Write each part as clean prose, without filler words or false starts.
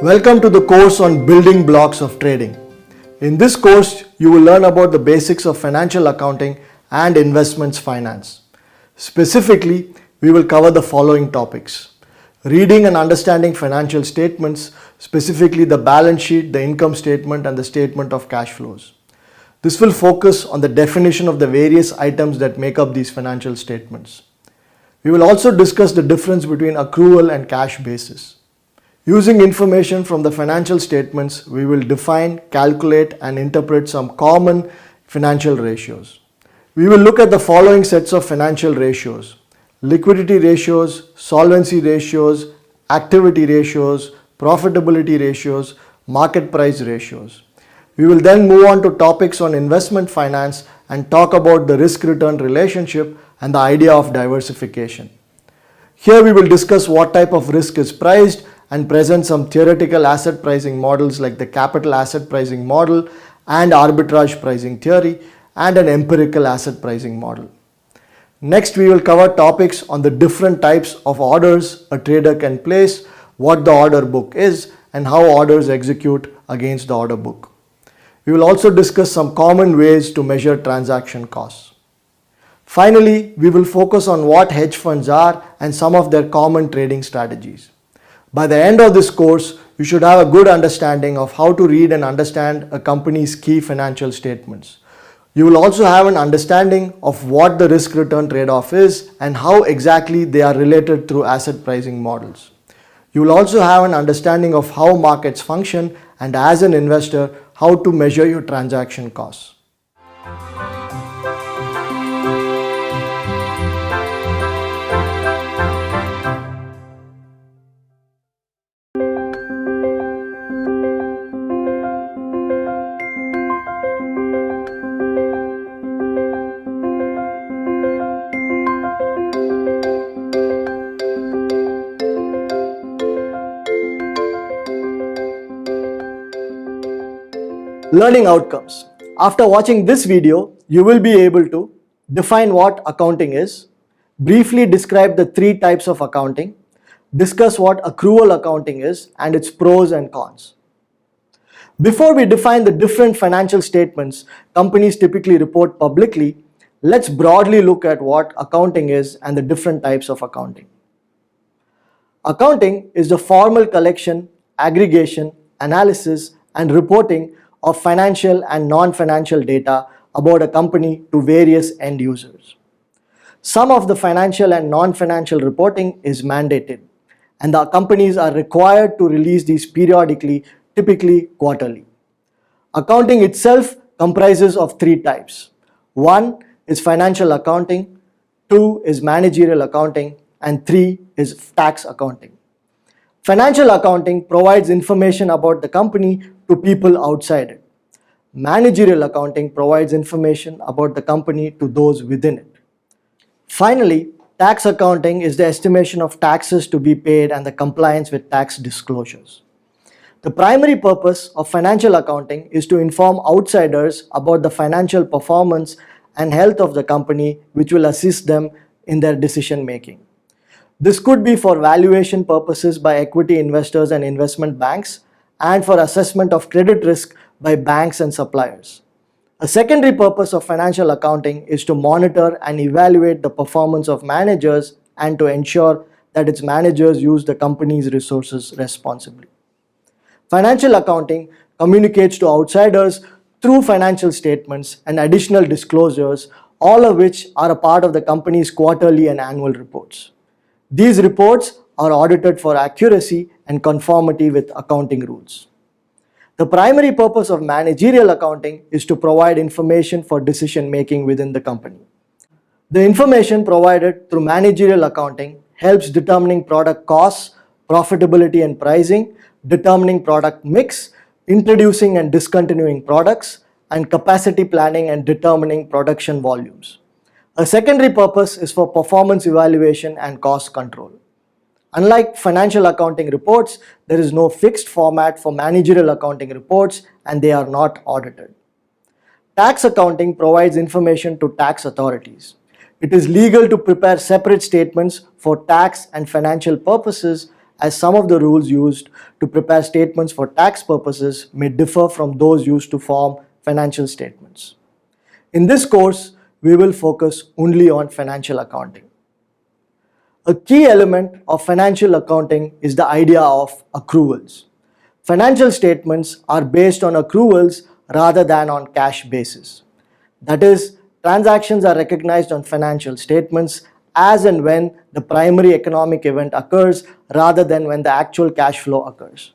Welcome to the course on building blocks of trading. In this course, you will learn about the basics of financial accounting and investments finance. Specifically, we will cover the following topics: reading and understanding financial statements, specifically the balance sheet, the income statement, and the statement of cash flows. This will focus on the definition of the various items that make up these financial statements. We will also discuss the difference between accrual and cash basis. Using information from the financial statements, we will define, calculate, and interpret some common financial ratios. We will look at the following sets of financial ratios: liquidity ratios, solvency ratios, activity ratios, profitability ratios, market price ratios. We will then move on to topics on investment finance and talk about the risk-return relationship and the idea of diversification. Here we will discuss what type of risk is priced and present some theoretical asset pricing models like the capital asset pricing model and arbitrage pricing theory, and an empirical asset pricing model. Next, we will cover topics on the different types of orders a trader can place, what the order book is, and how orders execute against the order book. We will also discuss some common ways to measure transaction costs. Finally, we will focus on what hedge funds are and some of their common trading strategies. By the end of this course, you should have a good understanding of how to read and understand a company's key financial statements. You will also have an understanding of what the risk-return trade-off is and how exactly they are related through asset pricing models. You will also have an understanding of how markets function and, as an investor, how to measure your transaction costs. Learning outcomes. After watching this video, you will be able to define what accounting is, briefly describe the three types of accounting, discuss what accrual accounting is and its pros and cons. Before we define the different financial statements companies typically report publicly, let's broadly look at what accounting is and the different types of accounting. Accounting is the formal collection, aggregation, analysis, and reporting of financial and non-financial data about a company to various end users. Some of the financial and non-financial reporting is mandated, and the companies are required to release these periodically, typically quarterly. Accounting itself comprises of three types. One is financial accounting, two is managerial accounting, and three is tax accounting. Financial accounting provides information about the company to people outside it. Managerial accounting provides information about the company to those within it. Finally, tax accounting is the estimation of taxes to be paid and the compliance with tax disclosures. The primary purpose of financial accounting is to inform outsiders about the financial performance and health of the company, which will assist them in their decision making. This could be for valuation purposes by equity investors and investment banks, and for assessment of credit risk by banks and suppliers. A secondary purpose of financial accounting is to monitor and evaluate the performance of managers and to ensure that its managers use the company's resources responsibly. Financial accounting communicates to outsiders through financial statements and additional disclosures, all of which are a part of the company's quarterly and annual reports. These reports are audited for accuracy and conformity with accounting rules. The primary purpose of managerial accounting is to provide information for decision making within the company. The information provided through managerial accounting helps determining product costs, profitability and pricing, determining product mix, introducing and discontinuing products, and capacity planning and determining production volumes. A secondary purpose is for performance evaluation and cost control. Unlike financial accounting reports, there is no fixed format for managerial accounting reports and they are not audited. Tax accounting provides information to tax authorities. It is legal to prepare separate statements for tax and financial purposes as some of the rules used to prepare statements for tax purposes may differ from those used to form financial statements. In this course, we will focus only on financial accounting. A key element of financial accounting is the idea of accruals. Financial statements are based on accruals rather than on cash basis. That is, transactions are recognized on financial statements as and when the primary economic event occurs rather than when the actual cash flow occurs.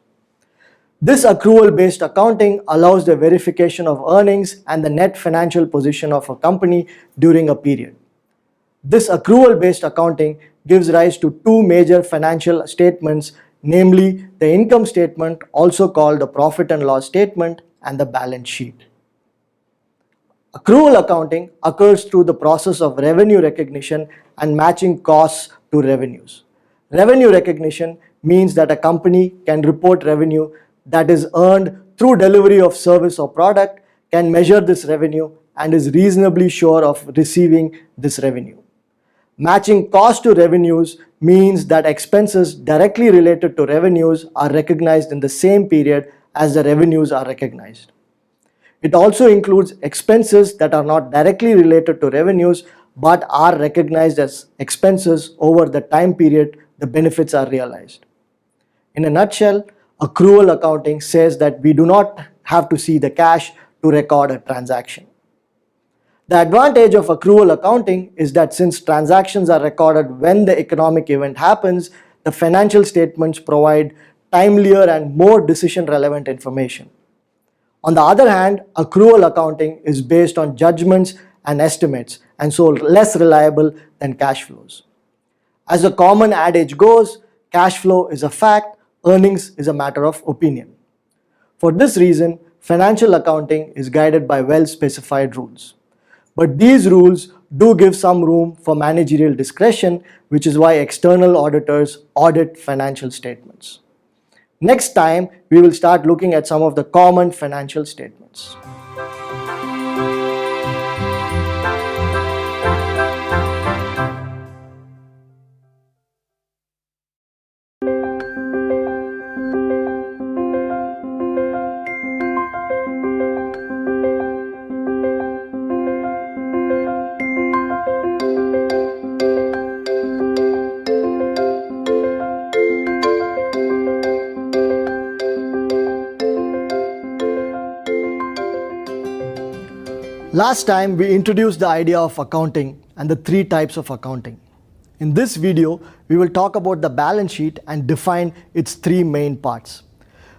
This accrual-based accounting allows the verification of earnings and the net financial position of a company during a period. This accrual-based accounting gives rise to two major financial statements, namely the income statement, also called the profit and loss statement, and the balance sheet. Accrual accounting occurs through the process of revenue recognition and matching costs to revenues. Revenue recognition means that a company can report revenue that is earned through delivery of service or product, can measure this revenue, and is reasonably sure of receiving this revenue. Matching cost to revenues means that expenses directly related to revenues are recognized in the same period as the revenues are recognized. It also includes expenses that are not directly related to revenues but are recognized as expenses over the time period the benefits are realized. In a nutshell, accrual accounting says that we do not have to see the cash to record a transaction. The advantage of accrual accounting is that since transactions are recorded when the economic event happens, the financial statements provide timelier and more decision-relevant information. On the other hand, accrual accounting is based on judgments and estimates and so less reliable than cash flows. As the common adage goes, cash flow is a fact, earnings is a matter of opinion. For this reason, financial accounting is guided by well-specified rules. But these rules do give some room for managerial discretion, which is why external auditors audit financial statements. Next time, we will start looking at some of the common financial statements. Last time we introduced the idea of accounting and the three types of accounting. In this video, we will talk about the balance sheet and define its three main parts.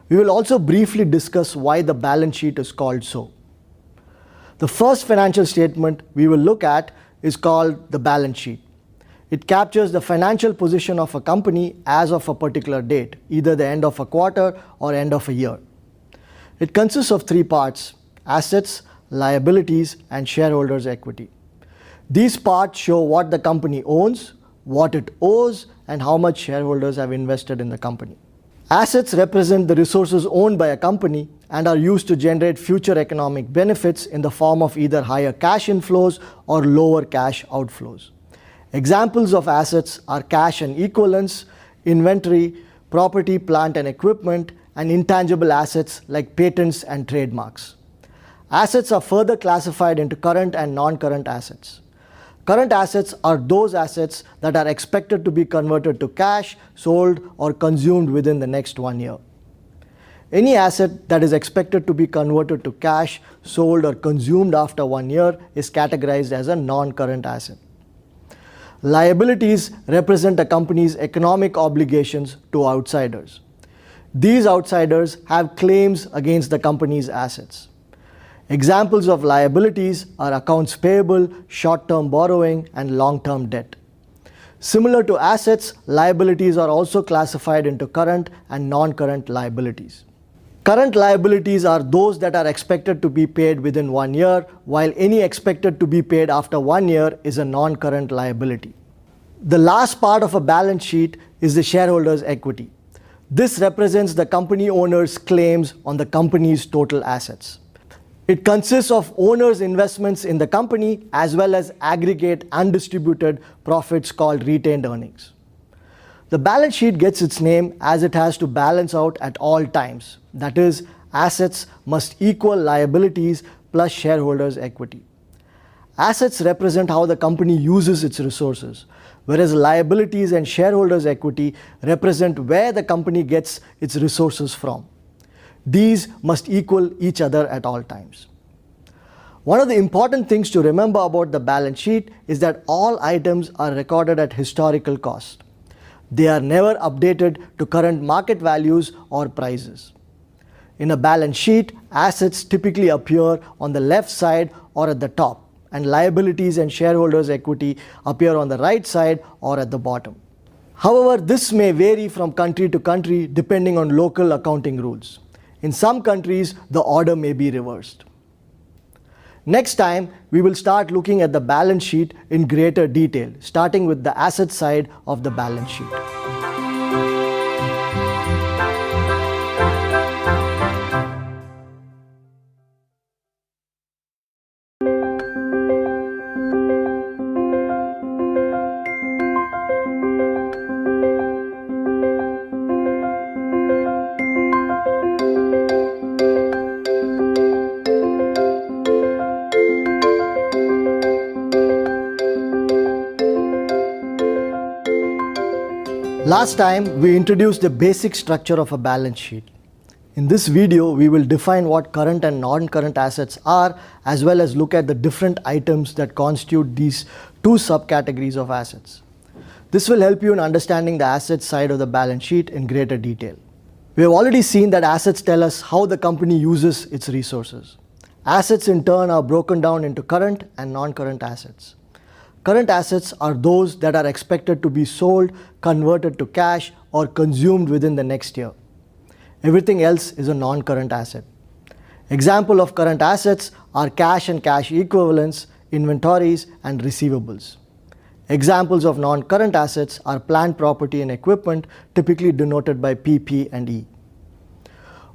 We will also briefly discuss why the balance sheet is called so. The first financial statement we will look at is called the balance sheet. It captures the financial position of a company as of a particular date, either the end of a quarter or end of a year. It consists of three parts: assets, liabilities, and shareholders' equity. These parts show what the company owns, what it owes, and how much shareholders have invested in the company. Assets represent the resources owned by a company and are used to generate future economic benefits in the form of either higher cash inflows or lower cash outflows. Examples of assets are cash and equivalents, inventory, property, plant and equipment, and intangible assets like patents and trademarks. Assets are further classified into current and non-current assets. Current assets are those assets that are expected to be converted to cash, sold, or consumed within the next 1 year. Any asset that is expected to be converted to cash, sold, or consumed after 1 year is categorized as a non-current asset. Liabilities represent a company's economic obligations to outsiders. These outsiders have claims against the company's assets. Examples of liabilities are accounts payable, short-term borrowing, and long-term debt. Similar to assets, liabilities are also classified into current and non-current liabilities. Current liabilities are those that are expected to be paid within 1 year, while any expected to be paid after 1 year is a non-current liability. The last part of a balance sheet is the shareholders' equity. This represents the company owner's claims on the company's total assets. It consists of owners' investments in the company as well as aggregate undistributed profits called retained earnings. The balance sheet gets its name as it has to balance out at all times. That is, assets must equal liabilities plus shareholders' equity. Assets represent how the company uses its resources, whereas liabilities and shareholders' equity represent where the company gets its resources from. These must equal each other at all times. One of the important things to remember about the balance sheet is that all items are recorded at historical cost. They are never updated to current market values or prices. In a balance sheet, assets typically appear on the left side or at the top, and liabilities and shareholders' equity appear on the right side or at the bottom. However, this may vary from country to country depending on local accounting rules. In some countries, the order may be reversed. Next time, we will start looking at the balance sheet in greater detail, starting with the asset side of the balance sheet. Last time, we introduced the basic structure of a balance sheet. In this video, we will define what current and non-current assets are, as well as look at the different items that constitute these two subcategories of assets. This will help you in understanding the asset side of the balance sheet in greater detail. We have already seen that assets tell us how the company uses its resources. Assets in turn are broken down into current and non-current assets. Current assets are those that are expected to be sold, converted to cash, or consumed within the next year. Everything else is a non-current asset. Examples of current assets are cash and cash equivalents, inventories, and receivables. Examples of non-current assets are plant property and equipment, typically denoted by PP and E.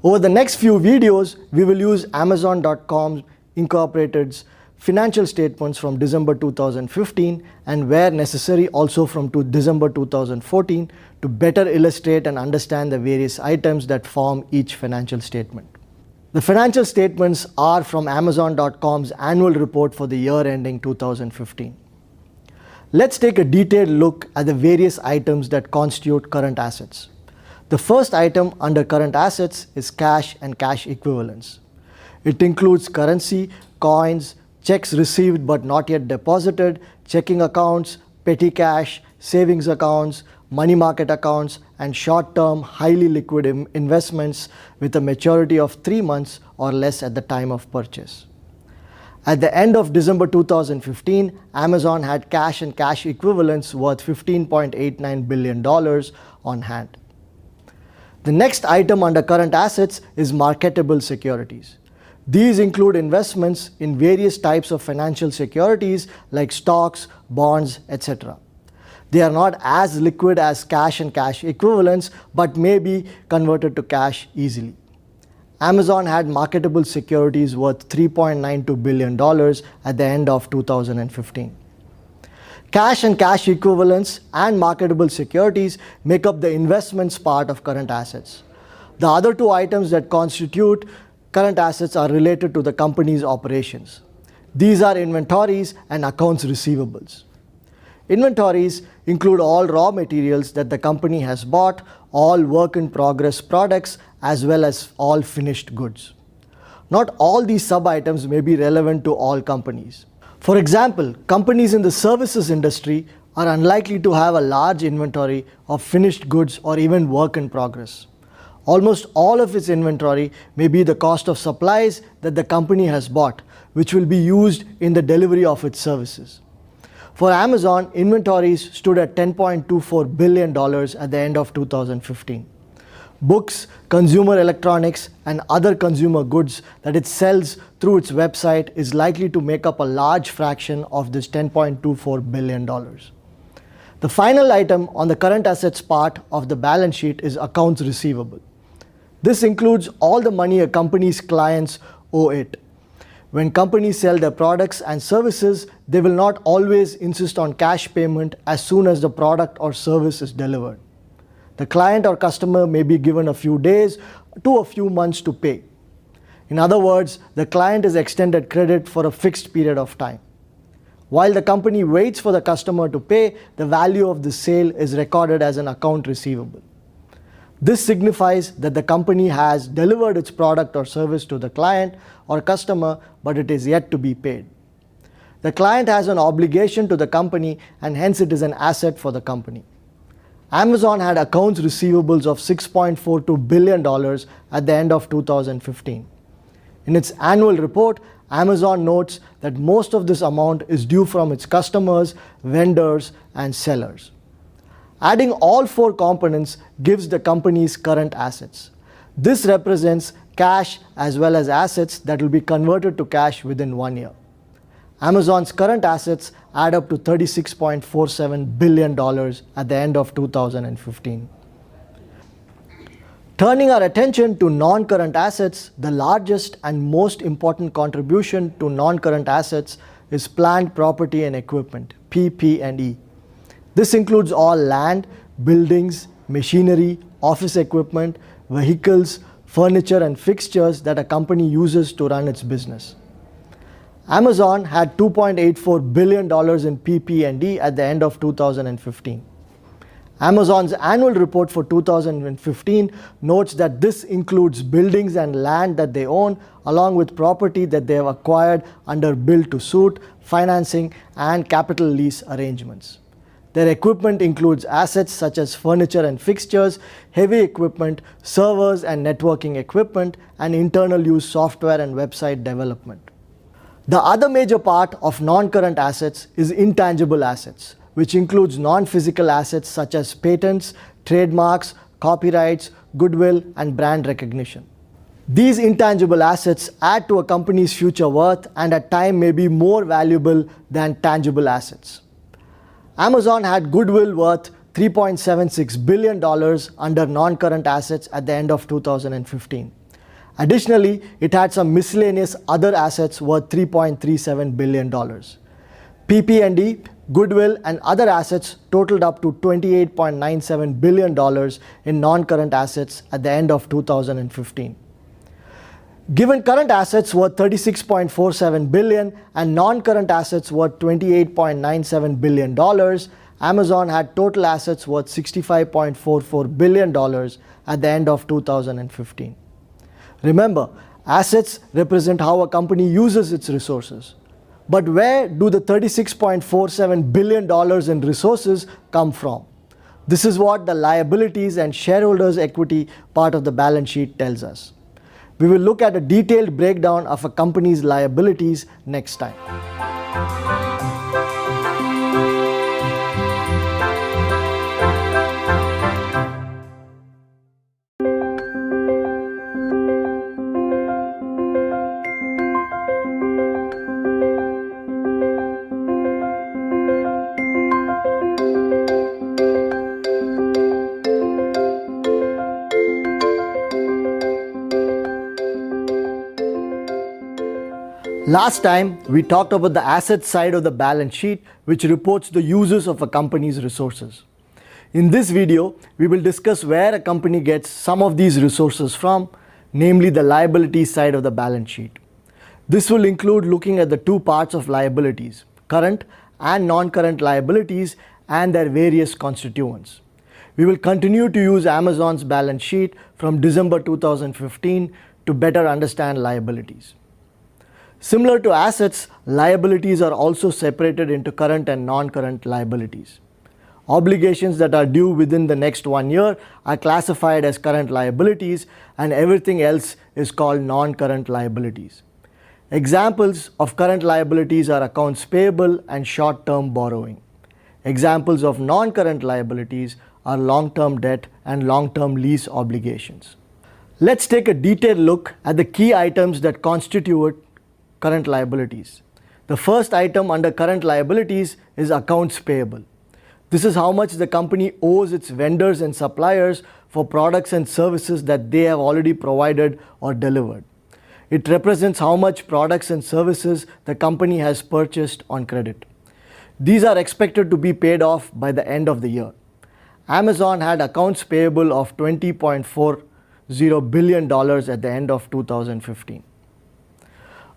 Over the next few videos, we will use Amazon.com Incorporated's financial statements from December 2015 and where necessary also from December 2014 to better illustrate and understand the various items that form each financial statement. The financial statements are from Amazon.com's annual report for the year ending 2015. Let's take a detailed look at the various items that constitute current assets. The first item under current assets is cash and cash equivalents. It includes currency, coins, checks received but not yet deposited, checking accounts, petty cash, savings accounts, money market accounts, and short-term, highly liquid investments with a maturity of 3 months or less at the time of purchase. At the end of December 2015, Amazon had cash and cash equivalents worth $15.89 billion on hand. The next item under current assets is marketable securities. These include investments in various types of financial securities like stocks, bonds, etc. They are not as liquid as cash and cash equivalents, but may be converted to cash easily. Amazon had marketable securities worth $3.92 billion at the end of 2015. Cash and cash equivalents and marketable securities make up the investments part of current assets. The other two items that constitute current assets are related to the company's operations. These are inventories and accounts receivables. Inventories include all raw materials that the company has bought, all work-in-progress products, as well as all finished goods. Not all these sub-items may be relevant to all companies. For example, companies in the services industry are unlikely to have a large inventory of finished goods or even work in progress. Almost all of its inventory may be the cost of supplies that the company has bought, which will be used in the delivery of its services. For Amazon, inventories stood at $10.24 billion at the end of 2015. Books, consumer electronics, and other consumer goods that it sells through its website is likely to make up a large fraction of this $10.24 billion. The final item on the current assets part of the balance sheet is accounts receivable. This includes all the money a company's clients owe it. When companies sell their products and services, they will not always insist on cash payment as soon as the product or service is delivered. The client or customer may be given a few days to a few months to pay. In other words, the client is extended credit for a fixed period of time. While the company waits for the customer to pay, the value of the sale is recorded as an account receivable. This signifies that the company has delivered its product or service to the client or customer, but it is yet to be paid. The client has an obligation to the company, and hence it is an asset for the company. Amazon had accounts receivables of $6.42 billion at the end of 2015. In its annual report, Amazon notes that most of this amount is due from its customers, vendors, and sellers. Adding all four components gives the company's current assets. This represents cash as well as assets that will be converted to cash within 1 year. Amazon's current assets add up to $36.47 billion at the end of 2015. Turning our attention to non-current assets, the largest and most important contribution to non-current assets is plant, property and equipment, PP&E. This includes all land, buildings, machinery, office equipment, vehicles, furniture and fixtures that a company uses to run its business. Amazon had $2.84 billion in PP&E at the end of 2015. Amazon's annual report for 2015 notes that this includes buildings and land that they own, along with property that they have acquired under build-to-suit, financing, and capital lease arrangements. Their equipment includes assets such as furniture and fixtures, heavy equipment, servers and networking equipment, and internal use software and website development. The other major part of non-current assets is intangible assets, which includes non-physical assets such as patents, trademarks, copyrights, goodwill, and brand recognition. These intangible assets add to a company's future worth and at times may be more valuable than tangible assets. Amazon had goodwill worth $3.76 billion under non-current assets at the end of 2015. Additionally, it had some miscellaneous other assets worth $3.37 billion. PP&E, goodwill, and other assets totaled up to $28.97 billion in non-current assets at the end of 2015. Given current assets worth $36.47 billion and non-current assets worth $28.97 billion, Amazon had total assets worth $65.44 billion at the end of 2015. Remember, assets represent how a company uses its resources. But where do the $36.47 billion in resources come from? This is what the liabilities and shareholders' equity part of the balance sheet tells us. We will look at a detailed breakdown of a company's liabilities next time. Last time, we talked about the asset side of the balance sheet, which reports the uses of a company's resources. In this video, we will discuss where a company gets some of these resources from, namely the liability side of the balance sheet. This will include looking at the two parts of liabilities, current and non-current liabilities, and their various constituents. We will continue to use Amazon's balance sheet from December 2015 to better understand liabilities. Similar to assets, liabilities are also separated into current and non-current liabilities. Obligations that are due within the next 1 year are classified as current liabilities, and everything else is called non-current liabilities. Examples of current liabilities are accounts payable and short-term borrowing. Examples of non-current liabilities are long-term debt and long-term lease obligations. Let's take a detailed look at the key items that constitute current liabilities. The first item under current liabilities is accounts payable. This is how much the company owes its vendors and suppliers for products and services that they have already provided or delivered. It represents how much products and services the company has purchased on credit. These are expected to be paid off by the end of the year. Amazon had accounts payable of $20.40 billion at the end of 2015.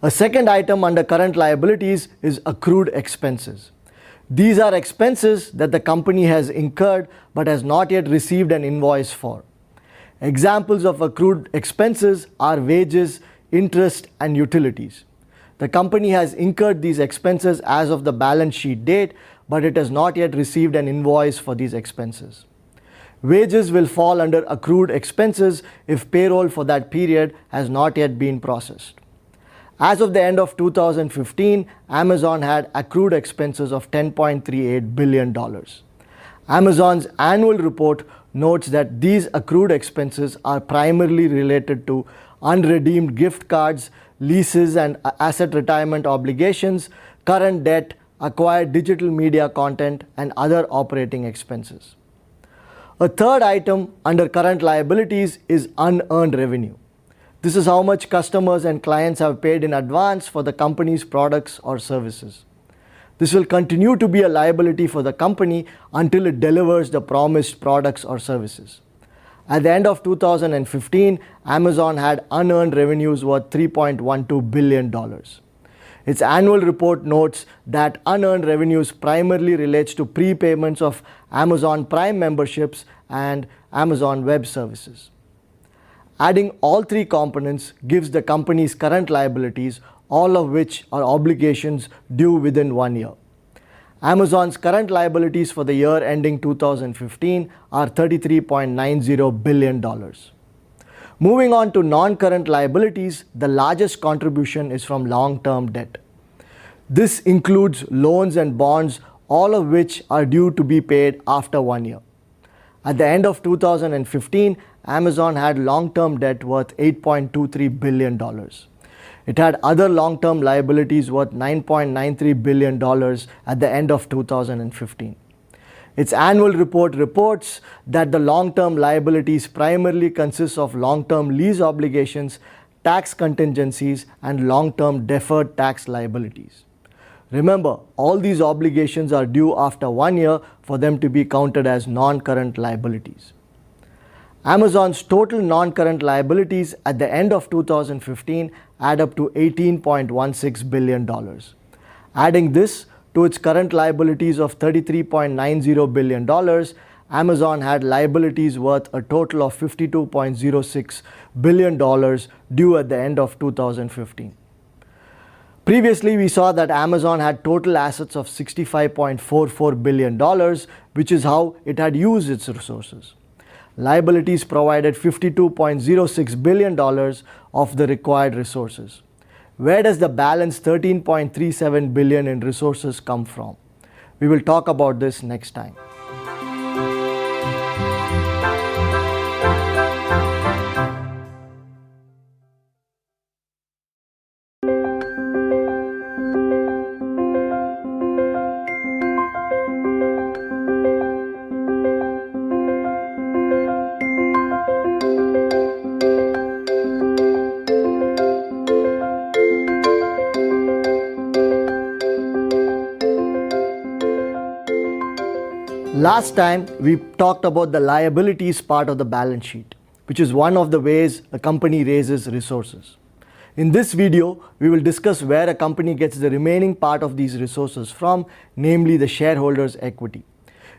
A second item under current liabilities is accrued expenses. These are expenses that the company has incurred but has not yet received an invoice for. Examples of accrued expenses are wages, interest, and utilities. The company has incurred these expenses as of the balance sheet date, but it has not yet received an invoice for these expenses. Wages will fall under accrued expenses if payroll for that period has not yet been processed. As of the end of 2015, Amazon had accrued expenses of $10.38 billion. Amazon's annual report notes that these accrued expenses are primarily related to unredeemed gift cards, leases and asset retirement obligations, current debt, acquired digital media content, and other operating expenses. A third item under current liabilities is unearned revenue. This is how much customers and clients have paid in advance for the company's products or services. This will continue to be a liability for the company until it delivers the promised products or services. At the end of 2015, Amazon had unearned revenues worth $3.12 billion. Its annual report notes that unearned revenues primarily relates to prepayments of Amazon Prime memberships and Amazon Web Services. Adding all three components gives the company's current liabilities, all of which are obligations due within 1 year. Amazon's current liabilities for the year ending 2015 are $33.90 billion. Moving on to non-current liabilities, the largest contribution is from long-term debt. This includes loans and bonds, all of which are due to be paid after 1 year. At the end of 2015, Amazon had long-term debt worth $8.23 billion. It had other long-term liabilities worth $9.93 billion at the end of 2015. Its annual report reports that the long-term liabilities primarily consist of long-term lease obligations, tax contingencies, and long-term deferred tax liabilities. Remember, all these obligations are due after 1 year for them to be counted as non-current liabilities. Amazon's total non-current liabilities at the end of 2015 add up to $18.16 billion. Adding this to its current liabilities of $33.90 billion, Amazon had liabilities worth a total of $52.06 billion due at the end of 2015. Previously, we saw that Amazon had total assets of $65.44 billion, which is how it had used its resources. Liabilities provided $52.06 billion of the required resources. Where does the balance $13.37 billion in resources come from? We will talk about this next time. Last time we talked about the liabilities part of the balance sheet, which is one of the ways a company raises resources. In this video, we will discuss where a company gets the remaining part of these resources from, namely the shareholders' equity.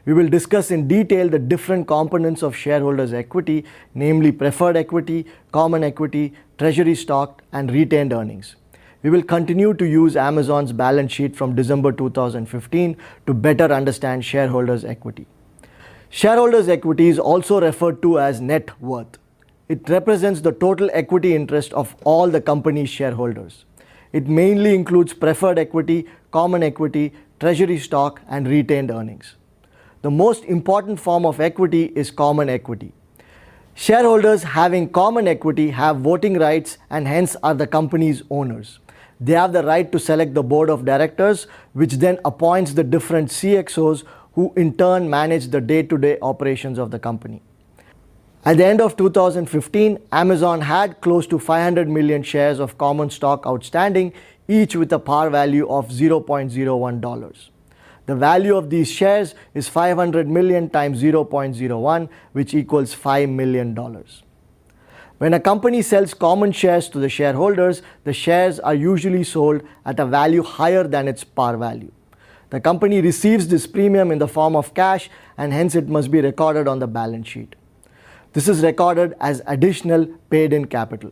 We will discuss in detail the different components of shareholders' equity, namely preferred equity, common equity, treasury stock, and retained earnings. We will continue to use Amazon's balance sheet from December 2015 to better understand shareholders' equity. Shareholders' equity is also referred to as net worth. It represents the total equity interest of all the company's shareholders. It mainly includes preferred equity, common equity, treasury stock, and retained earnings. The most important form of equity is common equity. Shareholders having common equity have voting rights and hence are the company's owners. They have the right to select the board of directors, which then appoints the different CXOs who in turn manage the day-to-day operations of the company. At the end of 2015, Amazon had close to 500 million shares of common stock outstanding, each with a par value of $0.01. The value of these shares is 500 million times 0.01, which equals $5 million. When a company sells common shares to the shareholders, the shares are usually sold at a value higher than its par value. The company receives this premium in the form of cash, and hence it must be recorded on the balance sheet. This is recorded as additional paid-in capital.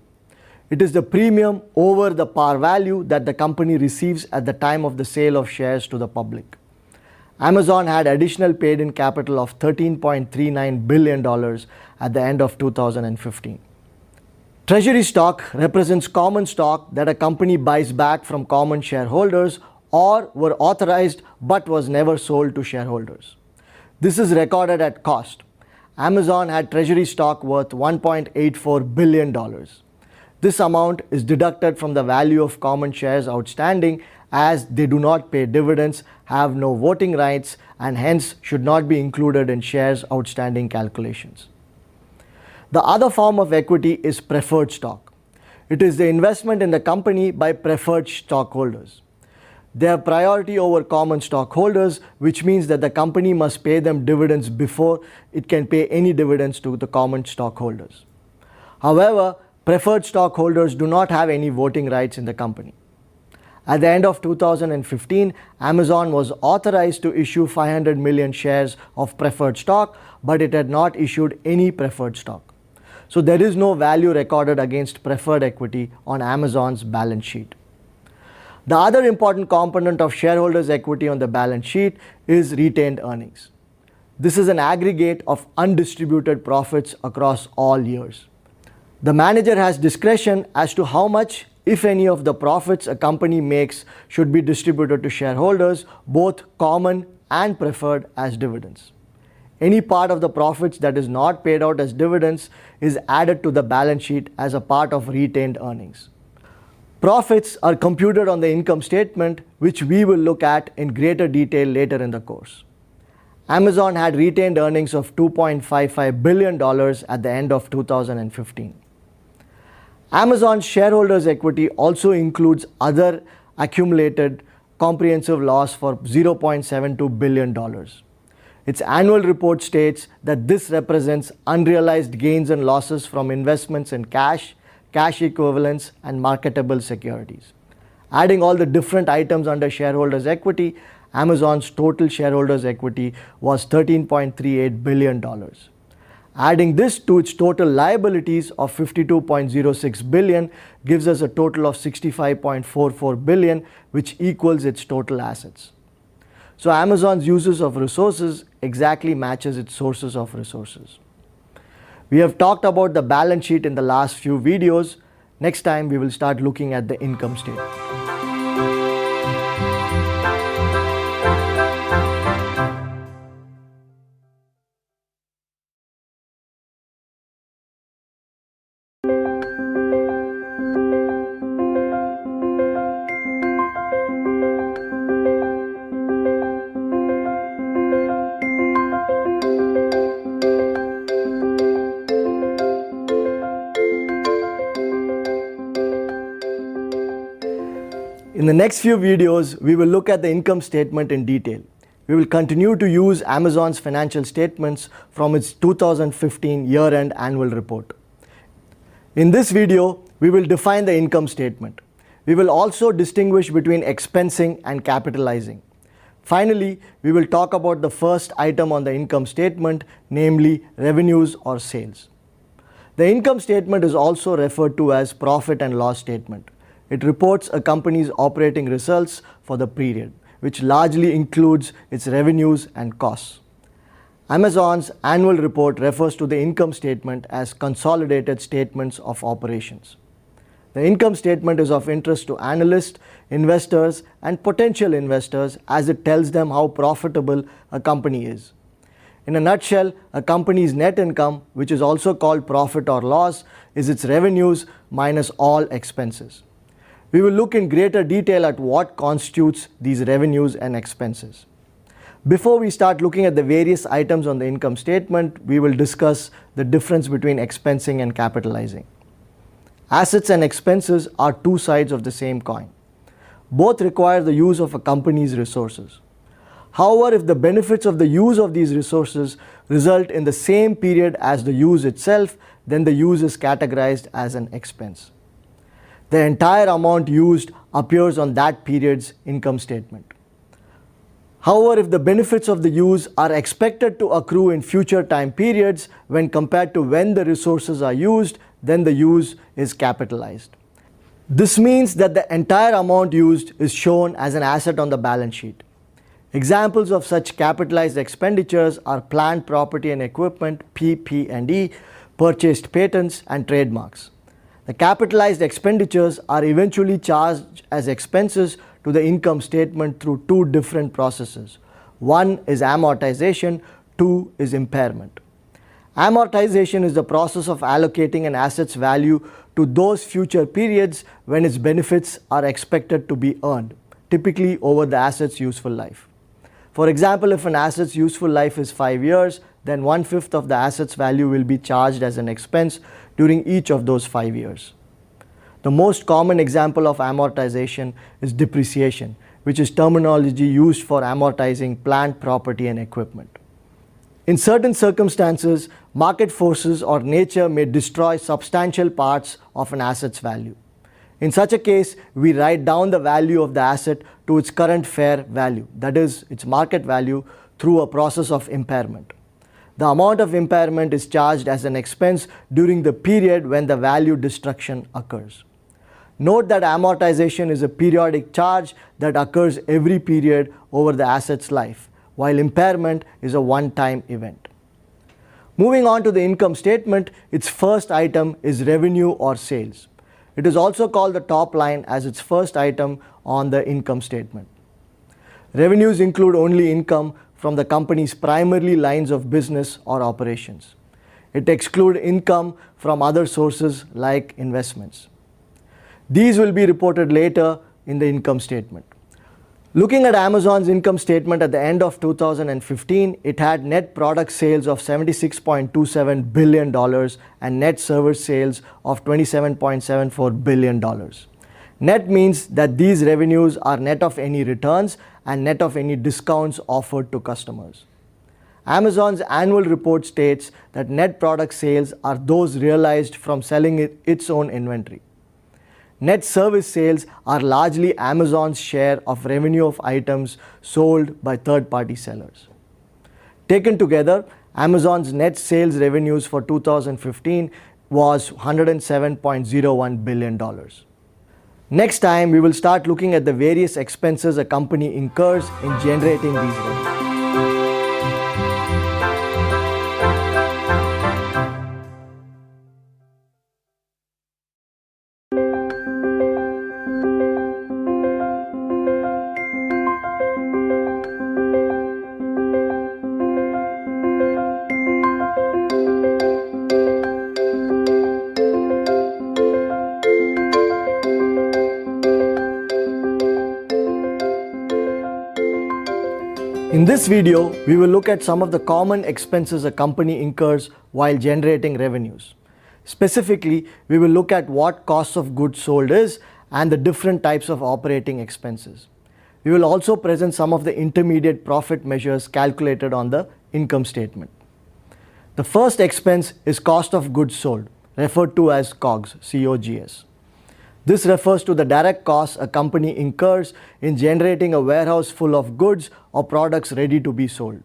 It is the premium over the par value that the company receives at the time of the sale of shares to the public. Amazon had additional paid-in capital of $13.39 billion at the end of 2015. Treasury stock represents common stock that a company buys back from common shareholders or were authorized but was never sold to shareholders. This is recorded at cost. Amazon had treasury stock worth $1.84 billion. This amount is deducted from the value of common shares outstanding, as they do not pay dividends, have no voting rights, and hence should not be included in shares outstanding calculations. The other form of equity is preferred stock. It is the investment in the company by preferred stockholders. They have priority over common stockholders, which means that the company must pay them dividends before it can pay any dividends to the common stockholders. However, preferred stockholders do not have any voting rights in the company. At the end of 2015, Amazon was authorized to issue 500 million shares of preferred stock, but it had not issued any preferred stock. So there is no value recorded against preferred equity on Amazon's balance sheet. The other important component of shareholders' equity on the balance sheet is retained earnings. This is an aggregate of undistributed profits across all years. The manager has discretion as to how much, if any, of the profits a company makes should be distributed to shareholders, both common and preferred, as dividends. Any part of the profits that is not paid out as dividends is added to the balance sheet as a part of retained earnings. Profits are computed on the income statement, which we will look at in greater detail later in the course. Amazon had retained earnings of $2.55 billion at the end of 2015. Amazon's shareholders' equity also includes other accumulated comprehensive loss for $0.72 billion. Its annual report states that this represents unrealized gains and losses from investments in cash, cash equivalents, and marketable securities. Adding all the different items under shareholders' equity, Amazon's total shareholders' equity was $13.38 billion. Adding this to its total liabilities of $52.06 billion gives us a total of $65.44 billion, which equals its total assets. So Amazon's uses of resources exactly matches its sources of resources. We have talked about the balance sheet in the last few videos. Next time we will start looking at the income statement. In the next few videos, we will look at the income statement in detail. We will continue to use Amazon's financial statements from its 2015 year-end annual report. In this video, we will define the income statement. We will also distinguish between expensing and capitalizing. Finally, we will talk about the first item on the income statement, namely revenues or sales. The income statement is also referred to as profit and loss statement. It reports a company's operating results for the period, which largely includes its revenues and costs. Amazon's annual report refers to the income statement as consolidated statements of operations. The income statement is of interest to analysts, investors, and potential investors as it tells them how profitable a company is. In a nutshell, a company's net income, which is also called profit or loss, is its revenues minus all expenses. We will look in greater detail at what constitutes these revenues and expenses. Before we start looking at the various items on the income statement, we will discuss the difference between expensing and capitalizing. Assets and expenses are two sides of the same coin. Both require the use of a company's resources. However, if the benefits of the use of these resources result in the same period as the use itself, then the use is categorized as an expense. The entire amount used appears on that period's income statement. However, if the benefits of the use are expected to accrue in future time periods when compared to when the resources are used, then the use is capitalized. This means that the entire amount used is shown as an asset on the balance sheet. Examples of such capitalized expenditures are plant, property and equipment, PP&E, purchased patents and trademarks. The capitalized expenditures are eventually charged as expenses to the income statement through two different processes. One is amortization, two is impairment. Amortization is the process of allocating an asset's value to those future periods when its benefits are expected to be earned, typically over the asset's useful life. For example, if an asset's useful life is 5 years, then 1/5 of the asset's value will be charged as an expense during each of those 5 years. The most common example of amortization is depreciation, which is terminology used for amortizing plant, property and equipment. In certain circumstances, market forces or nature may destroy substantial parts of an asset's value. In such a case, we write down the value of the asset to its current fair value, that is, its market value, through a process of impairment. The amount of impairment is charged as an expense during the period when the value destruction occurs. Note that amortization is a periodic charge that occurs every period over the asset's life, while impairment is a one-time event. Moving on to the income statement, its first item is revenue or sales. It is also called the top line as its first item on the income statement. Revenues include only income from the company's primary lines of business or operations. It excludes income from other sources like investments. These will be reported later in the income statement. Looking at Amazon's income statement at the end of 2015, it had net product sales of $76.27 billion and net service sales of $27.74 billion. Net means that these revenues are net of any returns and net of any discounts offered to customers. Amazon's annual report states that net product sales are those realized from selling its own inventory. Net service sales are largely Amazon's share of revenue of items sold by third-party sellers. Taken together, Amazon's net sales revenues for 2015 was $107.01 billion. Next time, we will start looking at the various expenses a company incurs in generating these revenues. In this video, we will look at some of the common expenses a company incurs while generating revenues. Specifically, we will look at what cost of goods sold is and the different types of operating expenses. We will also present some of the intermediate profit measures calculated on the income statement. The first expense is cost of goods sold, referred to as COGS, C-O-G-S. This refers to the direct costs a company incurs in generating a warehouse full of goods or products ready to be sold.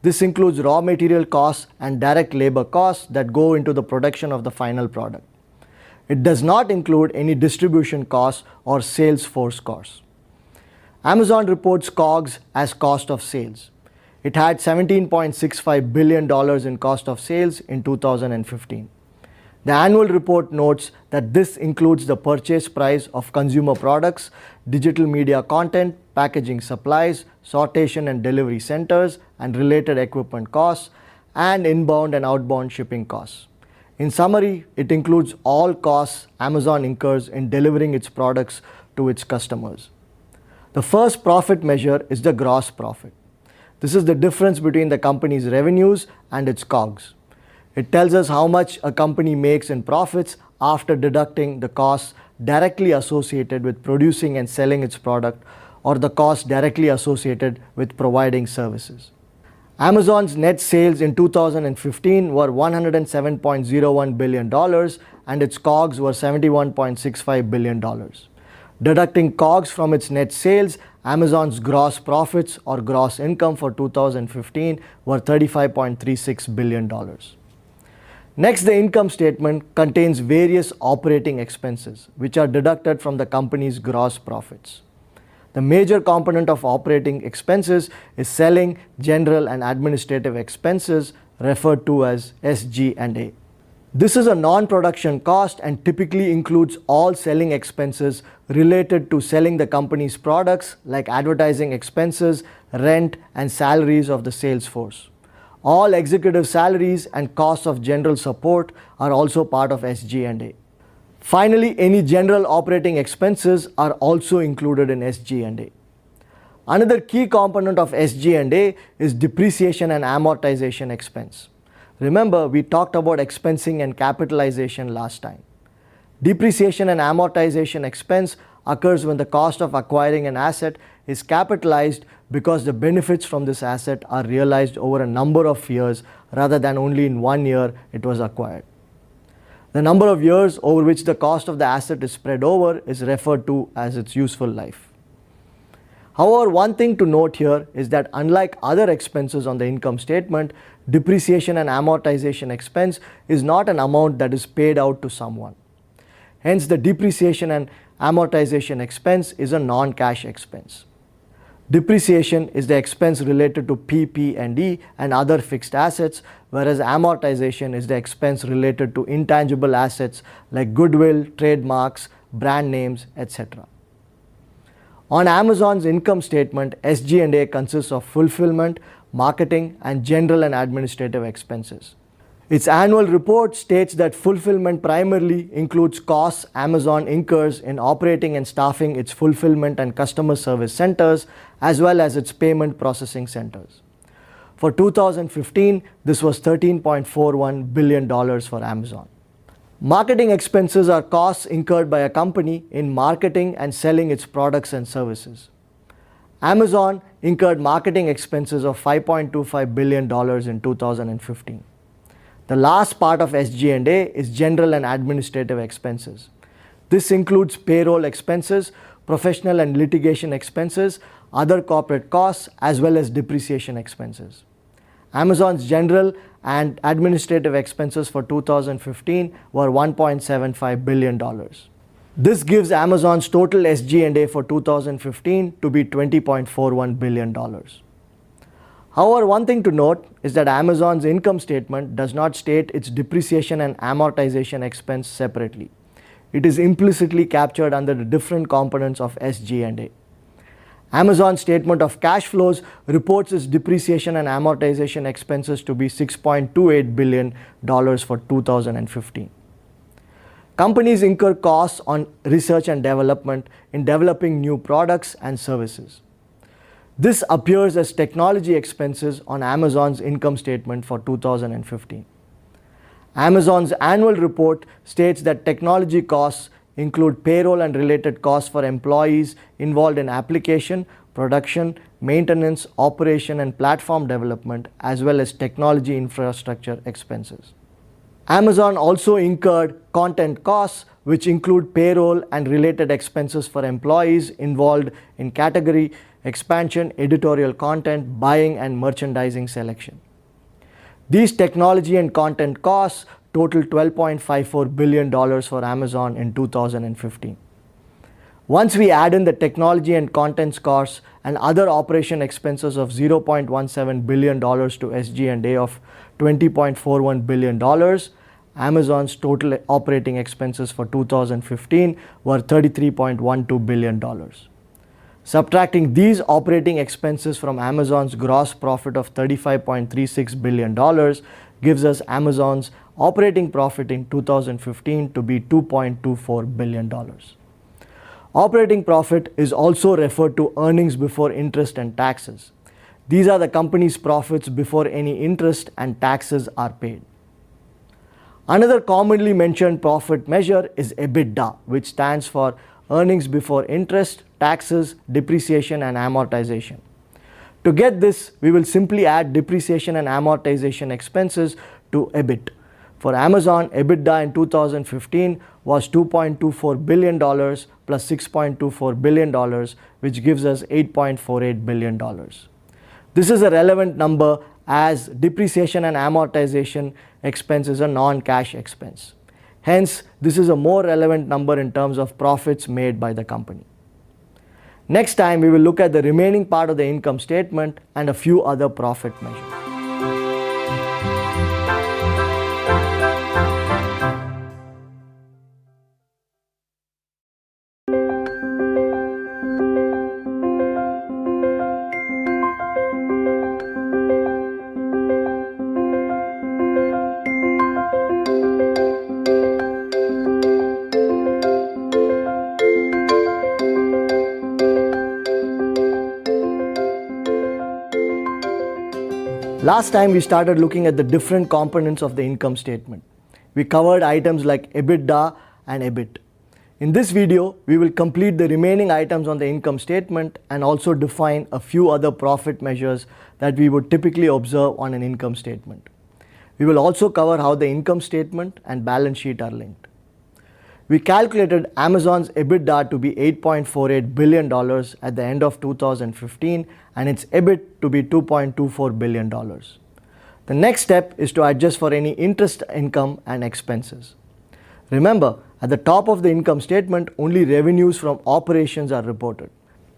This includes raw material costs and direct labor costs that go into the production of the final product. It does not include any distribution costs or sales force costs. Amazon reports COGS as cost of sales. It had $17.65 billion in cost of sales in 2015. The annual report notes that this includes the purchase price of consumer products, digital media content, packaging supplies, sortation and delivery centers, and related equipment costs, and inbound and outbound shipping costs. In summary, it includes all costs Amazon incurs in delivering its products to its customers. The first profit measure is the gross profit. This is the difference between the company's revenues and its COGS. It tells us how much a company makes in profits after deducting the costs directly associated with producing and selling its product or the costs directly associated with providing services. Amazon's net sales in 2015 were $107.01 billion and its COGS were $71.65 billion. Deducting COGS from its net sales, Amazon's gross profits or gross income for 2015 were $35.36 billion. Next, the income statement contains various operating expenses which are deducted from the company's gross profits. The major component of operating expenses is selling, general and administrative expenses, referred to as SG&A. This is a non-production cost and typically includes all selling expenses related to selling the company's products like advertising expenses, rent and salaries of the sales force. All executive salaries and costs of general support are also part of SG&A. Finally, any general operating expenses are also included in SG&A. Another key component of SG&A is depreciation and amortization expense. Remember, we talked about expensing and capitalization last time. Depreciation and amortization expense occurs when the cost of acquiring an asset is capitalized because the benefits from this asset are realized over a number of years rather than only in 1 year it was acquired. The number of years over which the cost of the asset is spread over is referred to as its useful life. However, one thing to note here is that unlike other expenses on the income statement, depreciation and amortization expense is not an amount that is paid out to someone. Hence, the depreciation and amortization expense is a non-cash expense. Depreciation is the expense related to PP&E and other fixed assets, whereas amortization is the expense related to intangible assets like goodwill, trademarks, brand names, etc. On Amazon's income statement, SG&A consists of fulfillment, marketing, and general and administrative expenses. Its annual report states that fulfillment primarily includes costs Amazon incurs in operating and staffing its fulfillment and customer service centers, as well as its payment processing centers. For 2015, this was $13.41 billion for Amazon. Marketing expenses are costs incurred by a company in marketing and selling its products and services. Amazon incurred marketing expenses of $5.25 billion in 2015. The last part of SG&A is general and administrative expenses. This includes payroll expenses, professional and litigation expenses, other corporate costs, as well as depreciation expenses. Amazon's general and administrative expenses for 2015 were $1.75 billion. This gives Amazon's total SG&A for 2015 to be $20.41 billion. However, one thing to note is that Amazon's income statement does not state its depreciation and amortization expense separately. It is implicitly captured under the different components of SG&A. Amazon's statement of cash flows reports its depreciation and amortization expenses to be $6.28 billion for 2015. Companies incur costs on research and development in developing new products and services. This appears as technology expenses on Amazon's income statement for 2015. Amazon's annual report states that technology costs include payroll and related costs for employees involved in application, production, maintenance, operation, and platform development, as well as technology infrastructure expenses. Amazon also incurred content costs, which include payroll and related expenses for employees involved in category expansion, editorial content, buying, and merchandising selection. These technology and content costs total $12.54 billion for Amazon in 2015. Once we add in the technology and content costs and other operation expenses of $0.17 billion to SG&A of $20.41 billion, Amazon's total operating expenses for 2015 were $33.12 billion. Subtracting these operating expenses from Amazon's gross profit of $35.36 billion gives us Amazon's operating profit in 2015 to be $2.24 billion. Operating profit is also referred to earnings before interest and taxes. These are the company's profits before any interest and taxes are paid. Another commonly mentioned profit measure is EBITDA, which stands for earnings before interest, taxes, depreciation and amortization. To get this, we will simply add depreciation and amortization expenses to EBIT. For Amazon, EBITDA in 2015 was $2.24 billion plus $6.24 billion, which gives us $8.48 billion. This is a relevant number as depreciation and amortization expense is a non-cash expense. Hence, this is a more relevant number in terms of profits made by the company. Next time, we will look at the remaining part of the income statement and a few other profit measures. Last time we started looking at the different components of the income statement. We covered items like EBITDA and EBIT. In this video, we will complete the remaining items on the income statement and also define a few other profit measures that we would typically observe on an income statement. We will also cover how the income statement and balance sheet are linked. We calculated Amazon's EBITDA to be $8.48 billion at the end of 2015 and its EBIT to be $2.24 billion. The next step is to adjust for any interest income and expenses. Remember, at the top of the income statement, only revenues from operations are reported.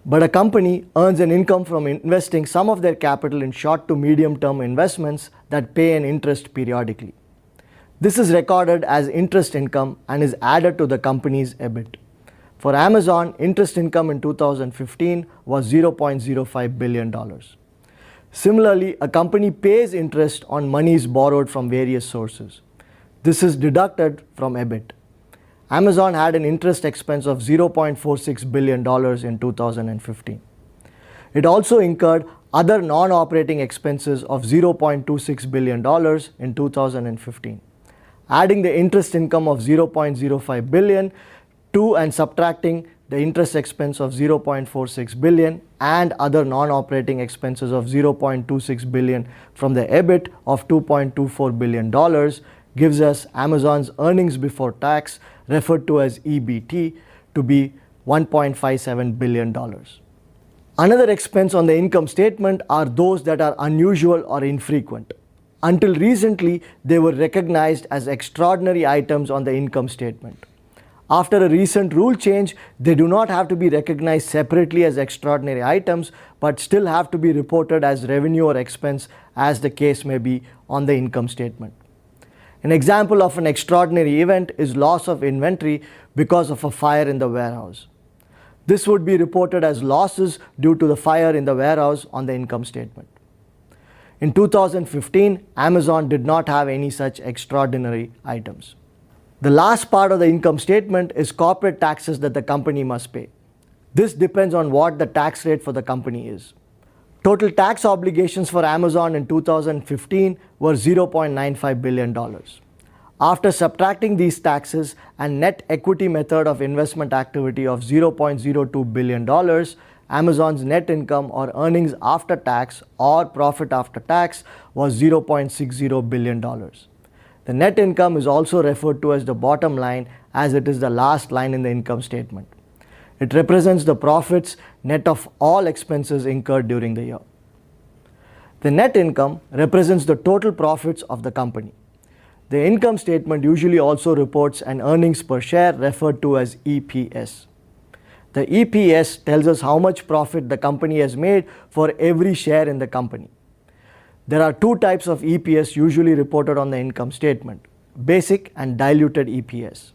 But a company earns an income from investing some of their capital in short to medium term investments that pay an interest periodically. This is recorded as interest income and is added to the company's EBIT. For Amazon, interest income in 2015 was $0.05 billion. Similarly, a company pays interest on monies borrowed from various sources. This is deducted from EBIT. Amazon had an interest expense of $0.46 billion in 2015. It also incurred other non-operating expenses of $0.26 billion in 2015. Adding the interest income of $0.05 billion to and subtracting the interest expense of $0.46 billion and other non-operating expenses of $0.26 billion from the EBIT of $2.24 billion gives us Amazon's earnings before tax, referred to as EBT, to be $1.57 billion. Another expense on the income statement are those that are unusual or infrequent. Until recently, they were recognized as extraordinary items on the income statement. After a recent rule change, they do not have to be recognized separately as extraordinary items, but still have to be reported as revenue or expense, as the case may be, on the income statement. An example of an extraordinary event is loss of inventory because of a fire in the warehouse. This would be reported as losses due to the fire in the warehouse on the income statement. In 2015, Amazon did not have any such extraordinary items. The last part of the income statement is corporate taxes that the company must pay. This depends on what the tax rate for the company is. Total tax obligations for Amazon in 2015 were $0.95 billion. After subtracting these taxes and net equity method of investment activity of $0.02 billion, Amazon's net income or earnings after tax or profit after tax was $0.60 billion. The net income is also referred to as the bottom line, as it is the last line in the income statement. It represents the profits net of all expenses incurred during the year. The net income represents the total profits of the company. The income statement usually also reports an earnings per share, referred to as EPS. The EPS tells us how much profit the company has made for every share in the company. There are two types of EPS usually reported on the income statement: basic and diluted EPS.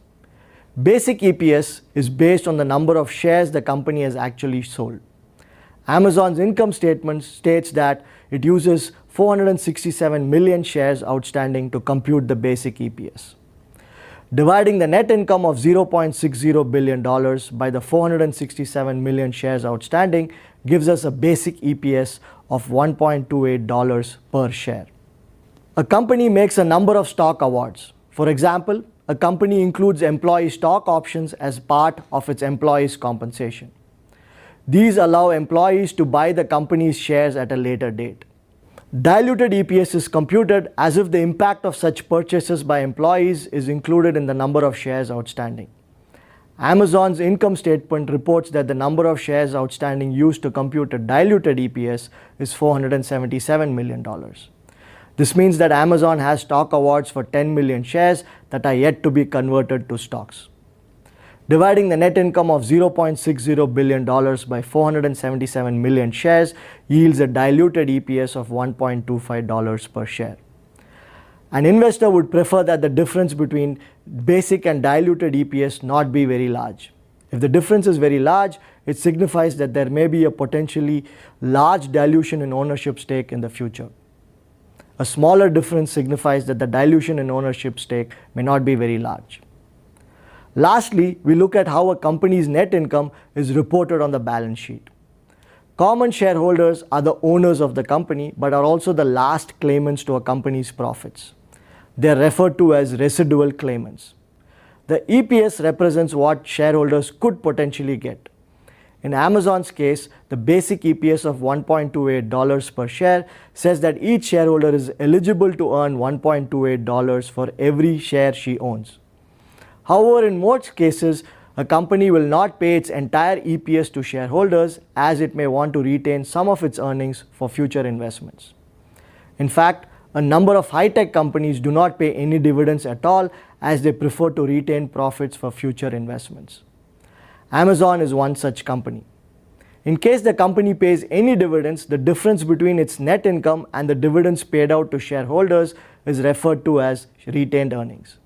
Basic EPS is based on the number of shares the company has actually sold. Amazon's income statement states that it uses 467 million shares outstanding to compute the basic EPS. Dividing the net income of $0.60 billion by the 467 million shares outstanding gives us a basic EPS of $1.28 per share. A company makes a number of stock awards. For example, a company includes employee stock options as part of its employees' compensation. These allow employees to buy the company's shares at a later date. Diluted EPS is computed as if the impact of such purchases by employees is included in the number of shares outstanding. Amazon's income statement reports that the number of shares outstanding used to compute a diluted EPS is $477 million. This means that Amazon has stock awards for 10 million shares that are yet to be converted to stocks. Dividing the net income of $0.60 billion by 477 million shares yields a diluted EPS of $1.25 per share. An investor would prefer that the difference between basic and diluted EPS not be very large. If the difference is very large, it signifies that there may be a potentially large dilution in ownership stake in the future. A smaller difference signifies that the dilution in ownership stake may not be very large. Lastly, we look at how a company's net income is reported on the balance sheet. Common shareholders are the owners of the company but are also the last claimants to a company's profits. They are referred to as residual claimants. The EPS represents what shareholders could potentially get. In Amazon's case, the basic EPS of $1.28 per share says that each shareholder is eligible to earn $1.28 for every share she owns. However, in most cases, a company will not pay its entire EPS to shareholders as it may want to retain some of its earnings for future investments. In fact, a number of high-tech companies do not pay any dividends at all as they prefer to retain profits for future investments. Amazon is one such company. In case the company pays any dividends, the difference between its net income and the dividends paid out to shareholders is referred to as retained earnings.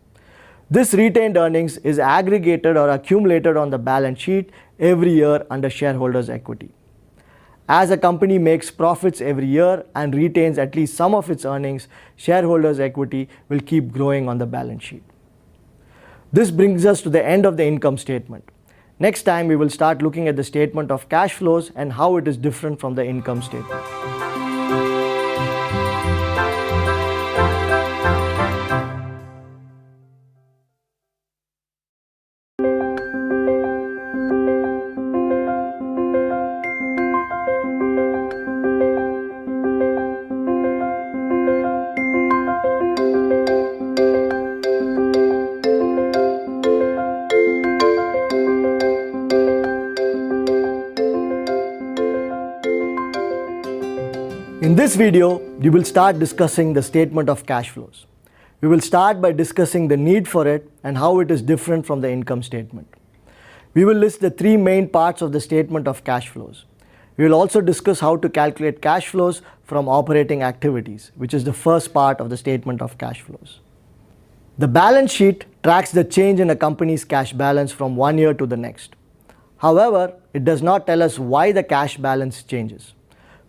This retained earnings is aggregated or accumulated on the balance sheet every year under shareholders' equity. As a company makes profits every year and retains at least some of its earnings, shareholders' equity will keep growing on the balance sheet. This brings us to the end of the income statement. Next time, we will start looking at the statement of cash flows and how it is different from the income statement. In this video, we will start discussing the statement of cash flows. We will start by discussing the need for it and how it is different from the income statement. We will list the three main parts of the statement of cash flows. We will also discuss how to calculate cash flows from operating activities, which is the first part of the statement of cash flows. The balance sheet tracks the change in a company's cash balance from one year to the next. However, it does not tell us why the cash balance changes.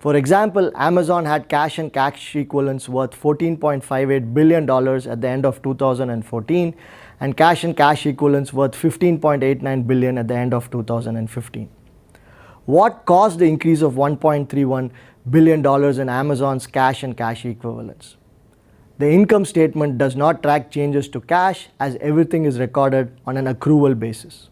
For example, Amazon had cash and cash equivalents worth $14.58 billion at the end of 2014 and cash and cash equivalents worth $15.89 billion at the end of 2015. What caused the increase of $1.31 billion in Amazon's cash and cash equivalents? The income statement does not track changes to cash as everything is recorded on an accrual basis.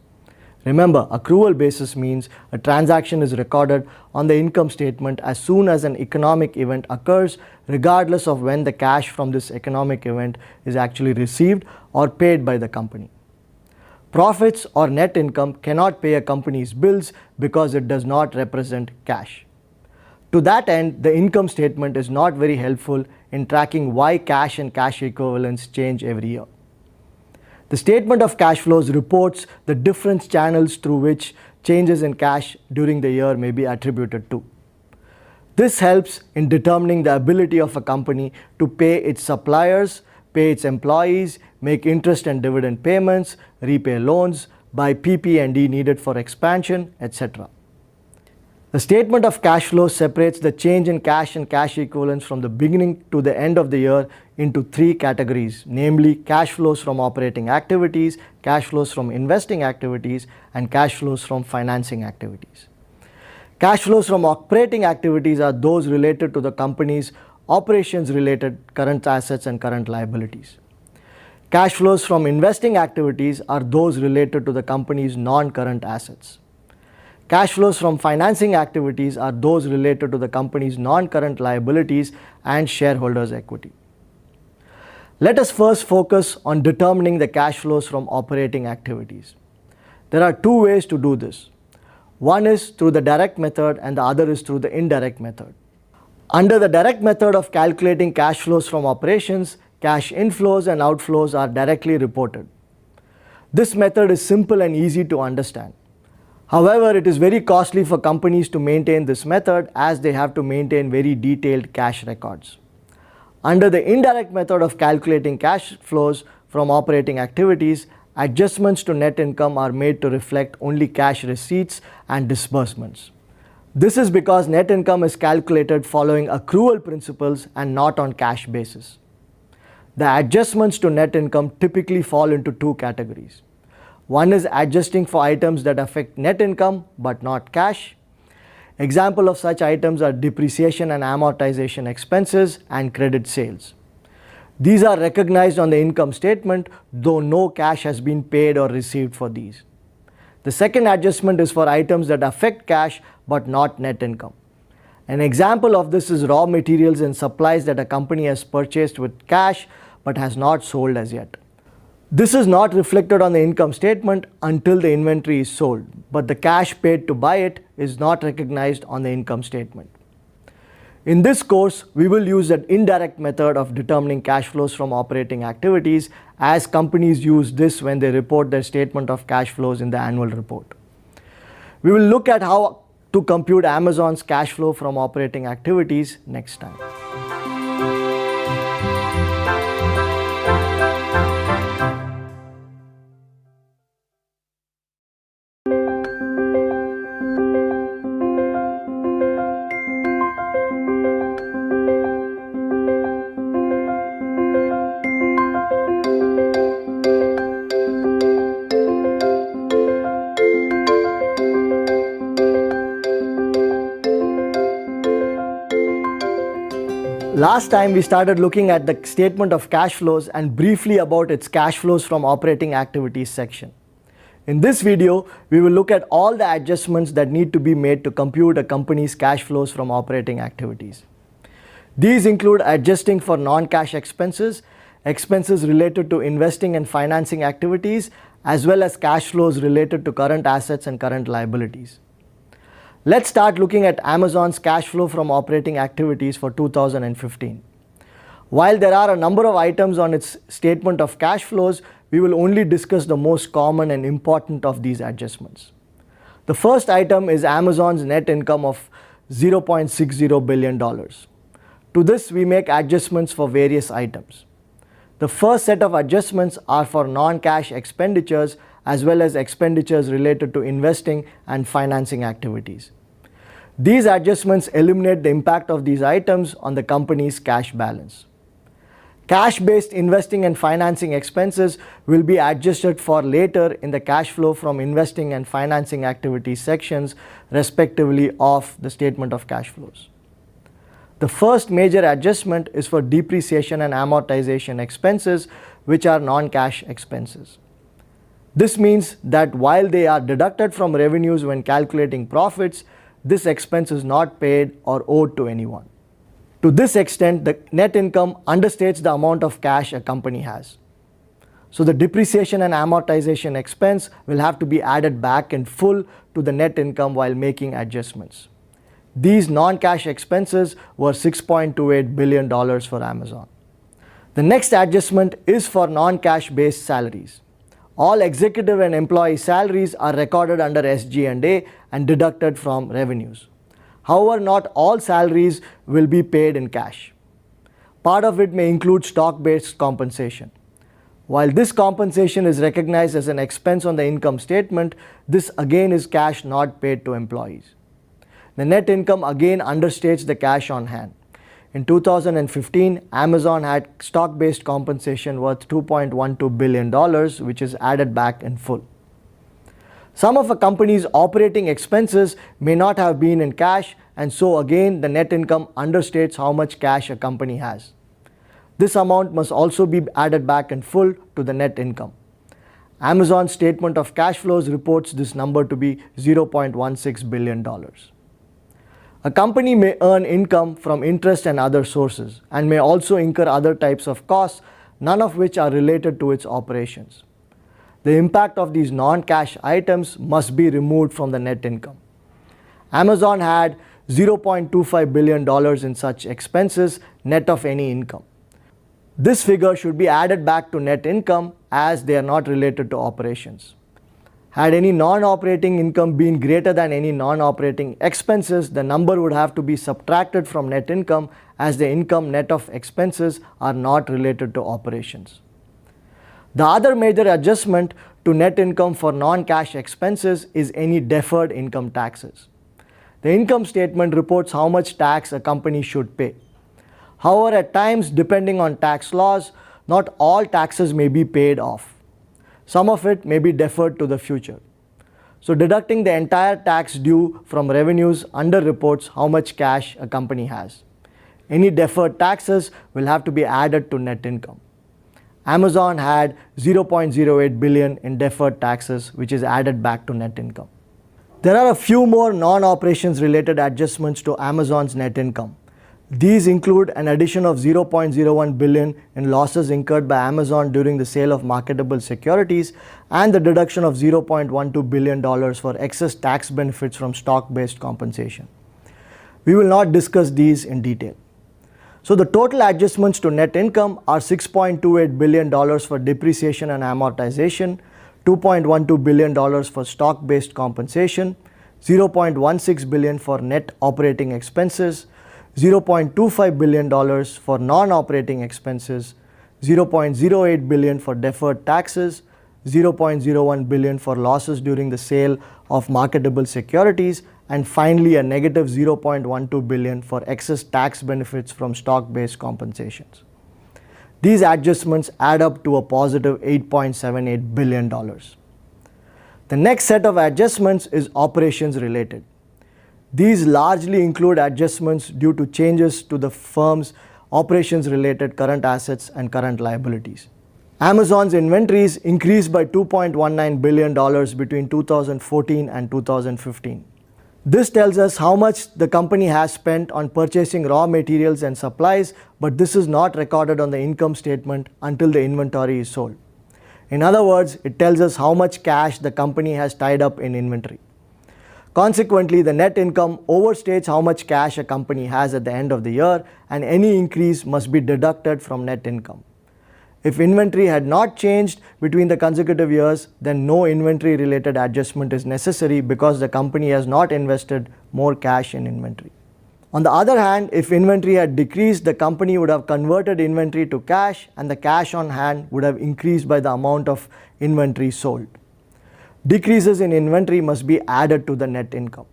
Remember, accrual basis means a transaction is recorded on the income statement as soon as an economic event occurs, regardless of when the cash from this economic event is actually received or paid by the company. Profits or net income cannot pay a company's bills because it does not represent cash. To that end, the income statement is not very helpful in tracking why cash and cash equivalents change every year. The statement of cash flows reports the different channels through which changes in cash during the year may be attributed to. This helps in determining the ability of a company to pay its suppliers, pay its employees, make interest and dividend payments, repay loans, buy PP&E needed for expansion, etc. The statement of cash flows separates the change in cash and cash equivalents from the beginning to the end of the year into three categories, namely cash flows from operating activities, cash flows from investing activities, and cash flows from financing activities. Cash flows from operating activities are those related to the company's operations-related current assets and current liabilities. Cash flows from investing activities are those related to the company's non-current assets. Cash flows from financing activities are those related to the company's non-current liabilities and shareholders' equity. Let us first focus on determining the cash flows from operating activities. There are two ways to do this. One is through the direct method and the other is through the indirect method. Under the direct method of calculating cash flows from operations, cash inflows and outflows are directly reported. This method is simple and easy to understand. However, it is very costly for companies to maintain this method as they have to maintain very detailed cash records. Under the indirect method of calculating cash flows from operating activities, adjustments to net income are made to reflect only cash receipts and disbursements. This is because net income is calculated following accrual principles and not on cash basis. The adjustments to net income typically fall into two categories. One is adjusting for items that affect net income but not cash. Example of such items are depreciation and amortization expenses and credit sales. These are recognized on the income statement, though no cash has been paid or received for these. The second adjustment is for items that affect cash but not net income. An example of this is raw materials and supplies that a company has purchased with cash but has not sold as yet. This is not reflected on the income statement until the inventory is sold, but the cash paid to buy it is not recognized on the income statement. In this course, we will use an indirect method of determining cash flows from operating activities, as companies use this when they report their statement of cash flows in the annual report. We will look at how to compute Amazon's cash flow from operating activities next time. Last time we started looking at the statement of cash flows and briefly about its cash flows from operating activities section. In this video, we will look at all the adjustments that need to be made to compute a company's cash flows from operating activities. These include adjusting for non-cash expenses, expenses related to investing and financing activities, as well as cash flows related to current assets and current liabilities. Let's start looking at Amazon's cash flow from operating activities for 2015. While there are a number of items on its statement of cash flows, we will only discuss the most common and important of these adjustments. The first item is Amazon's net income of $0.60 billion. To this, we make adjustments for various items. The first set of adjustments are for non-cash expenditures as well as expenditures related to investing and financing activities. These adjustments eliminate the impact of these items on the company's cash balance. Cash-based investing and financing expenses will be adjusted for later in the cash flow from investing and financing activities sections, respectively, of the statement of cash flows. The first major adjustment is for depreciation and amortization expenses, which are non-cash expenses. This means that while they are deducted from revenues when calculating profits, this expense is not paid or owed to anyone. To this extent, the net income understates the amount of cash a company has. So the depreciation and amortization expense will have to be added back in full to the net income while making adjustments. These non-cash expenses were $6.28 billion for Amazon. The next adjustment is for non-cash based salaries. All executive and employee salaries are recorded under SG&A and deducted from revenues. However, not all salaries will be paid in cash. Part of it may include stock-based compensation. While this compensation is recognized as an expense on the income statement, this again is cash not paid to employees. The net income again understates the cash on hand. In 2015, Amazon had stock-based compensation worth $2.12 billion, which is added back in full. Some of a company's operating expenses may not have been in cash, and so again the net income understates how much cash a company has. This amount must also be added back in full to the net income. Amazon's statement of cash flows reports this number to be $0.16 billion. A company may earn income from interest and other sources and may also incur other types of costs, none of which are related to its operations. The impact of these non-cash items must be removed from the net income. Amazon had $0.25 billion in such expenses, net of any income. This figure should be added back to net income as they are not related to operations. Had any non-operating income been greater than any non-operating expenses, the number would have to be subtracted from net income as the income net of expenses are not related to operations. The other major adjustment to net income for non-cash expenses is any deferred income taxes. The income statement reports how much tax a company should pay. However, at times, depending on tax laws, not all taxes may be paid off. Some of it may be deferred to the future. So deducting the entire tax due from revenues underreports how much cash a company has. Any deferred taxes will have to be added to net income. Amazon had $0.08 billion in deferred taxes, which is added back to net income. There are a few more non-operations related adjustments to Amazon's net income. These include an addition of $0.01 billion in losses incurred by Amazon during the sale of marketable securities and the deduction of $0.12 billion for excess tax benefits from stock-based compensation. We will not discuss these in detail. So the total adjustments to net income are $6.28 billion for depreciation and amortization, $2.12 billion for stock-based compensation, $0.16 billion for net operating expenses, $0.25 billion for non-operating expenses, $0.08 billion for deferred taxes, $0.01 billion for losses during the sale of marketable securities, and finally a negative $0.12 billion for excess tax benefits from stock-based compensations. These adjustments add up to a positive $8.78 billion. The next set of adjustments is operations related. These largely include adjustments due to changes to the firm's operations-related current assets and current liabilities. Amazon's inventories increased by $2.19 billion between 2014 and 2015. This tells us how much the company has spent on purchasing raw materials and supplies, but this is not recorded on the income statement until the inventory is sold. In other words, it tells us how much cash the company has tied up in inventory. Consequently, the net income overstates how much cash a company has at the end of the year, and any increase must be deducted from net income. If inventory had not changed between the consecutive years, then no inventory related adjustment is necessary because the company has not invested more cash in inventory. On the other hand, if inventory had decreased, the company would have converted inventory to cash and the cash on hand would have increased by the amount of inventory sold. Decreases in inventory must be added to the net income.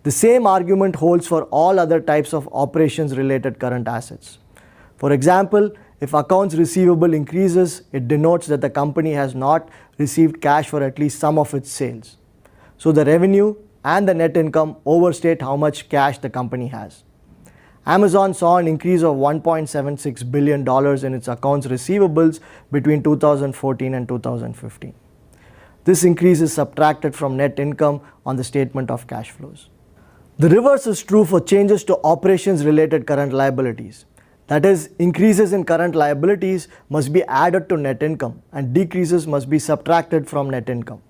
The same argument holds for all other types of operations related current assets. For example, if accounts receivable increases, it denotes that the company has not received cash for at least some of its sales. So the revenue and the net income overstate how much cash the company has. Amazon saw an increase of $1.76 billion in its accounts receivables between 2014 and 2015. This increase is subtracted from net income on the statement of cash flows. The reverse is true for changes to operations related current liabilities. That is, increases in current liabilities must be added to net income and decreases must be subtracted from net income.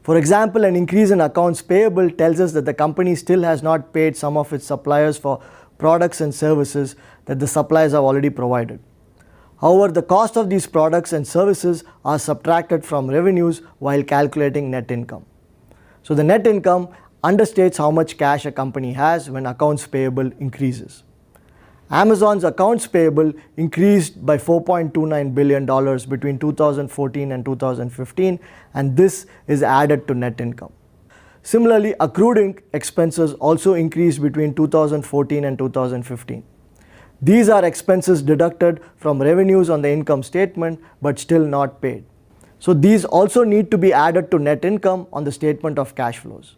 For example, an increase in accounts payable tells us that the company still has not paid some of its suppliers for products and services that the suppliers have already provided. However, the cost of these products and services are subtracted from revenues while calculating net income. So the net income understates how much cash a company has when accounts payable increases. Amazon's accounts payable increased by $4.29 billion between 2014 and 2015, and this is added to net income. Similarly, accrued expenses also increased between 2014 and 2015. These are expenses deducted from revenues on the income statement but still not paid. So these also need to be added to net income on the statement of cash flows.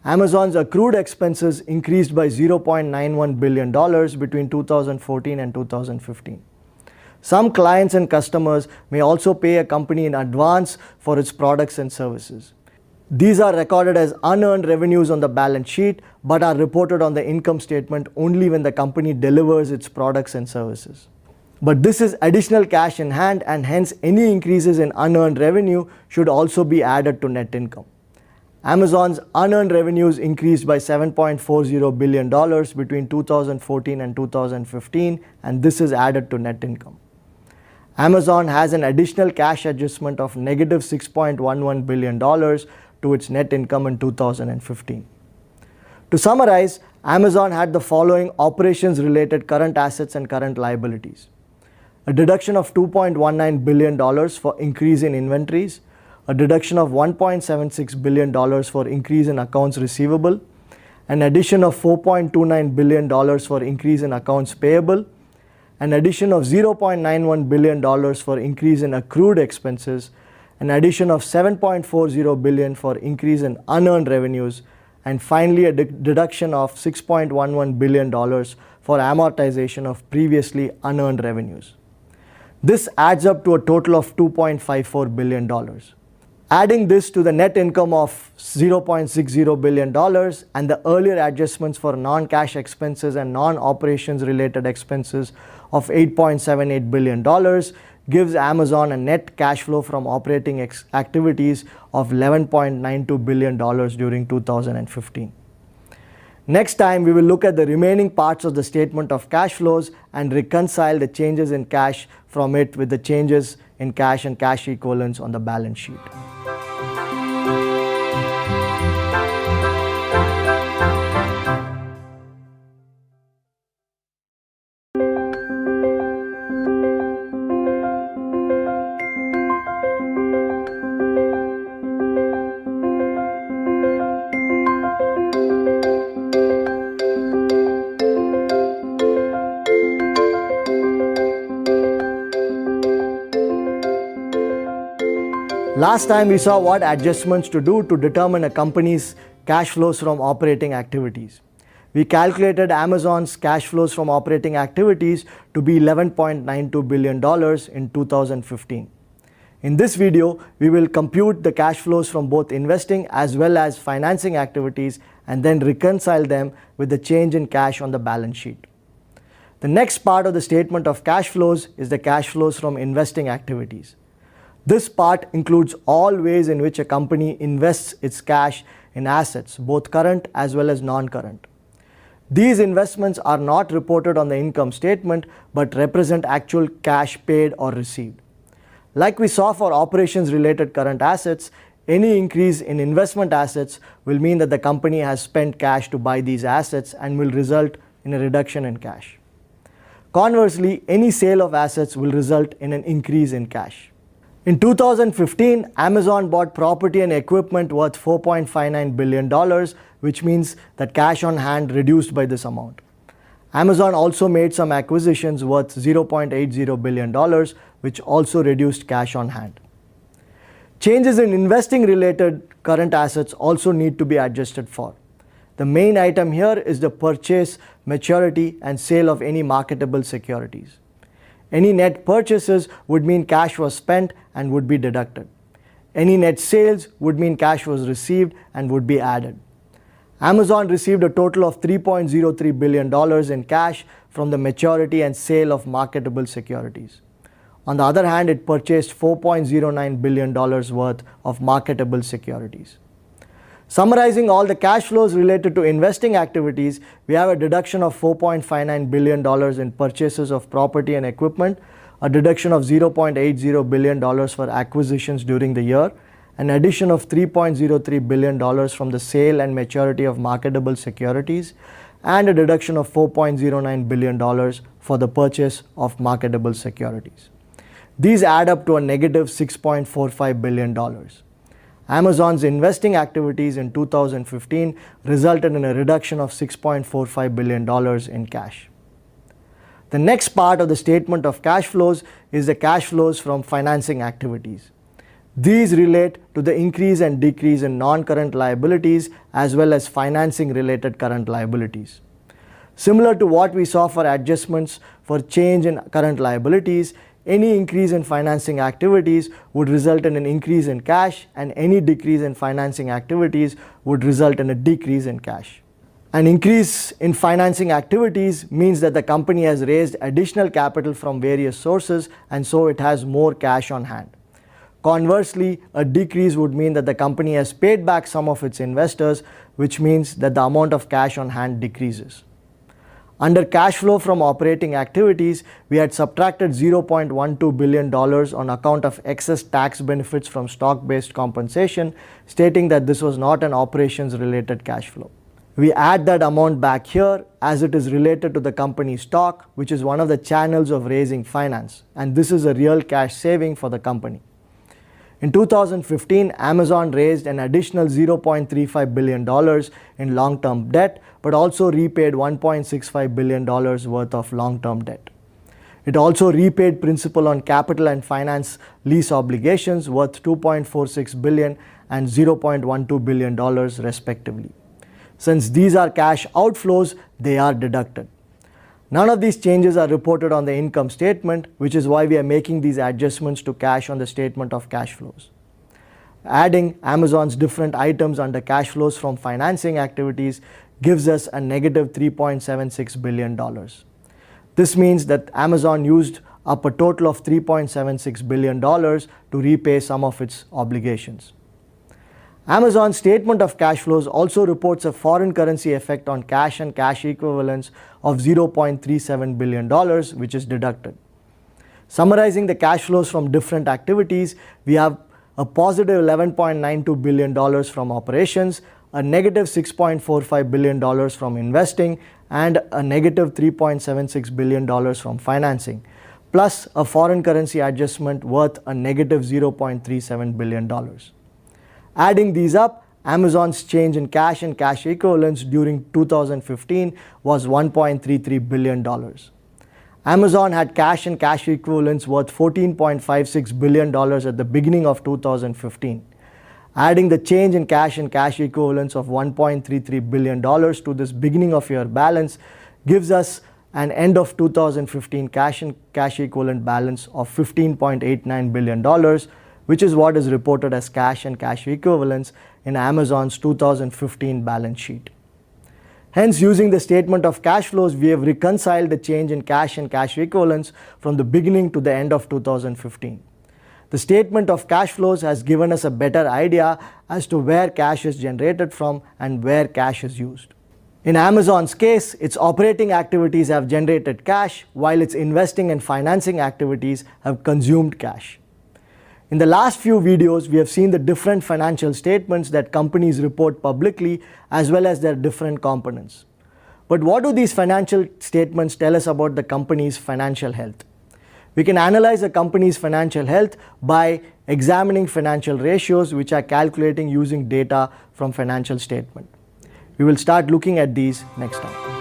Amazon's accrued expenses increased by $0.91 billion between 2014 and 2015. Some clients and customers may also pay a company in advance for its products and services. These are recorded as unearned revenues on the balance sheet but are reported on the income statement only when the company delivers its products and services. But this is additional cash in hand, and hence any increases in unearned revenue should also be added to net income. Amazon's unearned revenues increased by $7.40 billion between 2014 and 2015, and this is added to net income. Amazon has an additional cash adjustment of negative $6.11 billion to its net income in 2015. To summarize, Amazon had the following operations-related current assets and current liabilities: a deduction of $2.19 billion for increase in inventories, a deduction of $1.76 billion for increase in accounts receivable, an addition of $4.29 billion for increase in accounts payable, an addition of $0.91 billion for increase in accrued expenses, an addition of $7.40 billion for increase in unearned revenues, and finally a deduction of $6.11 billion for amortization of previously unearned revenues. This adds up to a total of $2.54 billion. Adding this to the net income of $0.60 billion and the earlier adjustments for non-cash expenses and non-operations related expenses of $8.78 billion gives Amazon a net cash flow from operating activities of $11.92 billion during 2015. Next time, we will look at the remaining parts of the statement of cash flows and reconcile the changes in cash from it with the changes in cash and cash equivalents on the balance sheet. Last time we saw what adjustments to do to determine a company's cash flows from operating activities. We calculated Amazon's cash flows from operating activities to be $11.92 billion in 2015. In this video, we will compute the cash flows from both investing as well as financing activities and then reconcile them with the change in cash on the balance sheet. The next part of the statement of cash flows is the cash flows from investing activities. This part includes all ways in which a company invests its cash in assets, both current as well as non-current. These investments are not reported on the income statement but represent actual cash paid or received. Like we saw for operations-related current assets, any increase in investment assets will mean that the company has spent cash to buy these assets and will result in a reduction in cash. Conversely, any sale of assets will result in an increase in cash. In 2015, Amazon bought property and equipment worth $4.59 billion, which means that cash on hand reduced by this amount. Amazon also made some acquisitions worth $0.80 billion, which also reduced cash on hand. Changes in investing related current assets also need to be adjusted for. The main item here is the purchase, maturity, and sale of any marketable securities. Any net purchases would mean cash was spent and would be deducted. Any net sales would mean cash was received and would be added. Amazon received a total of $3.03 billion in cash from the maturity and sale of marketable securities. On the other hand, it purchased $4.09 billion worth of marketable securities. Summarizing all the cash flows related to investing activities, we have a deduction of $4.59 billion in purchases of property and equipment, a deduction of $0.80 billion for acquisitions during the year, an addition of $3.03 billion from the sale and maturity of marketable securities, and a deduction of $4.09 billion for the purchase of marketable securities. These add up to a negative $6.45 billion. Amazon's investing activities in 2015 resulted in a reduction of $6.45 billion in cash. The next part of the statement of cash flows is the cash flows from financing activities. These relate to the increase and decrease in non-current liabilities as well as financing related current liabilities. Similar to what we saw for adjustments for change in current liabilities, any increase in financing activities would result in an increase in cash, and any decrease in financing activities would result in a decrease in cash. An increase in financing activities means that the company has raised additional capital from various sources, and so it has more cash on hand. Conversely, a decrease would mean that the company has paid back some of its investors, which means that the amount of cash on hand decreases. Under cash flow from operating activities, we had subtracted $0.12 billion on account of excess tax benefits from stock-based compensation, stating that this was not an operations-related cash flow. We add that amount back here as it is related to the company's stock, which is one of the channels of raising finance, and this is a real cash saving for the company. In 2015, Amazon raised an additional $0.35 billion in long-term debt, but also repaid $1.65 billion worth of long-term debt. It also repaid principal on capital and finance lease obligations worth $2.46 billion and $0.12 billion respectively. Since these are cash outflows, they are deducted. None of these changes are reported on the income statement, which is why we are making these adjustments to cash on the statement of cash flows. Adding Amazon's different items under cash flows from financing activities gives us a negative $3.76 billion. This means that Amazon used up a total of $3.76 billion to repay some of its obligations. Amazon's statement of cash flows also reports a foreign currency effect on cash and cash equivalents of $0.37 billion, which is deducted. Summarizing the cash flows from different activities, we have a positive $11.92 billion from operations, a negative $6.45 billion from investing, and a negative $3.76 billion from financing, plus a foreign currency adjustment worth a negative $0.37 billion. Adding these up, Amazon's change in cash and cash equivalents during 2015 was $1.33 billion. Amazon had cash and cash equivalents worth $14.56 billion at the beginning of 2015. Adding the change in cash and cash equivalents of $1.33 billion to this beginning of year balance gives us an end of 2015 cash and cash equivalent balance of $15.89 billion, which is what is reported as cash and cash equivalents in Amazon's 2015 balance sheet. Hence, using the statement of cash flows, we have reconciled the change in cash and cash equivalents from the beginning to the end of 2015. The statement of cash flows has given us a better idea as to where cash is generated from and where cash is used. In Amazon's case, its operating activities have generated cash, while its investing and financing activities have consumed cash. In the last few videos, we have seen the different financial statements that companies report publicly as well as their different components. But what do these financial statements tell us about the company's financial health? We can analyze a company's financial health by examining financial ratios, which are calculating using data from financial statement. We will start looking at these next time.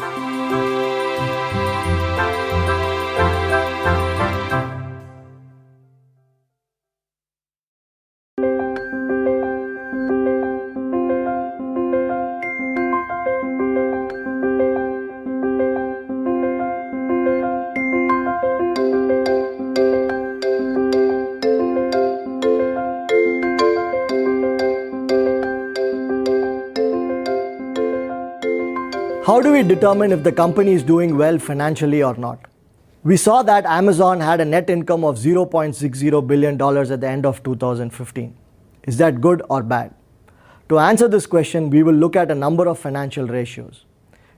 How do we determine if the company is doing well financially or not? We saw that Amazon had a net income of $0.60 billion at the end of 2015. Is that good or bad? To answer this question, we will look at a number of financial ratios.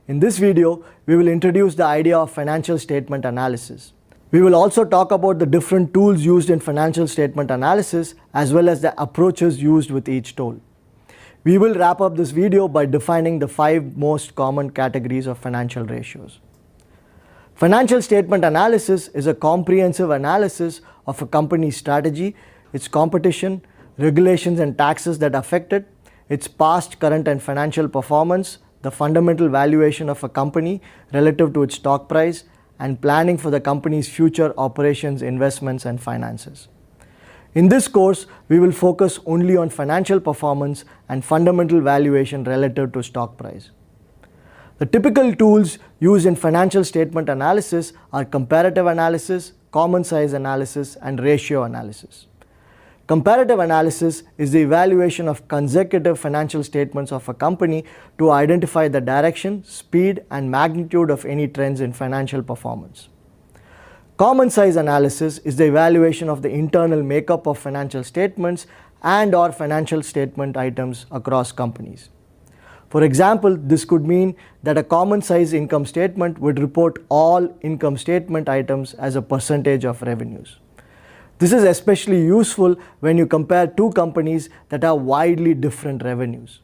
In this video, we will introduce the idea of financial statement analysis. We will also talk about the different tools used in financial statement analysis as well as the approaches used with each tool. We will wrap up this video by defining the 5 most common categories of financial ratios. Financial statement analysis is a comprehensive analysis of a company's strategy, its competition, regulations and taxes that affect it, its past, current and financial performance, the fundamental valuation of a company relative to its stock price, and planning for the company's future operations, investments and finances. In this course, we will focus only on financial performance and fundamental valuation relative to stock price. The typical tools used in financial statement analysis are comparative analysis, common size analysis, and ratio analysis. Comparative analysis is the evaluation of consecutive financial statements of a company to identify the direction, speed, and magnitude of any trends in financial performance. Common size analysis is the evaluation of the internal makeup of financial statements and/or financial statement items across companies. For example, this could mean that a common size income statement would report all income statement items as a percentage of revenues. This is especially useful when you compare two companies that have widely different revenues.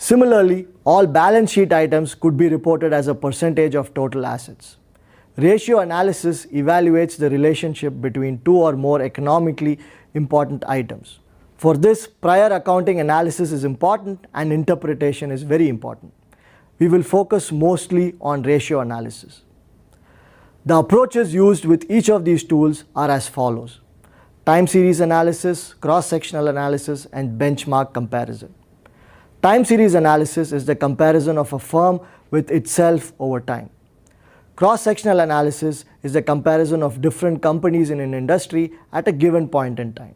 Similarly, all balance sheet items could be reported as a percentage of total assets. Ratio analysis evaluates the relationship between two or more economically important items. For this, prior accounting analysis is important and interpretation is very important. We will focus mostly on ratio analysis. The approaches used with each of these tools are as follows: time series analysis, cross-sectional analysis, and benchmark comparison. Time series analysis is the comparison of a firm with itself over time. Cross-sectional analysis is the comparison of different companies in an industry at a given point in time.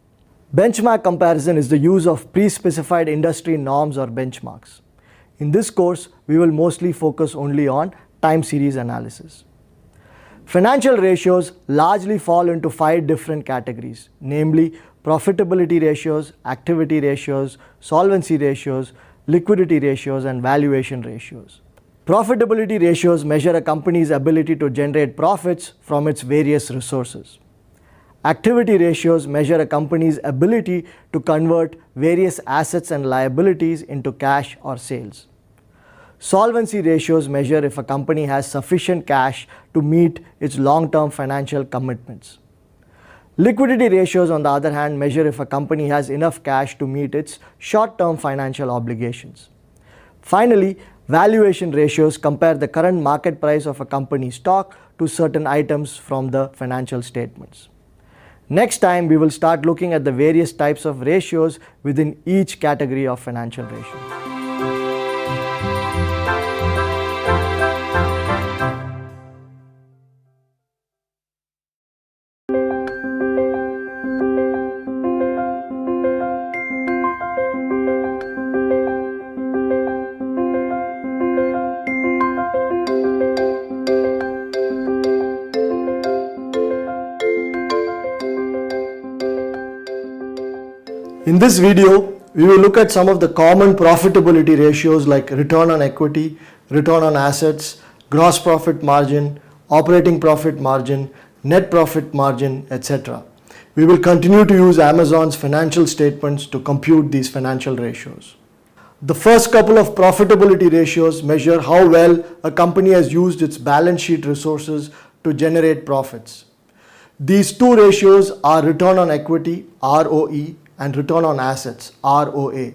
Benchmark comparison is the use of pre-specified industry norms or benchmarks. In this course, we will mostly focus only on time series analysis. Financial ratios largely fall into 5 different categories, namely profitability ratios, activity ratios, solvency ratios, liquidity ratios, and valuation ratios. Profitability ratios measure a company's ability to generate profits from its various resources. Activity ratios measure a company's ability to convert various assets and liabilities into cash or sales. Solvency ratios measure if a company has sufficient cash to meet its long-term financial commitments. Liquidity ratios, on the other hand, measure if a company has enough cash to meet its short-term financial obligations. Finally, valuation ratios compare the current market price of a company's stock to certain items from the financial statements. Next time, we will start looking at the various types of ratios within each category of financial ratios. In this video, we will look at some of the common profitability ratios like return on equity, return on assets, gross profit margin, operating profit margin, net profit margin, etc. We will continue to use Amazon's financial statements to compute these financial ratios. The first couple of profitability ratios measure how well a company has used its balance sheet resources to generate profits. These two ratios are return on equity, ROE, and return on assets, ROA.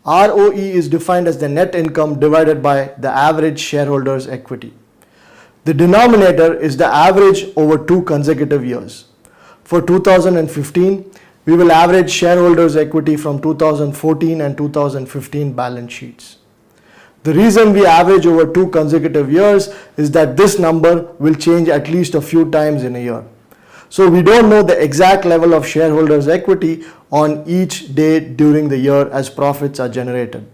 ROE is defined as the net income divided by the average shareholders' equity. The denominator is the average over 2 consecutive years. For 2015, we will average shareholders' equity from 2014 and 2015 balance sheets. The reason we average over 2 consecutive years is that this number will change at least a few times in a year. So we don't know the exact level of shareholders' equity on each day during the year as profits are generated.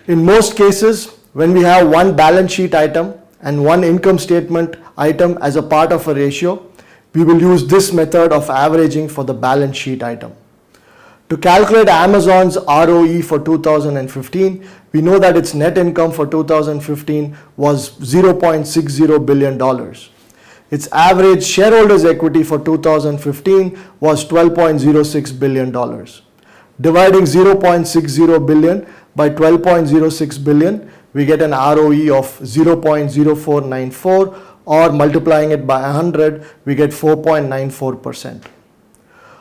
In most cases, when we have one balance sheet item and one income statement item as a part of a ratio, we will use this method of averaging for the balance sheet item. To calculate Amazon's ROE for 2015, we know that its net income for 2015 was $0.60 billion. Its average shareholders' equity for 2015 was $12.06 billion. Dividing $0.60 billion by $12.06 billion, we get an ROE of 0.0494, or multiplying it by 100, we get 4.94%.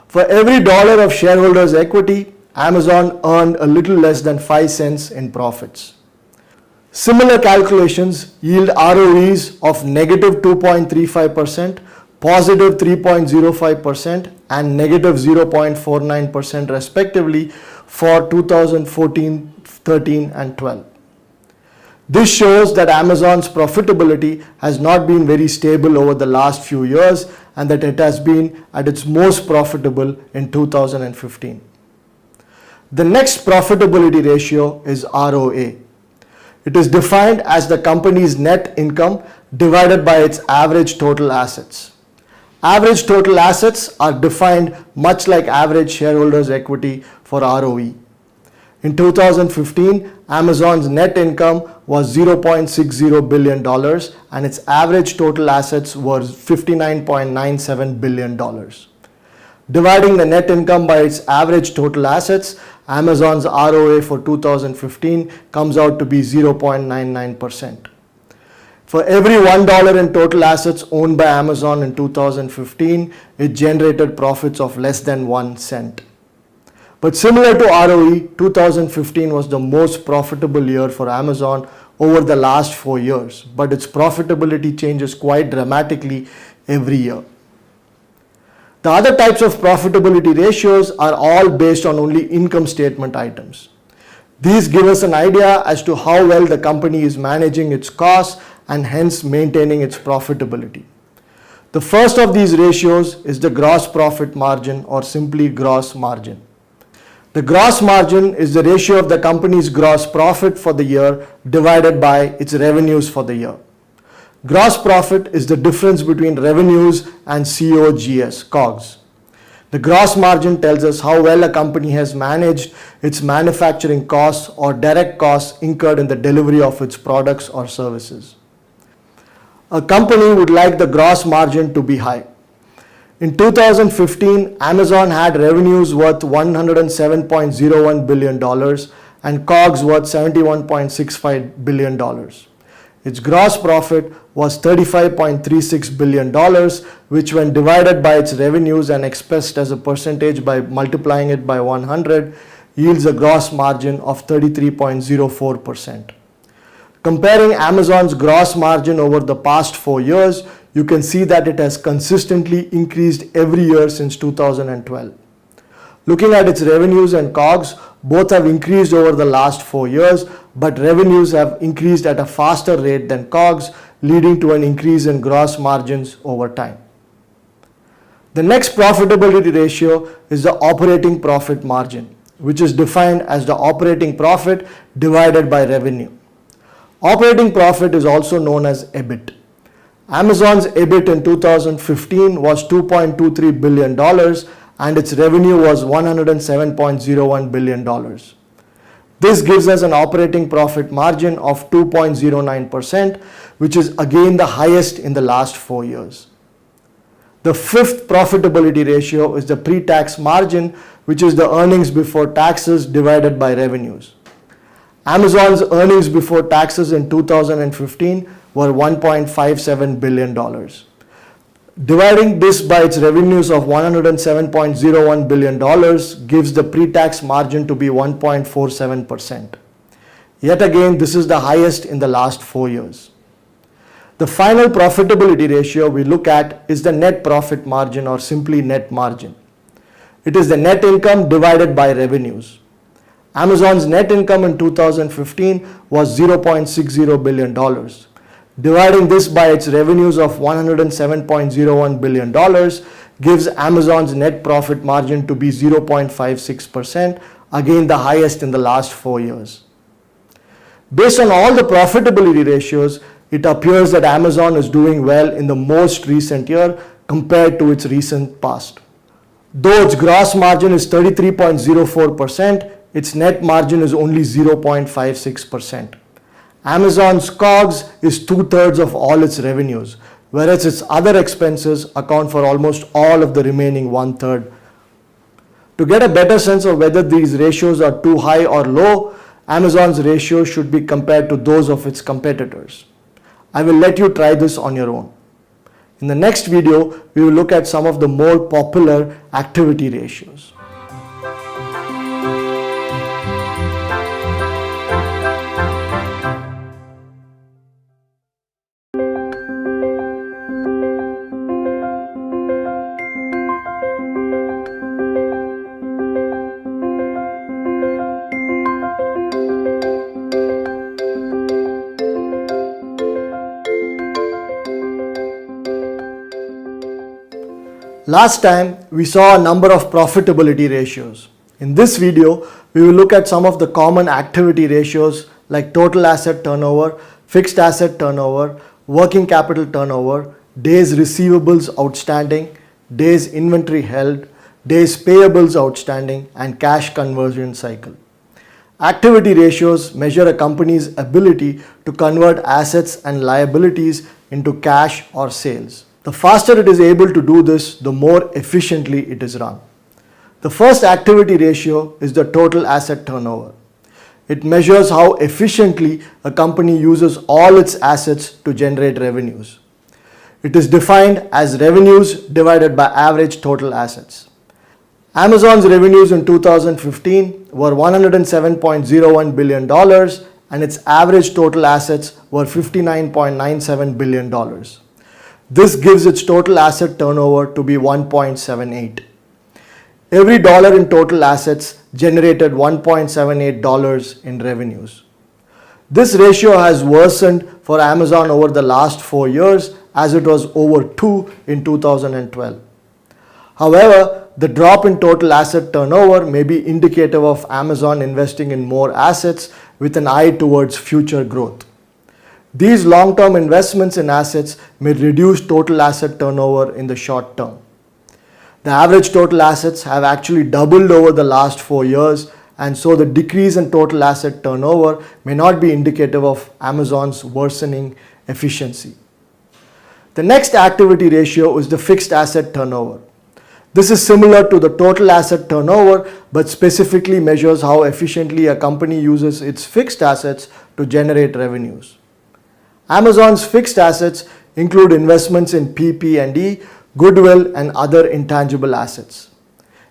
For every dollar of shareholders' equity, Amazon earned a little less than 5 cents in profits. Similar calculations yield ROEs of negative 2.35%, positive 3.05%, and negative 0.49% respectively for 2014, 13, and 12. This shows that Amazon's profitability has not been very stable over the last few years and that it has been at its most profitable in 2015. The next profitability ratio is ROA. It is defined as the company's net income divided by its average total assets. Average total assets are defined much like average shareholders' equity for ROE. In 2015, Amazon's net income was $0.60 billion and its average total assets was $59.97 billion. Dividing the net income by its average total assets, Amazon's ROA for 2015 comes out to be 0.99%. For every $1 in total assets owned by Amazon in 2015, it generated profits of less than 1 cent. But similar to ROE, 2015 was the most profitable year for Amazon over the last 4 years, but its profitability changes quite dramatically every year. The other types of profitability ratios are all based on only income statement items. These give us an idea as to how well the company is managing its costs and hence maintaining its profitability. The first of these ratios is the gross profit margin, or simply gross margin. The gross margin is the ratio of the company's gross profit for the year divided by its revenues for the year. Gross profit is the difference between revenues and COGS. The gross margin tells us how well a company has managed its manufacturing costs or direct costs incurred in the delivery of its products or services. A company would like the gross margin to be high. In 2015, Amazon had revenues worth $107.01 billion and COGS worth $71.65 billion. Its gross profit was $35.36 billion, which when divided by its revenues and expressed as a percentage by multiplying it by 100, yields a gross margin of 33.04%. Comparing Amazon's gross margin over the past 4 years, you can see that it has consistently increased every year since 2012. Looking at its revenues and COGS, both have increased over the last 4 years, but revenues have increased at a faster rate than COGS, leading to an increase in gross margins over time. The next profitability ratio is the operating profit margin, which is defined as the operating profit divided by revenue. Operating profit is also known as EBIT. Amazon's EBIT in 2015 was $2.23 billion and its revenue was $107.01 billion. This gives us an operating profit margin of 2.09%, which is again the highest in the last 4 years. The fifth profitability ratio is the pre-tax margin, which is the earnings before taxes divided by revenues. Amazon's earnings before taxes in 2015 were $1.57 billion. Dividing this by its revenues of $107.01 billion gives the pre-tax margin to be 1.47%. Yet again, this is the highest in the last 4 years. The final profitability ratio we look at is the net profit margin, or simply net margin. It is the net income divided by revenues. Amazon's net income in 2015 was $0.60 billion. Dividing this by its revenues of $107.01 billion gives Amazon's net profit margin to be 0.56%, again the highest in the last 4 years. Based on all the profitability ratios, it appears that Amazon is doing well in the most recent year compared to its recent past. Though its gross margin is 33.04%, its net margin is only 0.56%. Amazon's COGS is 2/3 of all its revenues, whereas its other expenses account for almost all of the remaining 1/3. To get a better sense of whether these ratios are too high or low, Amazon's ratios should be compared to those of its competitors. I will let you try this on your own. In the next video, we will look at some of the more popular activity ratios. Last time we saw a number of profitability ratios. In this video, we will look at some of the common activity ratios like total asset turnover, fixed asset turnover, working capital turnover, days receivables outstanding, days inventory held, days payables outstanding, and cash conversion cycle. Activity ratios measure a company's ability to convert assets and liabilities into cash or sales. The faster it is able to do this, the more efficiently it is run. The first activity ratio is the total asset turnover. It measures how efficiently a company uses all its assets to generate revenues. It is defined as revenues divided by average total assets. Amazon's revenues in 2015 were $107.01 billion and its average total assets were $59.97 billion. This gives its total asset turnover to be 1.78. Every dollar in total assets generated $1.78 in revenues. This ratio has worsened for Amazon over the last 4 years as it was over 2 in 2012. However, the drop in total asset turnover may be indicative of Amazon investing in more assets with an eye towards future growth. These long-term investments in assets may reduce total asset turnover in the short term. The average total assets have actually doubled over the last 4 years, and so the decrease in total asset turnover may not be indicative of Amazon's worsening efficiency. The next activity ratio is the fixed asset turnover. This is similar to the total asset turnover, but specifically measures how efficiently a company uses its fixed assets to generate revenues. Amazon's fixed assets include investments in PP&E, goodwill, and other intangible assets.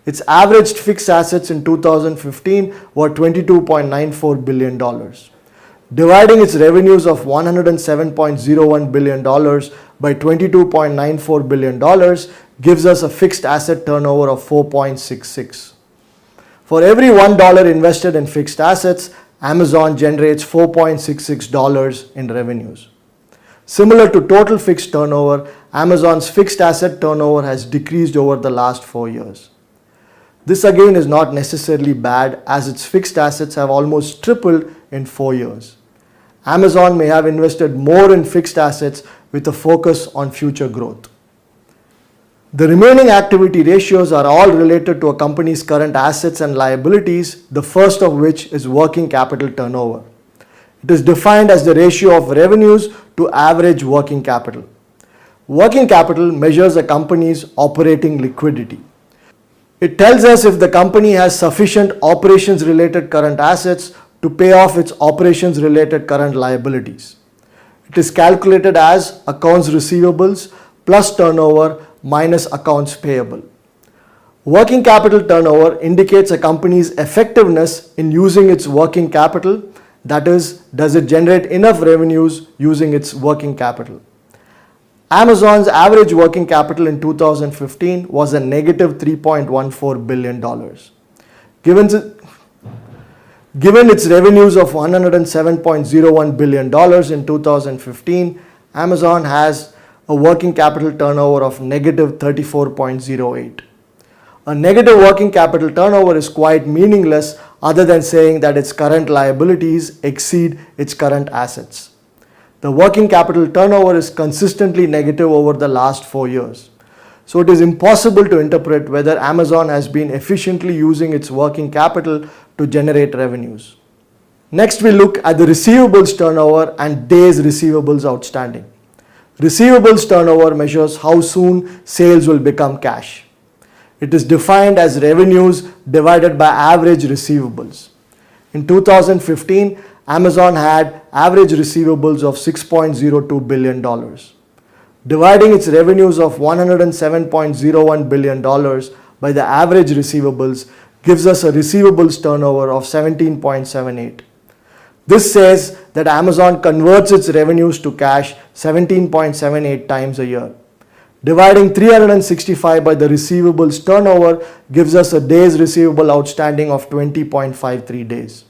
Its average fixed assets in 2015 were $22.94 billion. Dividing its revenues of $107.01 billion by $22.94 billion gives us a fixed asset turnover of 4.66. For every $1 invested in fixed assets, Amazon generates $4.66 in revenues. Similar to total fixed turnover, Amazon's fixed asset turnover has decreased over the last 4 years. This again is not necessarily bad, as its fixed assets have almost tripled in 4 years. Amazon may have invested more in fixed assets with a focus on future growth. The remaining activity ratios are all related to a company's current assets and liabilities, the first of which is working capital turnover. It is defined as the ratio of revenues to average working capital. Working capital measures a company's operating liquidity. It tells us if the company has sufficient operations-related current assets to pay off its operations-related current liabilities. It is calculated as accounts receivables plus turnover minus accounts payable. Working capital turnover indicates a company's effectiveness in using its working capital, that is, does it generate enough revenues using its working capital. Amazon's average working capital in 2015 was a negative $3.14 billion. Given its revenues of $107.01 billion in 2015, Amazon has a working capital turnover of negative 34.08. A negative working capital turnover is quite meaningless other than saying that its current liabilities exceed its current assets. The working capital turnover is consistently negative over the last 4 years. So it is impossible to interpret whether Amazon has been efficiently using its working capital to generate revenues. Next, we look at the receivables turnover and days receivables outstanding. Receivables turnover measures how soon sales will become cash. It is defined as revenues divided by average receivables. In 2015, Amazon had average receivables of $6.02 billion. Dividing its revenues of $107.01 billion by the average receivables gives us a receivables turnover of 17.78. This says that Amazon converts its revenues to cash 17.78 times a year. Dividing 365 by the receivables turnover gives us a days receivable outstanding of 20.53 days.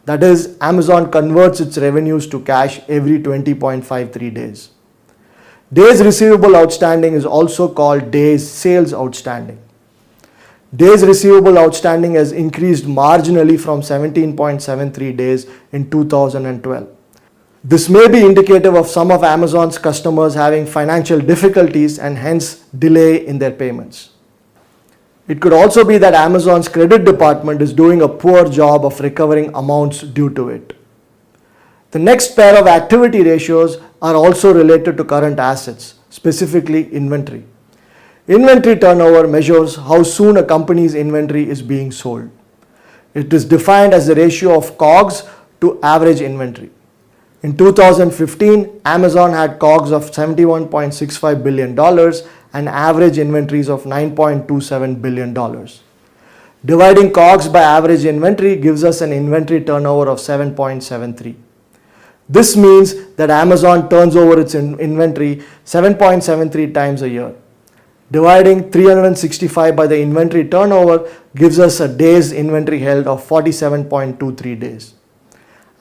That is, Amazon converts its revenues to cash every 20.53 days. Days receivable outstanding is also called days sales outstanding. Days receivable outstanding has increased marginally from 17.73 days in 2012. This may be indicative of some of Amazon's customers having financial difficulties and hence delay in their payments. It could also be that Amazon's credit department is doing a poor job of recovering amounts due to it. The next pair of activity ratios are also related to current assets, specifically inventory. Inventory turnover measures how soon a company's inventory is being sold. It is defined as the ratio of COGS to average inventory. In 2015, Amazon had COGS of $71.65 billion and average inventories of $9.27 billion. Dividing COGS by average inventory gives us an inventory turnover of 7.73. This means that Amazon turns over its inventory 7.73 times a year. Dividing 365 by the inventory turnover gives us a days inventory held of 47.23 days.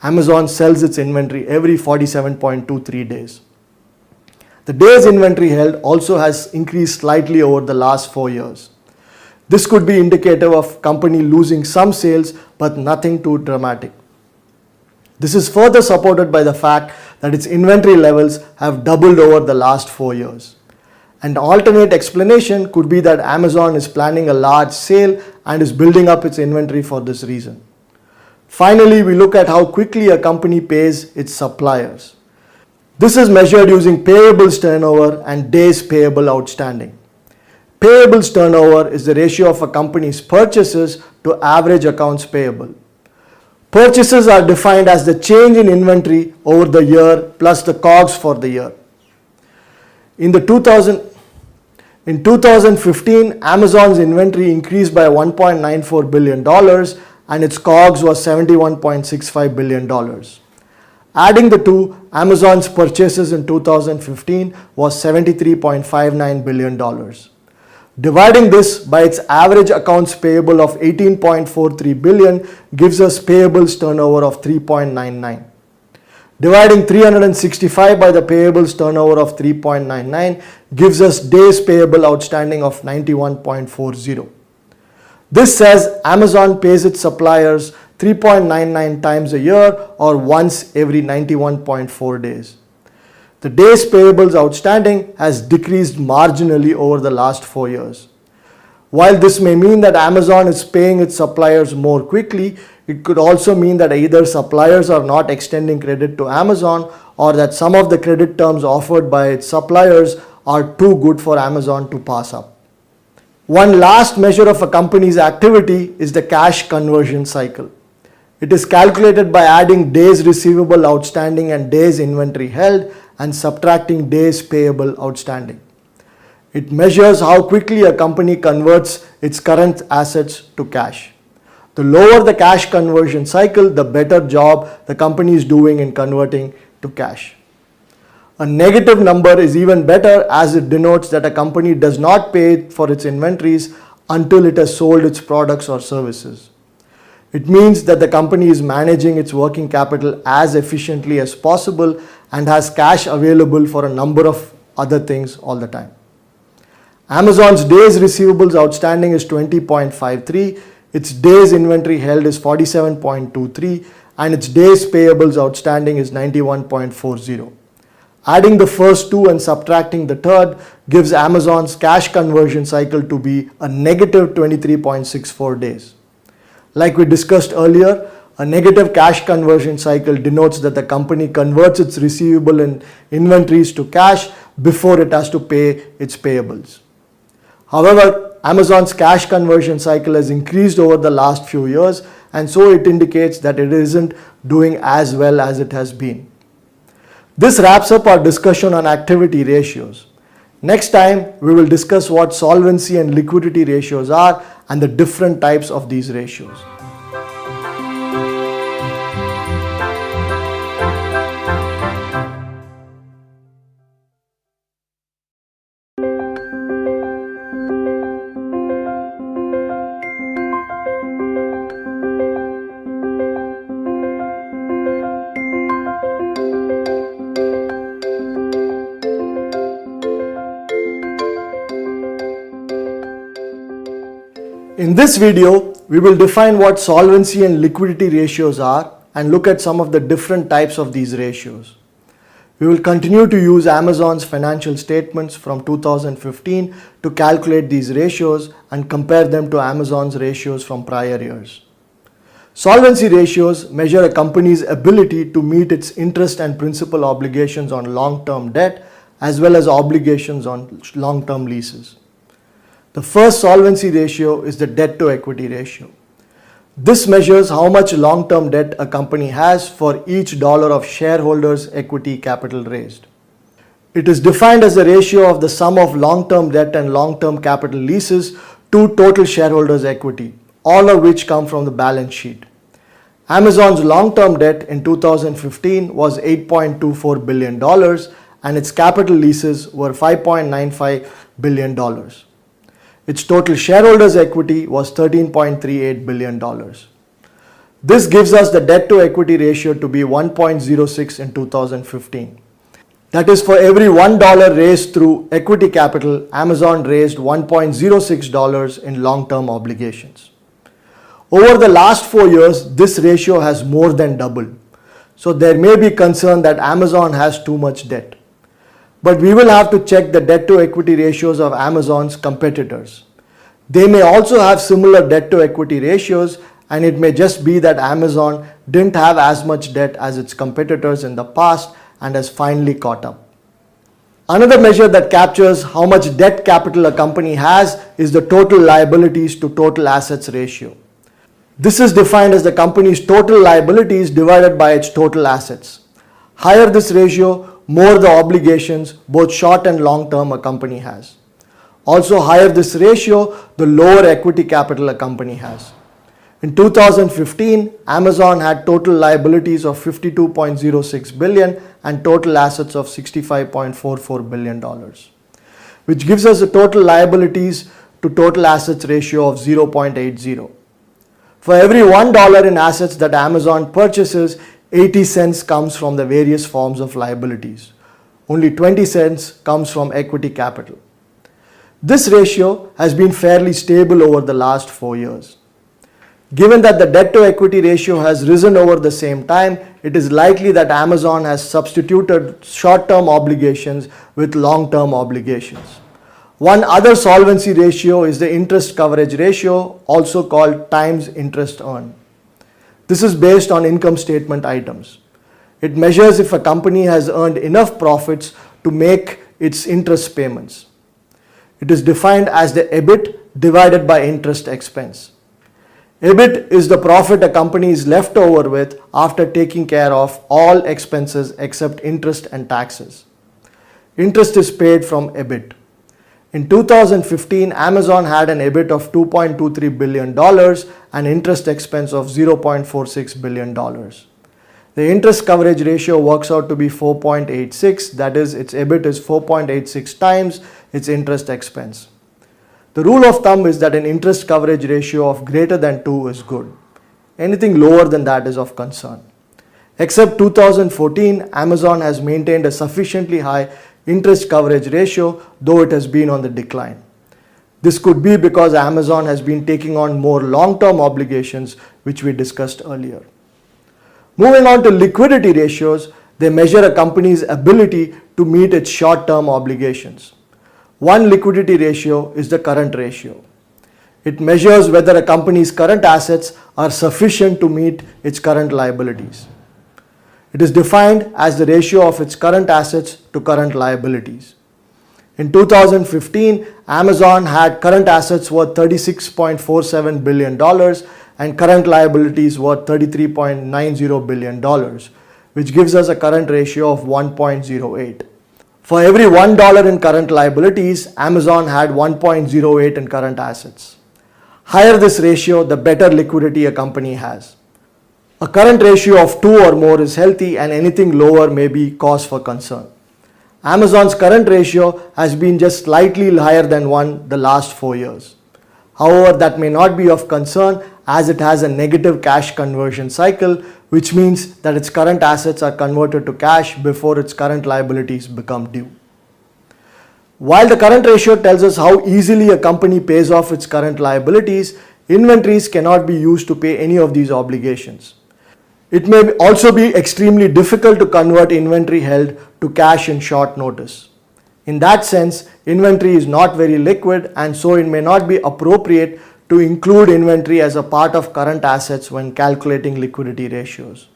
Amazon sells its inventory every 47.23 days. The days inventory held also has increased slightly over the last 4 years. This could be indicative of company losing some sales but nothing too dramatic. This is further supported by the fact that its inventory levels have doubled over the last 4 years. An alternate explanation could be that Amazon is planning a large sale and is building up its inventory for this reason. Finally, we look at how quickly a company pays its suppliers. This is measured using payables turnover and days payable outstanding. Payables turnover is the ratio of a company's purchases to average accounts payable. Purchases are defined as the change in inventory over the year plus the COGS for the year. In 2015, Amazon's inventory increased by $1.94 billion and its COGS was $71.65 billion. Adding the two, Amazon's purchases in 2015 was $73.59 billion. Dividing this by its average accounts payable of $18.43 billion gives us payables turnover of 3.99. Dividing 365 by the payables turnover of 3.99 gives us days payable outstanding of 91.40. This says Amazon pays its suppliers 3.99 times a year or once every 91.4 days. The days payables outstanding has decreased marginally over the last 4 years. While this may mean that Amazon is paying its suppliers more quickly, it could also mean that either suppliers are not extending credit to Amazon or that some of the credit terms offered by its suppliers are too good for Amazon to pass up. One last measure of a company's activity is the cash conversion cycle. It is calculated by adding days receivable outstanding and days inventory held and subtracting days payable outstanding. It measures how quickly a company converts its current assets to cash. The lower the cash conversion cycle, the better job the company is doing in converting to cash. A negative number is even better as it denotes that a company does not pay for its inventories until it has sold its products or services. It means that the company is managing its working capital as efficiently as possible and has cash available for a number of other things all the time. Amazon's days receivables outstanding is 20.53, its days inventory held is 47.23, and its days payables outstanding is 91.40. Adding the first two and subtracting the third gives Amazon's cash conversion cycle to be a negative 23.64 days. Like we discussed earlier, a negative cash conversion cycle denotes that the company converts its receivable and inventories to cash before it has to pay its payables. However, Amazon's cash conversion cycle has increased over the last few years, and so it indicates that it isn't doing as well as it has been. This wraps up our discussion on activity ratios. Next time, we will discuss what solvency and liquidity ratios are and the different types of these ratios. this video, we will define what solvency and liquidity ratios are and look at some of the different types of these ratios. We will continue to use Amazon's financial statements from 2015 to calculate these ratios and compare them to Amazon's ratios from prior years. Solvency ratios measure a company's ability to meet its interest and principal obligations on long-term debt as well as obligations on long-term leases. The first solvency ratio is the debt to equity ratio. This measures how much long-term debt a company has for each dollar of shareholders' equity capital raised. It is defined as the ratio of the sum of long-term debt and long-term capital leases to total shareholders' equity, all of which come from the balance sheet. Amazon's long-term debt in 2015 was $8.24 billion and its capital leases were $5.95 billion. Its total shareholders' equity was $13.38 billion. This gives us the debt to equity ratio to be 1.06 in 2015. That is, for every $1 raised through equity capital, Amazon raised $1.06 in long-term obligations. Over the last 4 years, this ratio has more than doubled. So there may be concern that Amazon has too much debt. But we will have to check the debt to equity ratios of Amazon's competitors. They may also have similar debt to equity ratios, and it may just be that Amazon didn't have as much debt as its competitors in the past and has finally caught up. Another measure that captures how much debt capital a company has is the total liabilities to total assets ratio. This is defined as the company's total liabilities divided by its total assets. Higher this ratio, more the obligations, both short and long term, a company has. Also higher this ratio, the lower equity capital a company has. In 2015, Amazon had total liabilities of $52.06 billion and total assets of $65.44 billion, which gives us a total liabilities to total assets ratio of 0.80. For every $1 in assets that Amazon purchases, 80 cents comes from the various forms of liabilities. Only 20 cents comes from equity capital. This ratio has been fairly stable over the last 4 years. Given that the debt to equity ratio has risen over the same time, it is likely that Amazon has substituted short-term obligations with long-term obligations. One other solvency ratio is the interest coverage ratio, also called times interest earned. This is based on income statement items. It measures if a company has earned enough profits to make its interest payments. It is defined as the EBIT divided by interest expense. EBIT is the profit a company is left over with after taking care of all expenses except interest and taxes. Interest is paid from EBIT. In 2015, Amazon had an EBIT of $2.23 billion and interest expense of $0.46 billion. The interest coverage ratio works out to be 4.86, that is, its EBIT is 4.86 times its interest expense. The rule of thumb is that an interest coverage ratio of greater than 2 is good. Anything lower than that is of concern. Except 2014, Amazon has maintained a sufficiently high interest coverage ratio, though it has been on the decline. This could be because Amazon has been taking on more long-term obligations, which we discussed earlier. Moving on to liquidity ratios, they measure a company's ability to meet its short-term obligations. One liquidity ratio is the current ratio. It measures whether a company's current assets are sufficient to meet its current liabilities. It is defined as the ratio of its current assets to current liabilities. In 2015, Amazon had current assets worth $36.47 billion and current liabilities worth $33.90 billion, which gives us a current ratio of 1.08. For every $1 in current liabilities, Amazon had 1.08 in current assets. Higher this ratio, the better liquidity a company has. A current ratio of 2 or more is healthy, and anything lower may be cause for concern. Amazon's current ratio has been just slightly higher than 1 the last 4 years. However, that may not be of concern as it has a negative cash conversion cycle, which means that its current assets are converted to cash before its current liabilities become due. While the current ratio tells us how easily a company pays off its current liabilities, Inventories cannot be used to pay any of these obligations. It may also be extremely difficult to convert inventory held to cash in short notice. In that sense, inventory is not very liquid, and so it may not be appropriate to include inventory as a part of current assets when calculating liquidity ratios.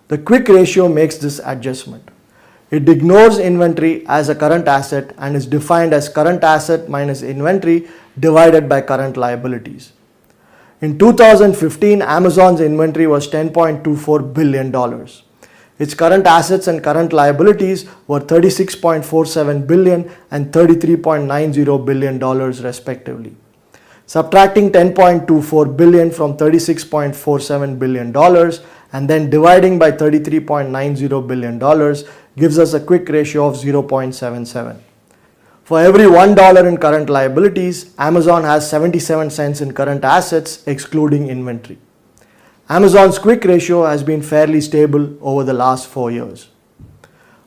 The quick ratio makes this adjustment. It ignores inventory as a current asset and is defined as current asset minus inventory divided by current liabilities. In 2015, Amazon's inventory was $10.24 billion. Its current assets and current liabilities were $36.47 billion and $33.90 billion respectively. Subtracting $10.24 billion from $36.47 billion and then dividing by $33.90 billion gives us a quick ratio of 0.77. For every $1 in current liabilities, Amazon has 77 cents in current assets excluding inventory. Amazon's quick ratio has been fairly stable over the last 4 years.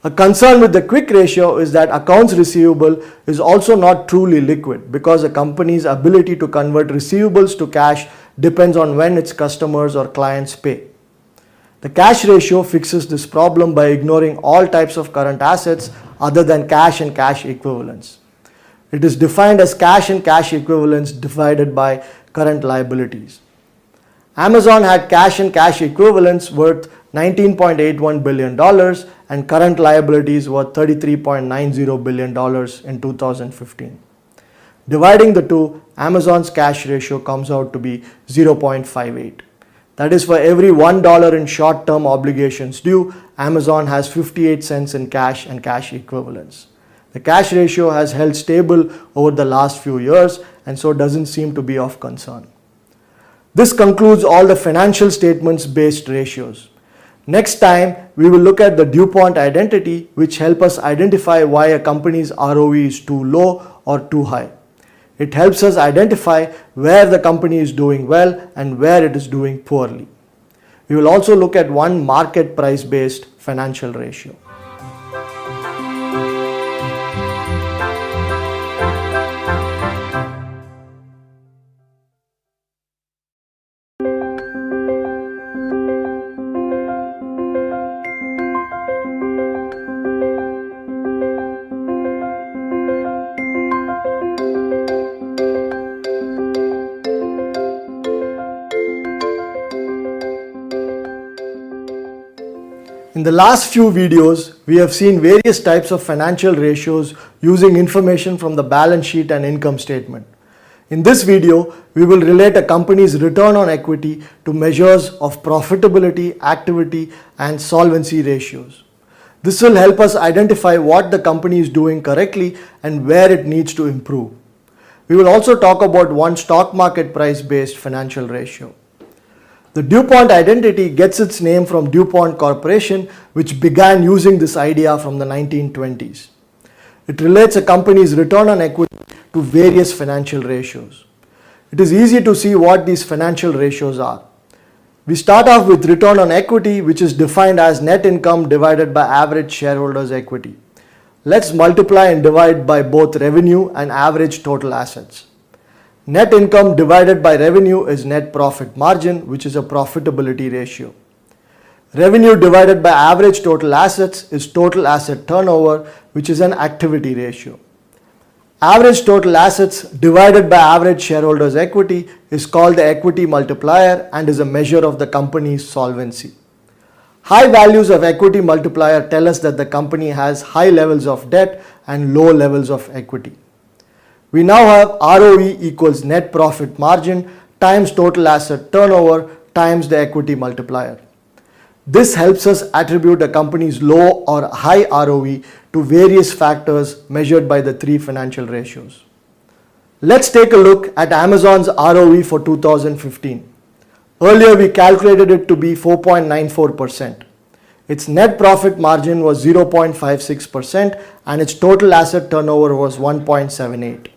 A concern with the quick ratio is that accounts receivable is also not truly liquid because a company's ability to convert receivables to cash depends on when its customers or clients pay. The cash ratio fixes this problem by ignoring all types of current assets other than cash and cash equivalents. It is defined as cash and cash equivalents divided by current liabilities. Amazon had cash and cash equivalents worth $19.81 billion and current liabilities were $33.90 billion in 2015. Dividing the two, Amazon's cash ratio comes out to be 0.58. That is, for every $1 in short-term obligations due, Amazon has 58 cents in cash and cash equivalents. The cash ratio has held stable over the last few years and so doesn't seem to be of concern. This concludes all the financial statements based ratios. Next time, we will look at the DuPont identity, which help us identify why a company's ROE is too low or too high. It helps us identify where the company is doing well and where it is doing poorly. We will also look at one market price based financial ratio. In the last few videos, we have seen various types of financial ratios using information from the balance sheet and income statement. In this video, we will relate a company's return on equity to measures of profitability, activity, and solvency ratios. This will help us identify what the company is doing correctly and where it needs to improve. We will also talk about one stock market price based financial ratio. The DuPont identity gets its name from DuPont Corporation, which began using this idea from the 1920s. It relates a company's return on equity to various financial ratios. It is easy to see what these financial ratios are. We start off with return on equity, which is defined as net income divided by average shareholders' equity. Let's multiply and divide by both revenue and average total assets. Net income divided by revenue is net profit margin, which is a profitability ratio. Revenue divided by average total assets is total asset turnover, which is an activity ratio. Average total assets divided by average shareholders' equity is called the equity multiplier and is a measure of the company's solvency. High values of equity multiplier tell us that the company has high levels of debt and low levels of equity. We now have ROE equals net profit margin times total asset turnover times the equity multiplier. This helps us attribute a company's low or high ROE to various factors measured by the three financial ratios. Let's take a look at Amazon's ROE for 2015. Earlier we calculated it to be 4.94%. Its net profit margin was 0.56% and its total asset turnover was 1.78.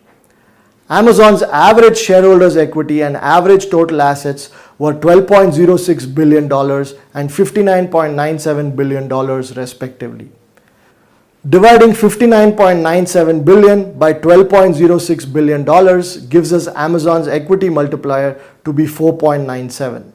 Amazon's average shareholders' equity and average total assets were $12.06 billion and $59.97 billion respectively. Dividing 59.97 billion by $12.06 billion gives us Amazon's equity multiplier to be 4.97.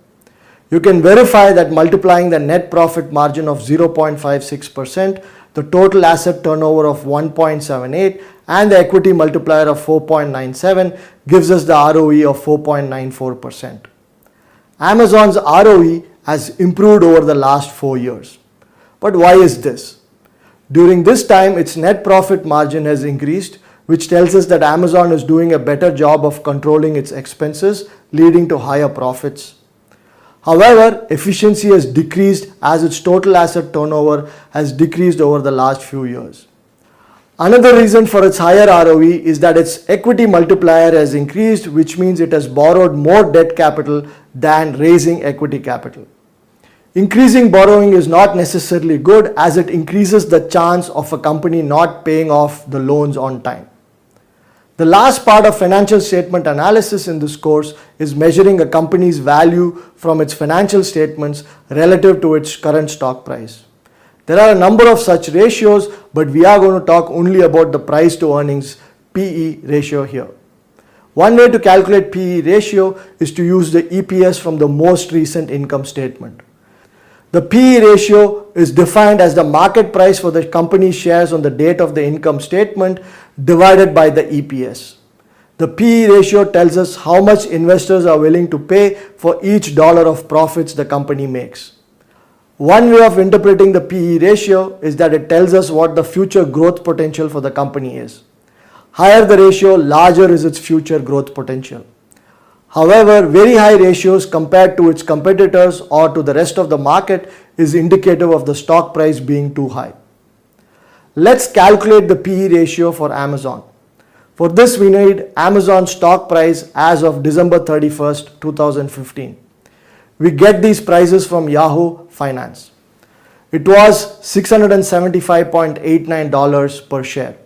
You can verify that multiplying the net profit margin of 0.56%, the total asset turnover of 1.78, and the equity multiplier of 4.97 gives us the ROE of 4.94%. Amazon's ROE has improved over the last 4 years. But why is this? During this time, its net profit margin has increased, which tells us that Amazon is doing a better job of controlling its expenses, leading to higher profits. However, efficiency has decreased as its total asset turnover has decreased over the last few years. Another reason for its higher ROE is that its equity multiplier has increased, which means it has borrowed more debt capital than raising equity capital. Increasing borrowing is not necessarily good, as it increases the chance of a company not paying off the loans on time. The last part of financial statement analysis in this course is measuring a company's value from its financial statements relative to its current stock price. There are a number of such ratios, but we are going to talk only about the price to earnings PE ratio here. One way to calculate PE ratio is to use the EPS from the most recent income statement. The PE ratio is defined as the market price for the company's shares on the date of the income statement divided by the EPS. The PE ratio tells us how much investors are willing to pay for each dollar of profits the company makes. One way of interpreting the PE ratio is that it tells us what the future growth potential for the company is. Higher the ratio, larger is its future growth potential. However, very high ratios compared to its competitors or to the rest of the market is indicative of the stock price being too high. Let's calculate the PE ratio for Amazon. For this, we need Amazon stock price as of December 31st, 2015. We get these prices from Yahoo Finance. It was $675.89 per share.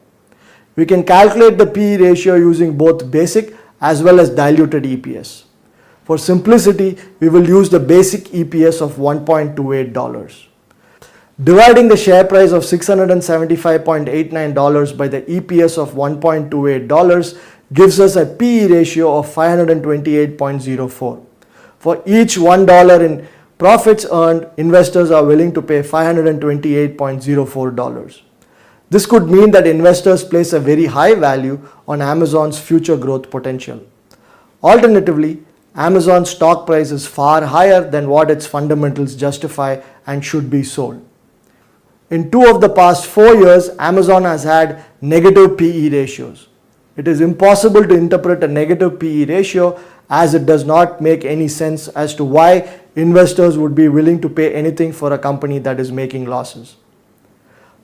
We can calculate the PE ratio using both basic as well as diluted EPS. For simplicity, we will use the basic EPS of $1.28. Dividing the share price of $675.89 by the EPS of $1.28 gives us a PE ratio of 528.04. For each $1 in profits earned, investors are willing to pay $528.04. This could mean that investors place a very high value on Amazon's future growth potential. Alternatively, Amazon's stock price is far higher than what its fundamentals justify and should be sold. In 2 of the past 4 years, Amazon has had negative PE ratios. It is impossible to interpret a negative PE ratio, as it does not make any sense as to why investors would be willing to pay anything for a company that is making losses.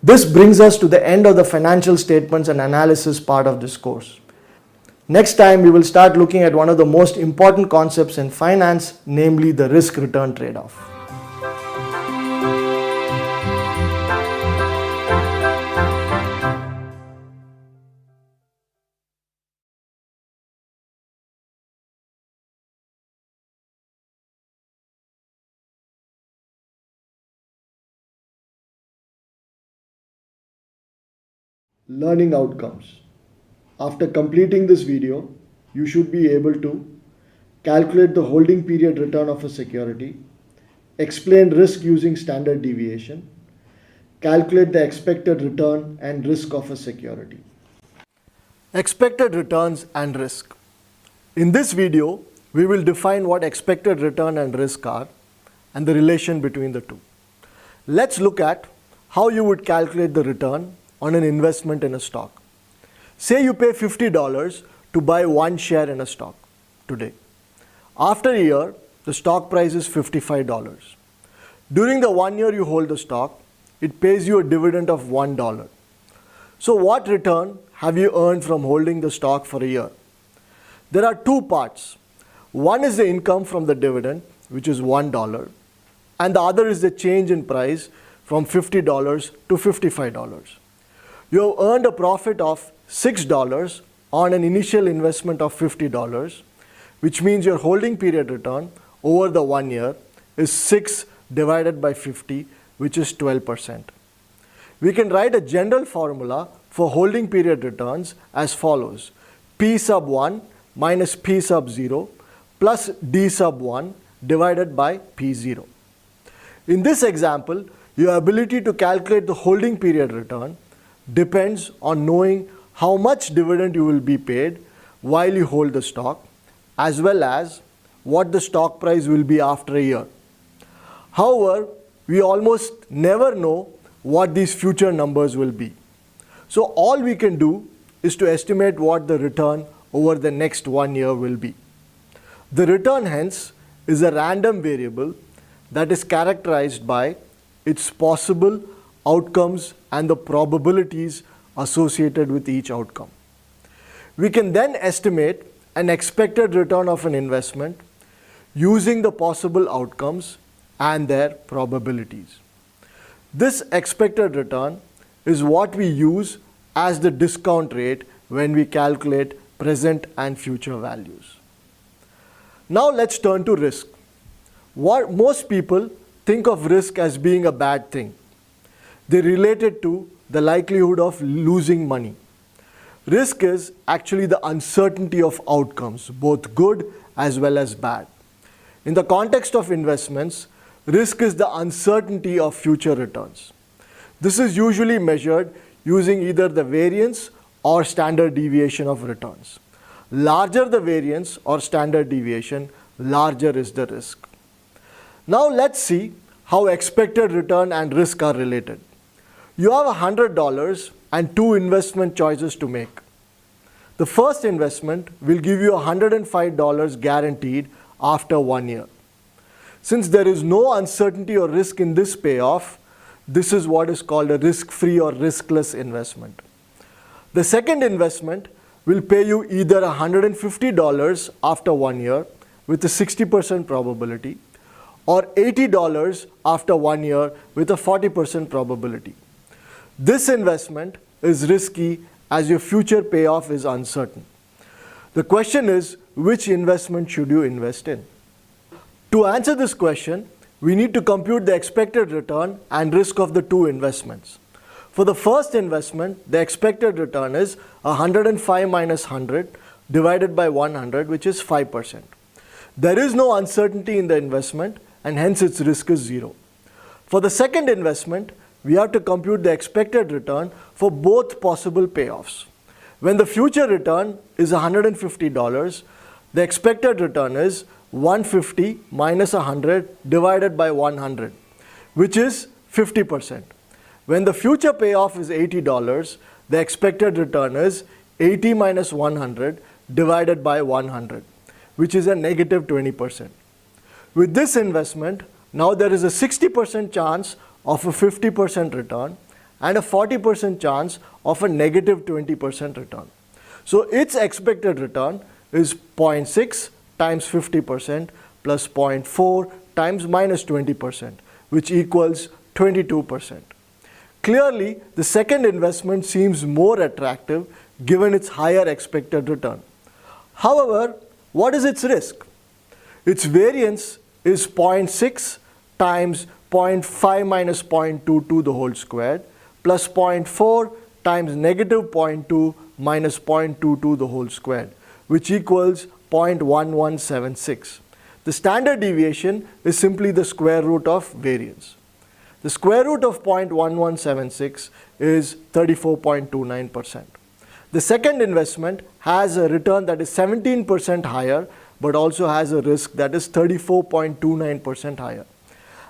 This brings us to the end of the financial statements and analysis part of this course. Next time, we will start looking at one of the most important concepts in finance, namely the risk-return trade-off. Learning outcomes. After completing this video, you should be able to calculate the holding period return of a security, explain risk using standard deviation, calculate the expected return and risk of a security. Expected returns and risk. In this video, we will define what expected return and risk are and the relation between the two. Let's look at how you would calculate the return on an investment in a stock. Say you pay $50 to buy 1 share in a stock today. After a year, the stock price is $55. During the 1 year you hold the stock, it pays you a dividend of $1. So what return have you earned from holding the stock for a year? There are 2 parts. One is the income from the dividend, which is $1, and the other is the change in price from $50 to $55. You have earned a profit of $6 on an initial investment of $50, which means your holding period return over the 1 year is 6 divided by 50, which is 12%. We can write a general formula for holding period returns as follows: P sub 1 minus P sub 0 plus D sub 1 divided by P0. In this example, your ability to calculate the holding period return depends on knowing how much dividend you will be paid while you hold the stock, as well as what the stock price will be after a year. However, we almost never know what these future numbers will be. So all we can do is to estimate what the return over the next 1 year will be. The return, hence, is a random variable that is characterized by its possible outcomes and the probabilities associated with each outcome. We can then estimate an expected return of an investment using the possible outcomes and their probabilities. This expected return is what we use as the discount rate when we calculate present and future values. Now let's turn to risk. Most people think of risk as being a bad thing. They relate it to the likelihood of losing money. Risk is actually the uncertainty of outcomes, both good as well as bad. In the context of investments, risk is the uncertainty of future returns. This is usually measured using either the variance or standard deviation of returns. Larger the variance or standard deviation, larger is the risk. Now let's see how expected return and risk are related. You have $100 and two investment choices to make. The first investment will give you $105 guaranteed after 1 year. Since there is no uncertainty or risk in this payoff, this is what is called a risk-free or riskless investment. The second investment will pay you either $150 after 1 year with a 60% probability, or $80 after 1 year with a 40% probability. This investment is risky as your future payoff is uncertain. The question is, which investment should you invest in? To answer this question, we need to compute the expected return and risk of the two investments. For the first investment, the expected return is 105 minus 100 divided by 100, which is 5%. There is no uncertainty in the investment, and hence its risk is 0. For the second investment, we have to compute the expected return for both possible payoffs. When the future return is $150, the expected return is 150 minus 100 divided by 100, which is 50%. When the future payoff is $80, the expected return is 80 minus 100 divided by 100, which is a negative 20%. With this investment, now there is a 60% chance of a 50% return and a 40% chance of a negative 20% return. So its expected return is 0.6 times 50% plus 0.4 times minus 20%, which equals 22%. Clearly, the second investment seems more attractive given its higher expected return. However, what is its risk? Its variance is 0.6 times 0.5 minus 0.22 the whole squared plus 0.4 times negative 0.2 minus 0.22 the whole squared, which equals 0.1176. The standard deviation is simply the square root of variance. The square root of 0.1176 is 34.29%. The second investment has a return that is 17% higher, but also has a risk that is 34.29% higher.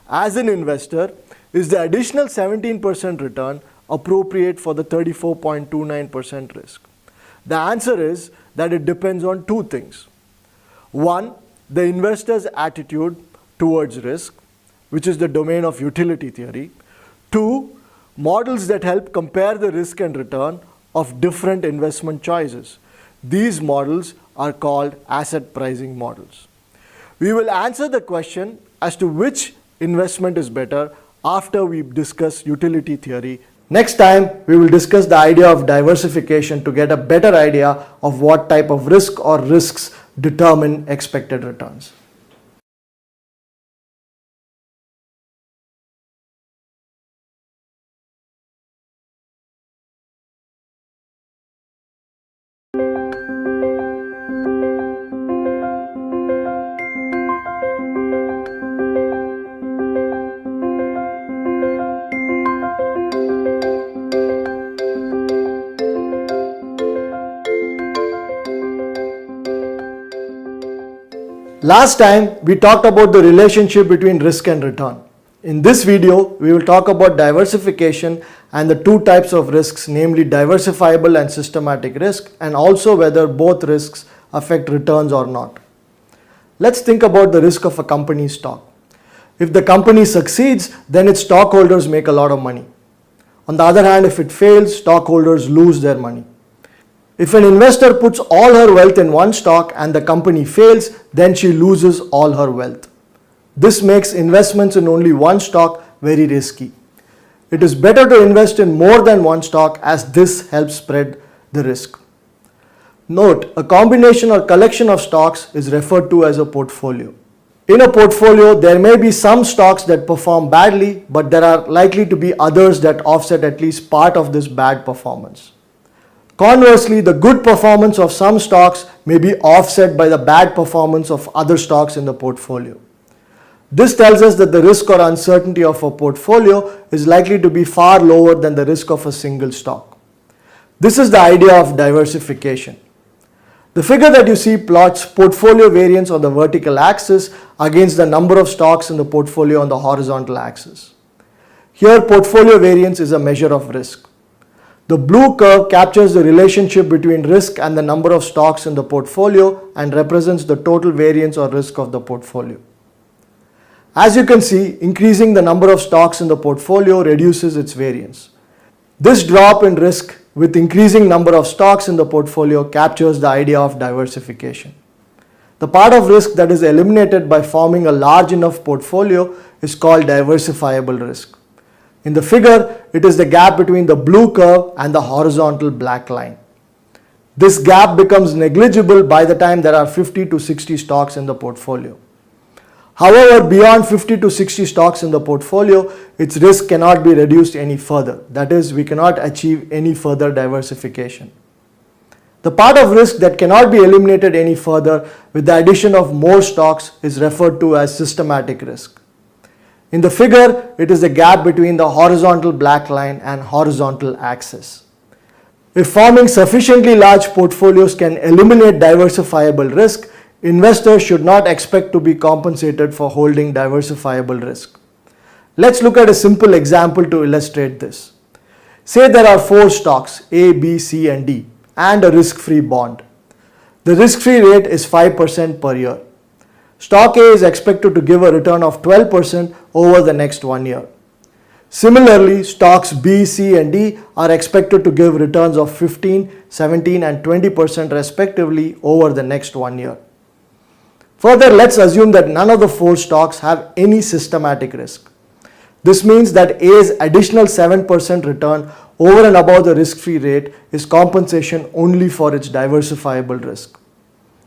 As an investor, is the additional 17% return appropriate for the 34.29% risk? The answer is that it depends on two things. One, the investor's attitude towards risk, which is the domain of utility theory. Two, models that help compare the risk and return of different investment choices. These models are called asset pricing models. We will answer the question as to which investment is better after we discuss utility theory. Next time, we will discuss the idea of diversification to get a better idea of what type of risk or risks determine expected returns. Last time we talked about the relationship between risk and return. In this video, we will talk about diversification and the two types of risks, namely diversifiable and systematic risk, and also whether both risks affect returns or not. Let's think about the risk of a company's stock. If the company succeeds, then its stockholders make a lot of money. On the other hand, if it fails, stockholders lose their money. If an investor puts all her wealth in one stock and the company fails, then she loses all her wealth. This makes investments in only one stock very risky. It is better to invest in more than one stock, as this helps spread the risk. Note, a combination or collection of stocks is referred to as a portfolio. In a portfolio, there may be some stocks that perform badly, but there are likely to be others that offset at least part of this bad performance. Conversely, the good performance of some stocks may be offset by the bad performance of other stocks in the portfolio. This tells us that the risk or uncertainty of a portfolio is likely to be far lower than the risk of a single stock. This is the idea of diversification. The figure that you see plots portfolio variance on the vertical axis against the number of stocks in the portfolio on the horizontal axis. Here, portfolio variance is a measure of risk. The blue curve captures the relationship between risk and the number of stocks in the portfolio and represents the total variance or risk of the portfolio. As you can see, increasing the number of stocks in the portfolio reduces its variance. This drop in risk with increasing number of stocks in the portfolio captures the idea of diversification. The part of risk that is eliminated by forming a large enough portfolio is called diversifiable risk. In the figure, it is the gap between the blue curve and the horizontal black line. This gap becomes negligible by the time there are 50 to 60 stocks in the portfolio. However, beyond 50 to 60 stocks in the portfolio, its risk cannot be reduced any further. That is, we cannot achieve any further diversification. The part of risk that cannot be eliminated any further with the addition of more stocks is referred to as systematic risk. In the figure, it is the gap between the horizontal black line and horizontal axis. If forming sufficiently large portfolios can eliminate diversifiable risk, investors should not expect to be compensated for holding diversifiable risk. Let's look at a simple example to illustrate this. Say there are 4 stocks A, B, C and D and a risk-free bond. The risk-free rate is 5% per year. Stock A is expected to give a return of 12% over the next 1 year. Similarly, stocks B, C and D are expected to give returns of 15, 17 and 20% respectively over the next 1 year. Further, let's assume that none of the 4 stocks have any systematic risk. This means that A's additional 7% return over and above the risk-free rate is compensation only for its diversifiable risk.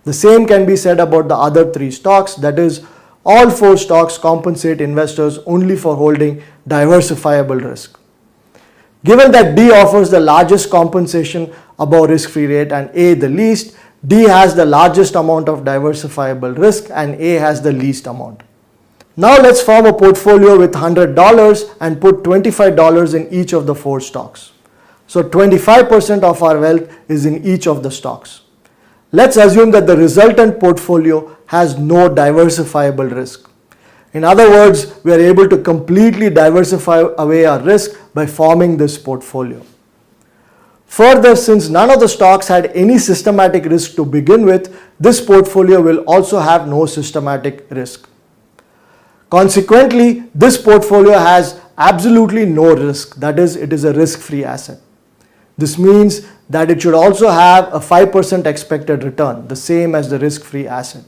The same can be said about the other 3 stocks, that is, all 4 stocks compensate investors only for holding diversifiable risk. Given that D offers the largest compensation above risk-free rate and A the least, D has the largest amount of diversifiable risk and A has the least amount. Now let's form a portfolio with $100 and put $25 in each of the 4 stocks. So 25% of our wealth is in each of the stocks. Let's assume that the resultant portfolio has no diversifiable risk. In other words, we are able to completely diversify away our risk by forming this portfolio. Further, since none of the stocks had any systematic risk to begin with, this portfolio will also have no systematic risk. Consequently, this portfolio has absolutely no risk, that is, it is a risk-free asset. This means that it should also have a 5% expected return, the same as the risk-free asset.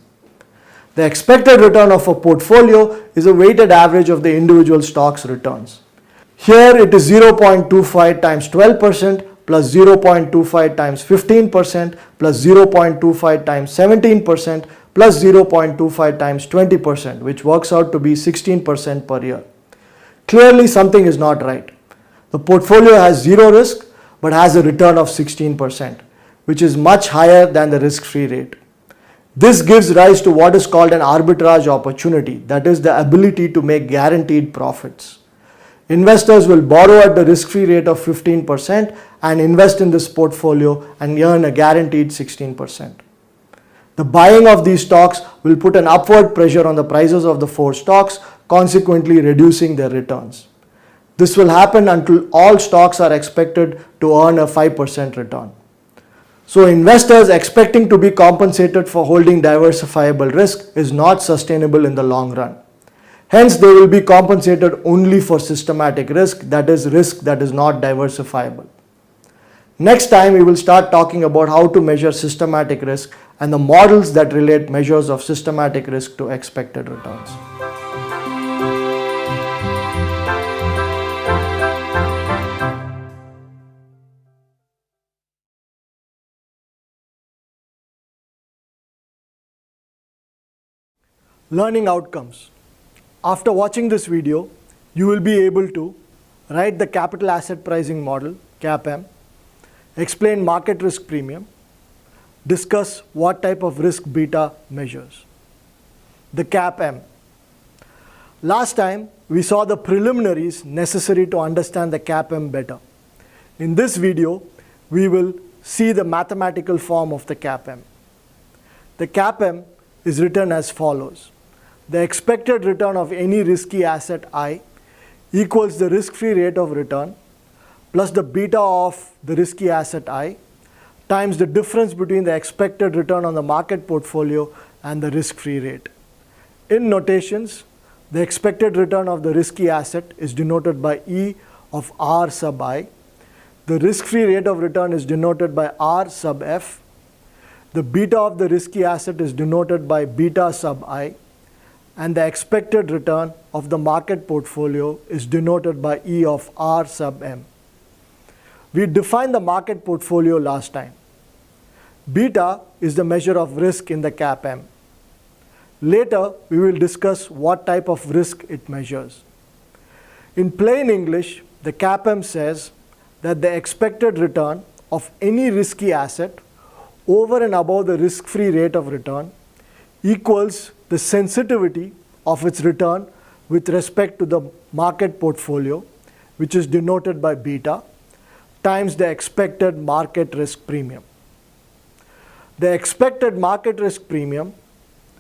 The expected return of a portfolio is a weighted average of the individual stocks' returns. Here it is 0.25 times 12% plus 0.25 times 15% plus 0.25 times 17% plus 0.25 times 20%, which works out to be 16% per year. Clearly something is not right. The portfolio has zero risk but has a return of 16%, which is much higher than the risk-free rate. This gives rise to what is called an arbitrage opportunity, that is the ability to make guaranteed profits. Investors will borrow at the risk-free rate of 15% and invest in this portfolio and earn a guaranteed 16%. The buying of these stocks will put an upward pressure on the prices of the 4 stocks, consequently reducing their returns. This will happen until all stocks are expected to earn a 5% return. So investors expecting to be compensated for holding diversifiable risk is not sustainable in the long run. Hence, they will be compensated only for systematic risk, that is risk that is not diversifiable. Next time, we will start talking about how to measure systematic risk and the models that relate measures of systematic risk to expected returns. Learning outcomes. After watching this video, you will be able to write the capital asset pricing model, CAPM, explain market risk premium, discuss what type of risk beta measures. The CAPM. Last time, we saw the preliminaries necessary to understand the CAPM better. In this video, we will see the mathematical form of the CAPM. The CAPM is written as follows. The expected return of any risky asset I equals the risk-free rate of return plus the beta of the risky asset I times the difference between the expected return on the market portfolio and the risk-free rate. In notations, the expected return of the risky asset is denoted by E of R sub I. The risk-free rate of return is denoted by R sub F. The beta of the risky asset is denoted by beta sub I. And the expected return of the market portfolio is denoted by E of R sub M. We defined the market portfolio last time. Beta is the measure of risk in the CAPM. Later, we will discuss what type of risk it measures. In plain English, the CAPM says that the expected return of any risky asset over and above the risk-free rate of return equals the sensitivity of its return with respect to the market portfolio, which is denoted by beta, times the expected market risk premium. The expected market risk premium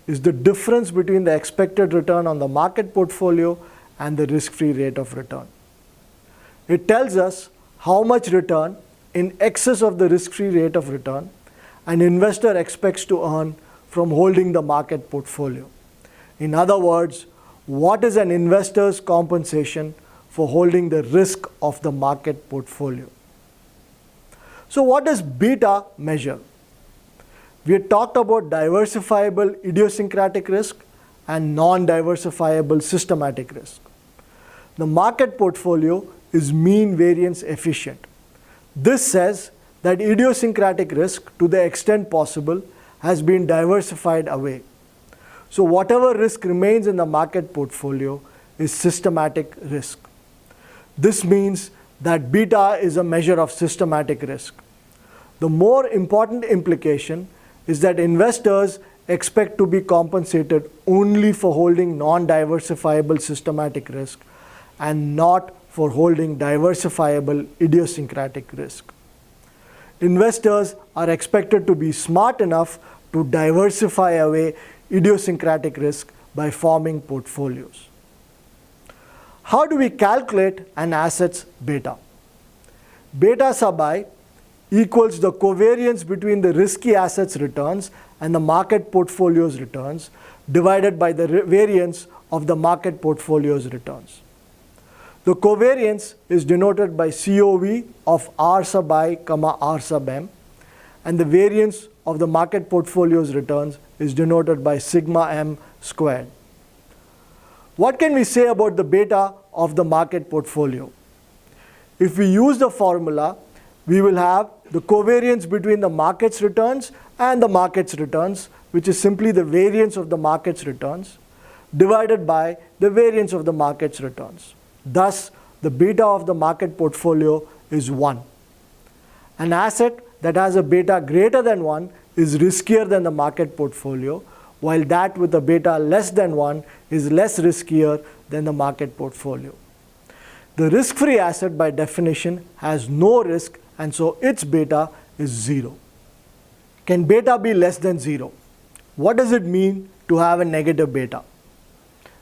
is the difference between the expected return on the market portfolio and the risk-free rate of return. It tells us how much return in excess of the risk-free rate of return an investor expects to earn from holding the market portfolio. In other words, what is an investor's compensation for holding the risk of the market portfolio? So what does beta measure? We had talked about diversifiable idiosyncratic risk and non-diversifiable systematic risk. The market portfolio is mean variance efficient. This says that idiosyncratic risk, to the extent possible, has been diversified away. So whatever risk remains in the market portfolio is systematic risk. This means that beta is a measure of systematic risk. The more important implication is that investors expect to be compensated only for holding non-diversifiable systematic risk and not for holding diversifiable idiosyncratic risk. Investors are expected to be smart enough to diversify away idiosyncratic risk by forming portfolios. How do we calculate an asset's beta? Beta sub I equals the covariance between the risky asset's returns and the market portfolio's returns divided by the variance of the market portfolio's returns. The covariance is denoted by COV of R sub I, comma R sub M, and the variance of the market portfolio's returns is denoted by sigma M squared. What can we say about the beta of the market portfolio? If we use the formula, we will have the covariance between the market's returns and the market's returns, which is simply the variance of the market's returns, divided by the variance of the market's returns. Thus, the beta of the market portfolio is 1. An asset that has a beta greater than 1 is riskier than the market portfolio, while that with a beta less than 1 is less riskier than the market portfolio. The risk-free asset by definition has no risk, and so its beta is 0. Can beta be less than 0? What does it mean to have a negative beta?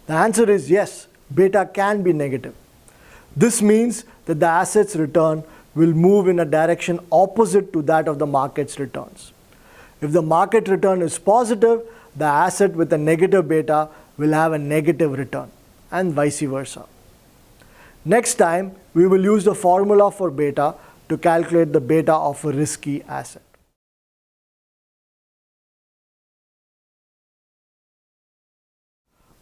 The answer is yes, beta can be negative. This means that the asset's return will move in a direction opposite to that of the market's returns. If the market return is positive, the asset with a negative beta will have a negative return, and vice versa. Next time, we will use the formula for beta to calculate the beta of a risky asset.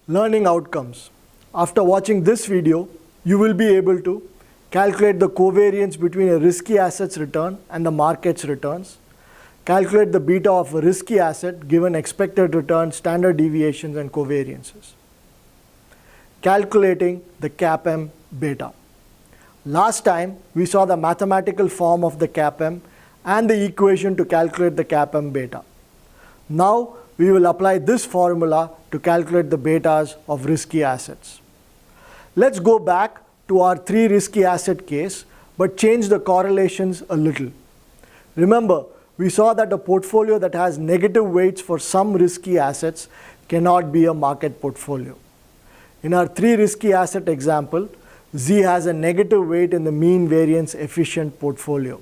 Learning outcomes. After watching this video, you will be able to calculate the covariance between a risky asset's return and the market's returns, calculate the beta of a risky asset given expected return, standard deviations, and covariances. Calculating the CAPM beta. Last time, we saw the mathematical form of the CAPM and the equation to calculate the CAPM beta. Now, we will apply this formula to calculate the betas of risky assets. Let's go back to our 3 risky asset case, but change the correlations a little. Remember, we saw that a portfolio that has negative weights for some risky assets cannot be a market portfolio. In our 3 risky asset example, Z has a negative weight in the mean variance efficient portfolio.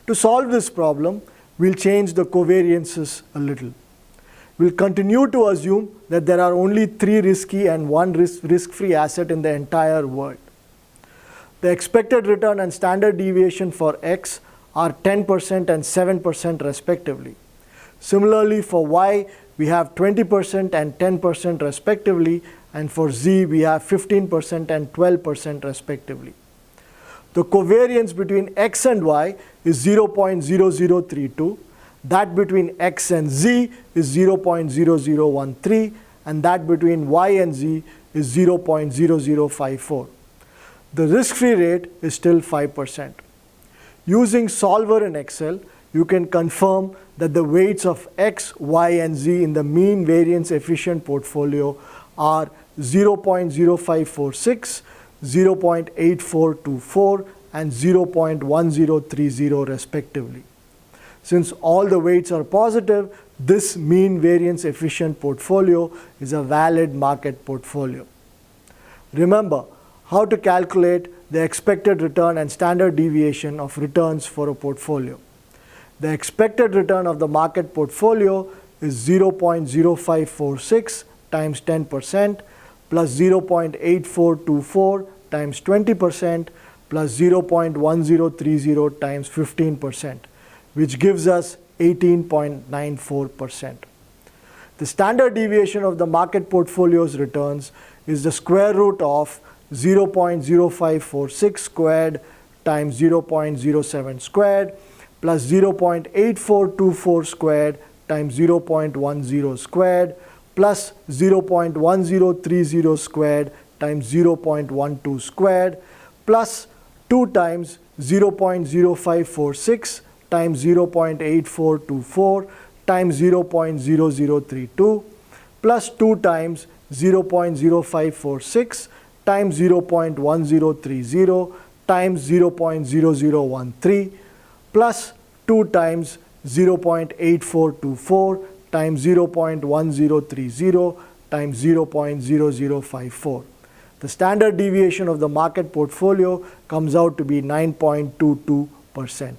To solve this problem, we'll change the covariances a little. We'll continue to assume that there are only 3 risky and 1 risk-free asset in the entire world. The expected return and standard deviation for X are 10% and 7% respectively. Similarly, for Y, we have 20% and 10% respectively, and for Z, we have 15% and 12% respectively. The covariance between X and Y is 0.0032. That between X and Z is 0.0013, and that between Y and Z is 0.0054. The risk-free rate is still 5%. Using Solver in Excel, you can confirm that the weights of X, Y, and Z in the mean variance efficient portfolio are 0.0546, 0.8424, and 0.1030 respectively. Since all the weights are positive, this mean variance efficient portfolio is a valid market portfolio. Remember how to calculate the expected return and standard deviation of returns for a portfolio. The expected return of the market portfolio is 0.0546 times 10% plus 0.8424 times 20% plus 0.1030 times 15%. Which gives us 18.94%. The standard deviation of the market portfolio's returns is the square root of 0.0546 squared times 0.07 squared plus 0.8424 squared times 0.10 squared plus 0.1030 squared times 0.12 squared plus 2 times 0.0546 times 0.8424 times 0.0032 plus 2 times 0.0546 times 0.1030 times 0.0013 plus 2 times 0.8424 times 0.1030 times 0.0054. The standard deviation of the market portfolio comes out to be 9.22%.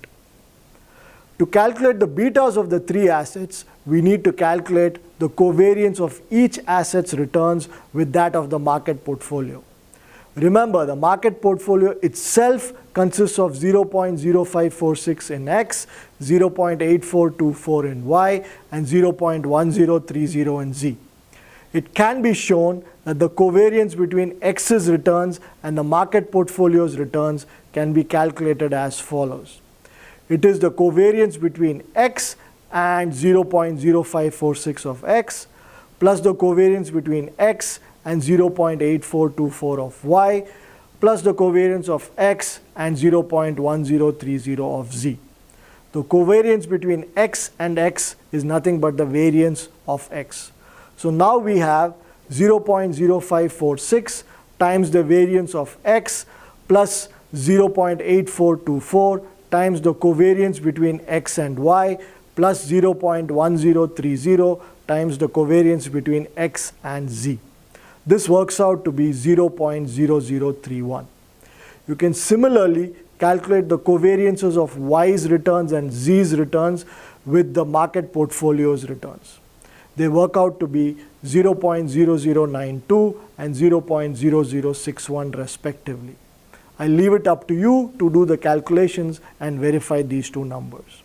To calculate the betas of the 3 assets, we need to calculate the covariance of each asset's returns with that of the market portfolio. Remember, the market portfolio itself consists of 0.0546 in X, 0.8424 in Y, and 0.1030 in Z. It can be shown that the covariance between X's returns and the market portfolio's returns can be calculated as follows. It is the covariance between X and 0.0546 of X plus the covariance between X and 0.8424 of Y plus the covariance of X and 0.1030 of Z. The covariance between X and X is nothing but the variance of X. So now we have 0.0546 times the variance of X plus 0.8424 times the covariance between X and Y plus 0.1030 times the covariance between x and z. This works out to be 0.0031. You can similarly calculate the covariances of y's returns and z's returns with the market portfolio's returns. They work out to be 0.0092 and 0.0061 respectively. I leave it up to you to do the calculations and verify these two numbers.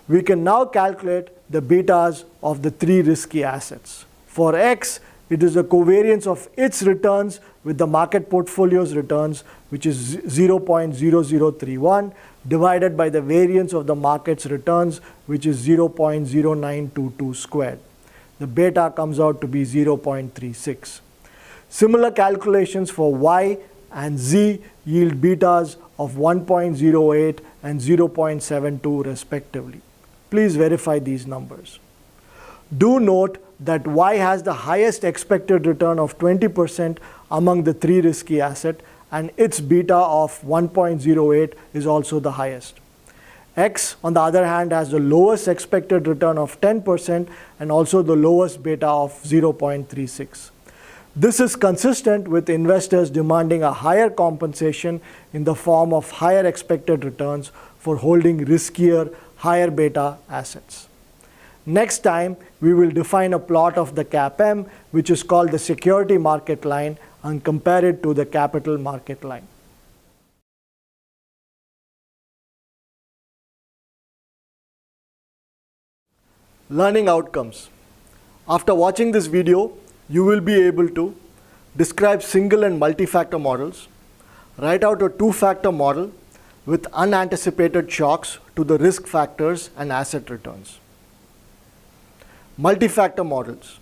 We can now calculate the betas of the three risky assets. For X, it is the covariance of its returns with the market portfolio's returns, which is 0.0031, divided by the variance of the market's returns, which is 0.0922 squared. The beta comes out to be 0.36. Similar calculations for Y and Z yield betas of 1.08 and 0.72 respectively. Please verify these numbers. Do note that Y has the highest expected return of 20% among the three risky assets, and its beta of 1.08 is also the highest. X, on the other hand, has the lowest expected return of 10% and also the lowest beta of 0.36. This is consistent with investors demanding a higher compensation in the form of higher expected returns for holding riskier, higher beta assets. Next time, we will define a plot of the CAPM, which is called the security market line, and compare it to the capital market line. Learning outcomes. After watching this video, you will be able to describe single and multi-factor models, write out a two-factor model with unanticipated shocks to the risk factors and asset returns. Multi-factor models.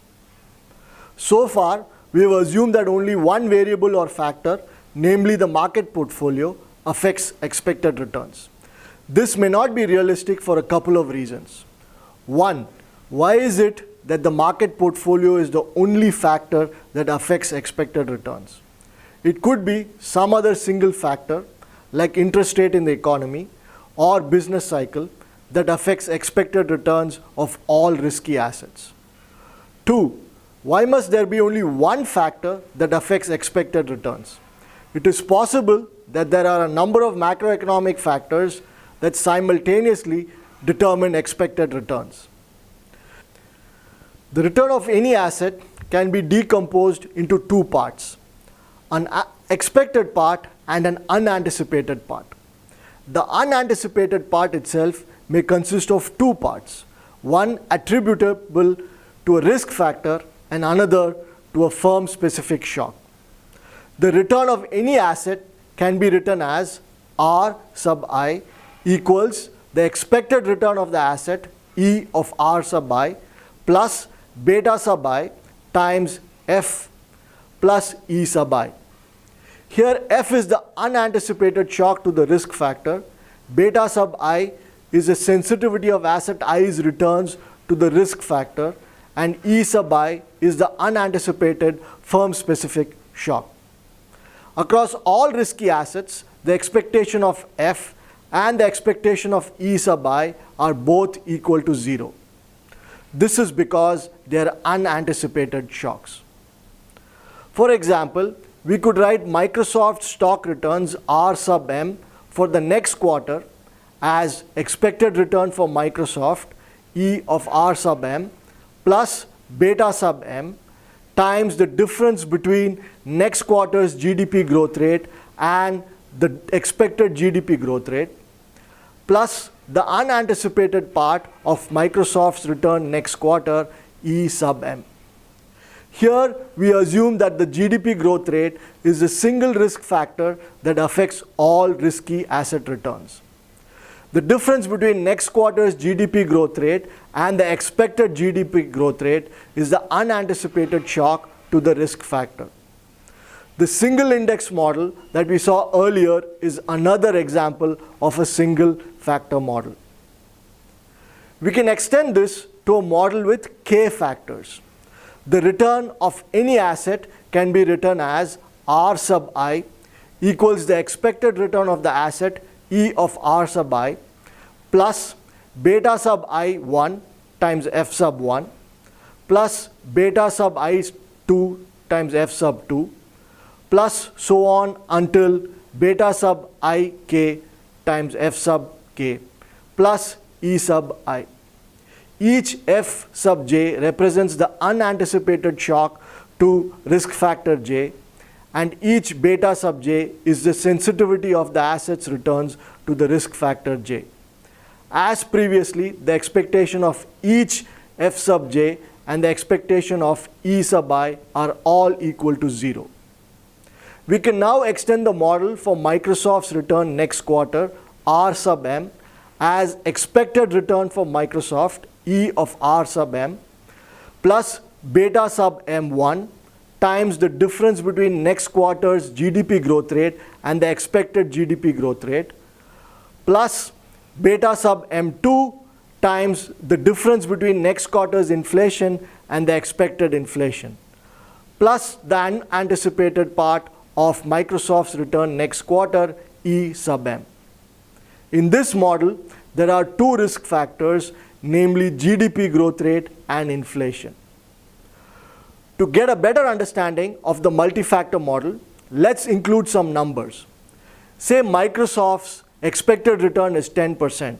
So far, we have assumed that only one variable or factor, namely the market portfolio, affects expected returns. This may not be realistic for a couple of reasons. One, why is it that the market portfolio is the only factor that affects expected returns? It could be some other single factor, like interest rate in the economy or business cycle, that affects expected returns of all risky assets. Two, why must there be only one factor that affects expected returns? It is possible that there are a number of macroeconomic factors that simultaneously determine expected returns. The return of any asset can be decomposed into two parts, an expected part and an unanticipated part. The unanticipated part itself may consist of two parts, one attributable to a risk factor and another to a firm-specific shock. The return of any asset can be written as R sub I equals the expected return of the asset E of R sub I plus beta sub I times F plus E sub I. Here F is the unanticipated shock to the risk factor, beta sub I is the sensitivity of asset I's returns to the risk factor, and E sub I is the unanticipated firm-specific shock. Across all risky assets, the expectation of F and the expectation of E sub I are both equal to 0. This is because they are unanticipated shocks. For example, we could write Microsoft stock returns R sub M for the next quarter as expected return for Microsoft E of R sub M plus beta sub M times the difference between next quarter's GDP growth rate and the expected GDP growth rate plus the unanticipated part of Microsoft's return next quarter E sub M. Here we assume that the GDP growth rate is the single risk factor that affects all risky asset returns. The difference between next quarter's GDP growth rate and the expected GDP growth rate is the unanticipated shock to the risk factor. The single index model that we saw earlier is another example of a single factor model. We can extend this to a model with k factors. The return of any asset can be written as R sub I equals the expected return of the asset E of R sub I plus beta sub I 1 times F sub 1 plus beta sub I2 times F sub 2 plus so on until beta sub ik times F sub k plus E sub I. Each F sub j represents the unanticipated shock to risk factor j, and each beta sub j is the sensitivity of the asset's returns to the risk factor j. As previously, the expectation of each F sub j and the expectation of E sub I are all equal to 0. We can now extend the model for Microsoft's return next quarter, R sub m, as expected return for Microsoft, E of R sub m, plus beta sub m1 times the difference between next quarter's GDP growth rate and the expected GDP growth rate, plus beta sub m2 times the difference between next quarter's inflation and the expected inflation, plus the unanticipated part of Microsoft's return next quarter, E sub m. In this model, there are two risk factors, namely GDP growth rate and inflation. To get a better understanding of the multi-factor model, let's include some numbers. Say Microsoft's expected return is 10%.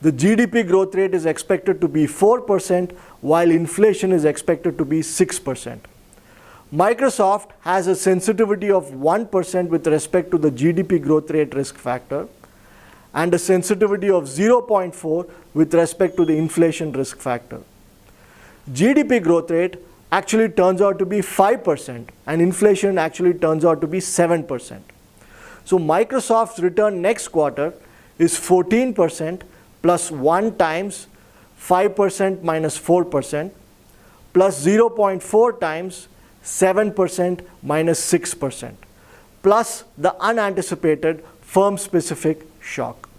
The GDP growth rate is expected to be 4%, while inflation is expected to be 6%. Microsoft has a sensitivity of 1% with respect to the GDP growth rate risk factor, and a sensitivity of 0.4 with respect to the inflation risk factor. GDP growth rate actually turns out to be 5%, and inflation actually turns out to be 7%. So Microsoft's return next quarter is 14% plus 1 times 5% minus 4% plus 0.4 times 7% minus 6% plus the unanticipated firm-specific shock.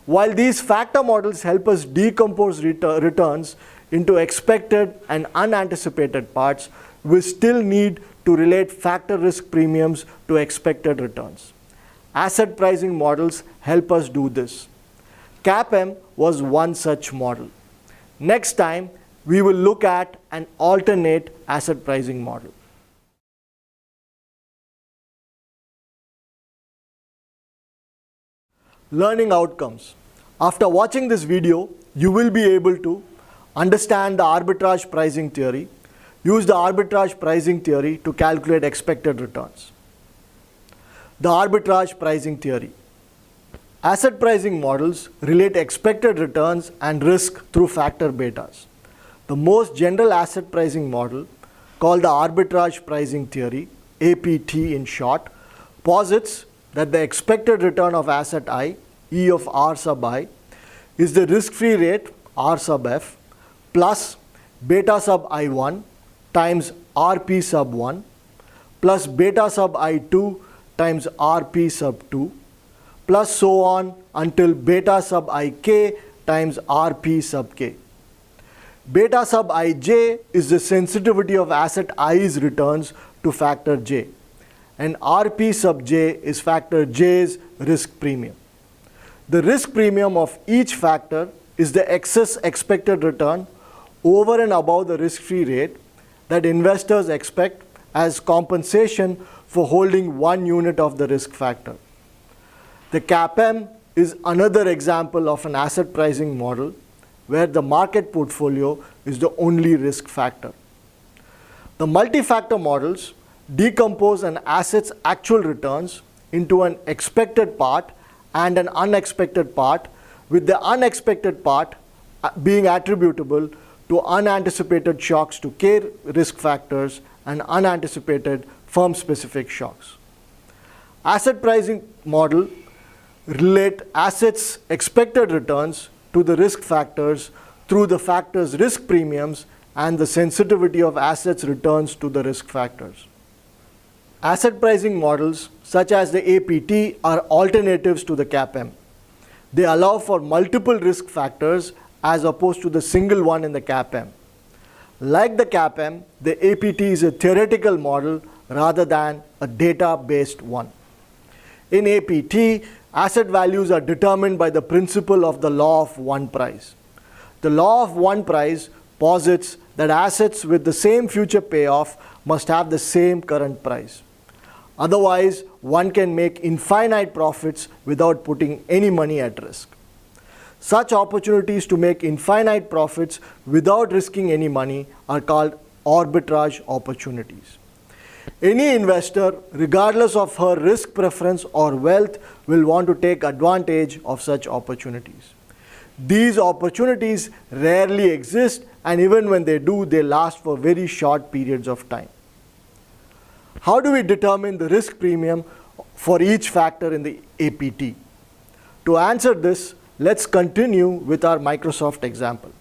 While these factor models help us decompose returns into expected and unanticipated parts, we still need to relate factor risk premiums to expected returns. Asset pricing models help us do this. CAPM was one such model. Next time, we will look at an alternate asset pricing model. Learning outcomes. After watching this video, you will be able to understand the arbitrage pricing theory, use the arbitrage pricing theory to calculate expected returns. The arbitrage pricing theory. Asset pricing models relate expected returns and risk through factor betas. The most general asset pricing model, called the arbitrage pricing theory, APT in short, posits that the expected return of asset I, E of R sub I, is the risk-free rate, R sub F, plus beta sub I1 times RP sub 1, plus beta sub I2 times RP sub 2, plus so on until beta sub Ik times Rp sub k. Beta sub Ij is the sensitivity of asset I's returns to factor J, and Rp sub j is factor J's risk premium. The risk premium of each factor is the excess expected return over and above the risk-free rate that investors expect as compensation for holding 1 unit of the risk factor. The CAPM is another example of an asset pricing model where the market portfolio is the only risk factor. The multi-factor models decompose an asset's actual returns into an expected part and an unexpected part, with the unexpected part being attributable to unanticipated shocks to K risk factors and unanticipated firm-specific shocks. Asset pricing model relate assets' expected returns to the risk factors through the factors' risk premiums and the sensitivity of assets' returns to the risk factors. Asset pricing models such as the APT are alternatives to the CAPM. They allow for multiple risk factors as opposed to the single one in the CAPM. Like the CAPM, the APT is a theoretical model rather than a data-based one. In APT, asset values are determined by the principle of the law of one price. The law of one price posits that assets with the same future payoff must have the same current price. Otherwise, one can make infinite profits without putting any money at risk. Such opportunities to make infinite profits without risking any money are called arbitrage opportunities. Any investor, regardless of her risk preference or wealth, will want to take advantage of such opportunities. These opportunities rarely exist, and even when they do, they last for very short periods of time. How do we determine the risk premium for each factor in the APT? To answer this, let's continue with our Microsoft example.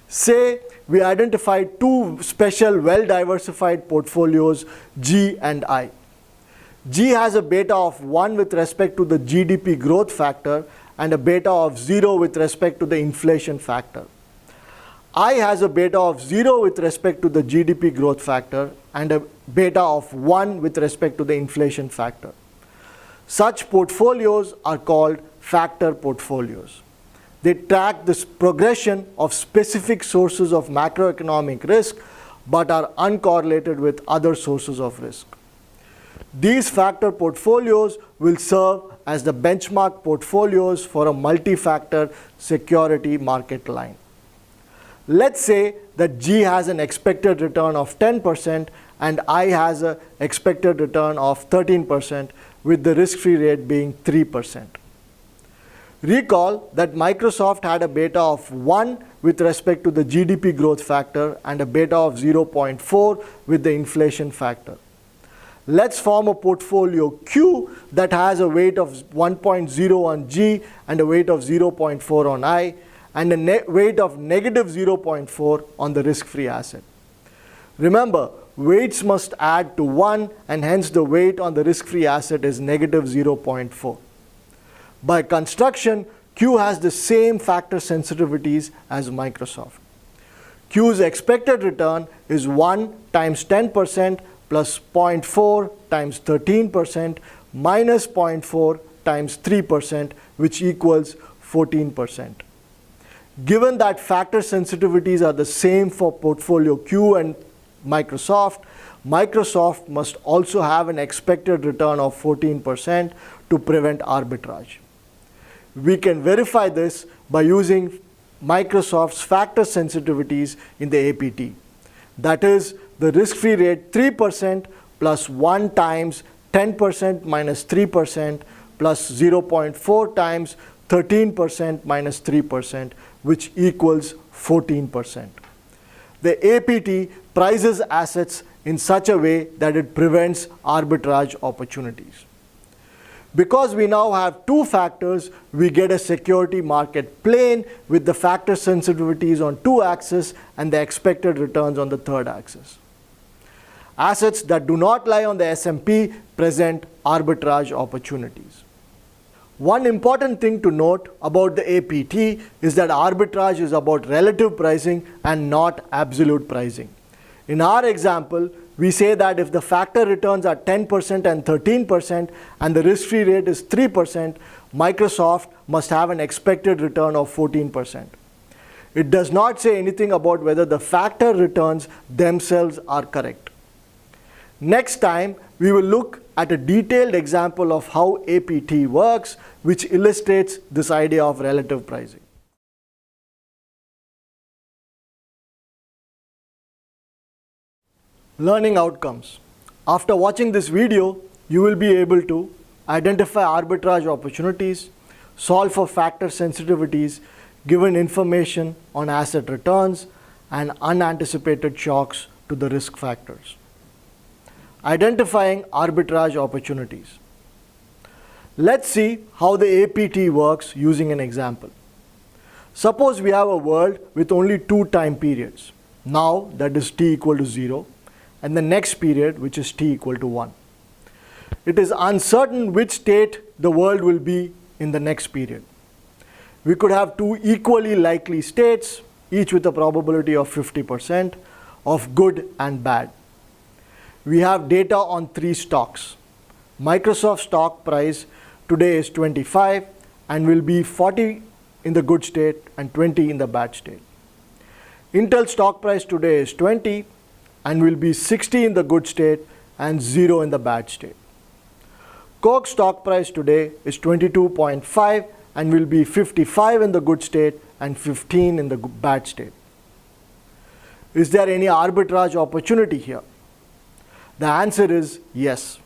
Say we identify two special well-diversified portfolios, G and I. G has a beta of 1 with respect to the GDP growth factor and a beta of 0 with respect to the inflation factor. I has a beta of 0 with respect to the GDP growth factor and a beta of 1 with respect to the inflation factor. Such portfolios are called factor portfolios. They track the progression of specific sources of macroeconomic risk but are uncorrelated with other sources of risk. These factor portfolios will serve as the benchmark portfolios for a multi-factor security market line. Let's say that G has an expected return of 10% and I has an expected return of 13%, with the risk-free rate being 3%. Recall that Microsoft had a beta of 1 with respect to the GDP growth factor and a beta of 0.4 with the inflation factor. Let's form a portfolio Q that has a weight of 1.0 on G and a weight of 0.4 on I and a weight of negative 0.4 on the risk-free asset. Remember, weights must add to 1 and hence the weight on the risk-free asset is negative 0.4. By construction, Q has the same factor sensitivities as Microsoft. Q's expected return is 1 times 10% plus 0.4 times 13% minus 0.4 times 3%, which equals 14%. Given that factor sensitivities are the same for portfolio Q and Microsoft, Microsoft must also have an expected return of 14% to prevent arbitrage. We can verify this by using Microsoft's factor sensitivities in the APT. That is, the risk-free rate 3% plus 1 times 10% minus 3% plus 0.4 times 13% minus 3%, which equals 14%. The APT prices assets in such a way that it prevents arbitrage opportunities. Because we now have two factors, we get a security market plane with the factor sensitivities on two axes and the expected returns on the third axis. Assets that do not lie on the S&P present arbitrage opportunities. One important thing to note about the APT is that arbitrage is about relative pricing and not absolute pricing. In our example, we say that if the factor returns are 10% and 13% and the risk-free rate is 3%, Microsoft must have an expected return of 14%. It does not say anything about whether the factor returns themselves are correct. Next time, we will look at a detailed example of how APT works, which illustrates this idea of relative pricing. Learning outcomes. After watching this video, you will be able to identify arbitrage opportunities, solve for factor sensitivities, given information on asset returns, and unanticipated shocks to the risk factors. Identifying arbitrage opportunities. Let's see how the APT works using an example. Suppose we have a world with only two time periods. Now, that is t equal to 0, and the next period, which is t equal to 1. It is uncertain which state the world will be in the next period. We could have two equally likely states, each with a probability of 50% of good and bad. We have data on 3 stocks. Microsoft stock price today is 25 and will be 40 in the good state and 20 in the bad state. Intel stock price today is 20 and will be 60 in the good state and 0 in the bad state. Coke stock price today is 22.5 and will be 55 in the good state and 15 in the bad state. Is there any arbitrage opportunity here? The answer is yes.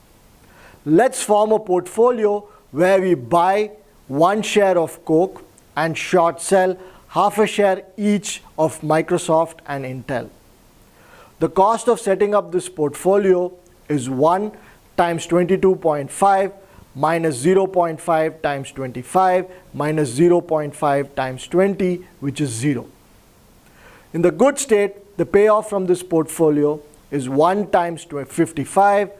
Let's form a portfolio where we buy 1 share of Coke and short sell half a share each of Microsoft and Intel. The cost of setting up this portfolio is 1 times 22.5 minus 0.5 times 25 minus 0.5 times 20, which is 0. In the good state, the payoff from this portfolio is 1 times 55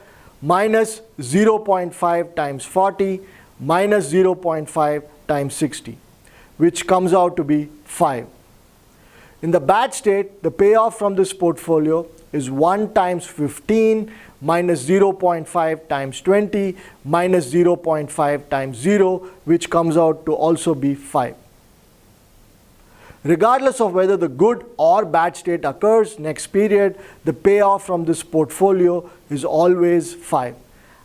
minus 0.5 times 40 minus 0.5 times 60, which comes out to be 5. In the bad state, the payoff from this portfolio is 1 times 15 minus 0.5 times 20 minus 0.5 times 0, which comes out to also be 5. Regardless of whether the good or bad state occurs next period, the payoff from this portfolio is always 5.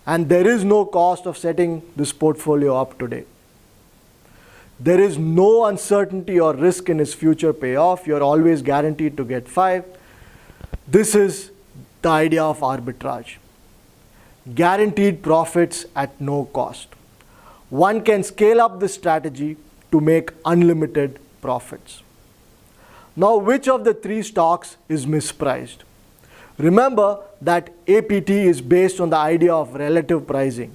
And there is no cost of setting this portfolio up today. There is no uncertainty or risk in its future payoff. You're always guaranteed to get 5. This is the idea of arbitrage. Guaranteed profits at no cost. One can scale up this strategy to make unlimited profits. Now, which of the 3 stocks is mispriced? Remember that APT is based on the idea of relative pricing.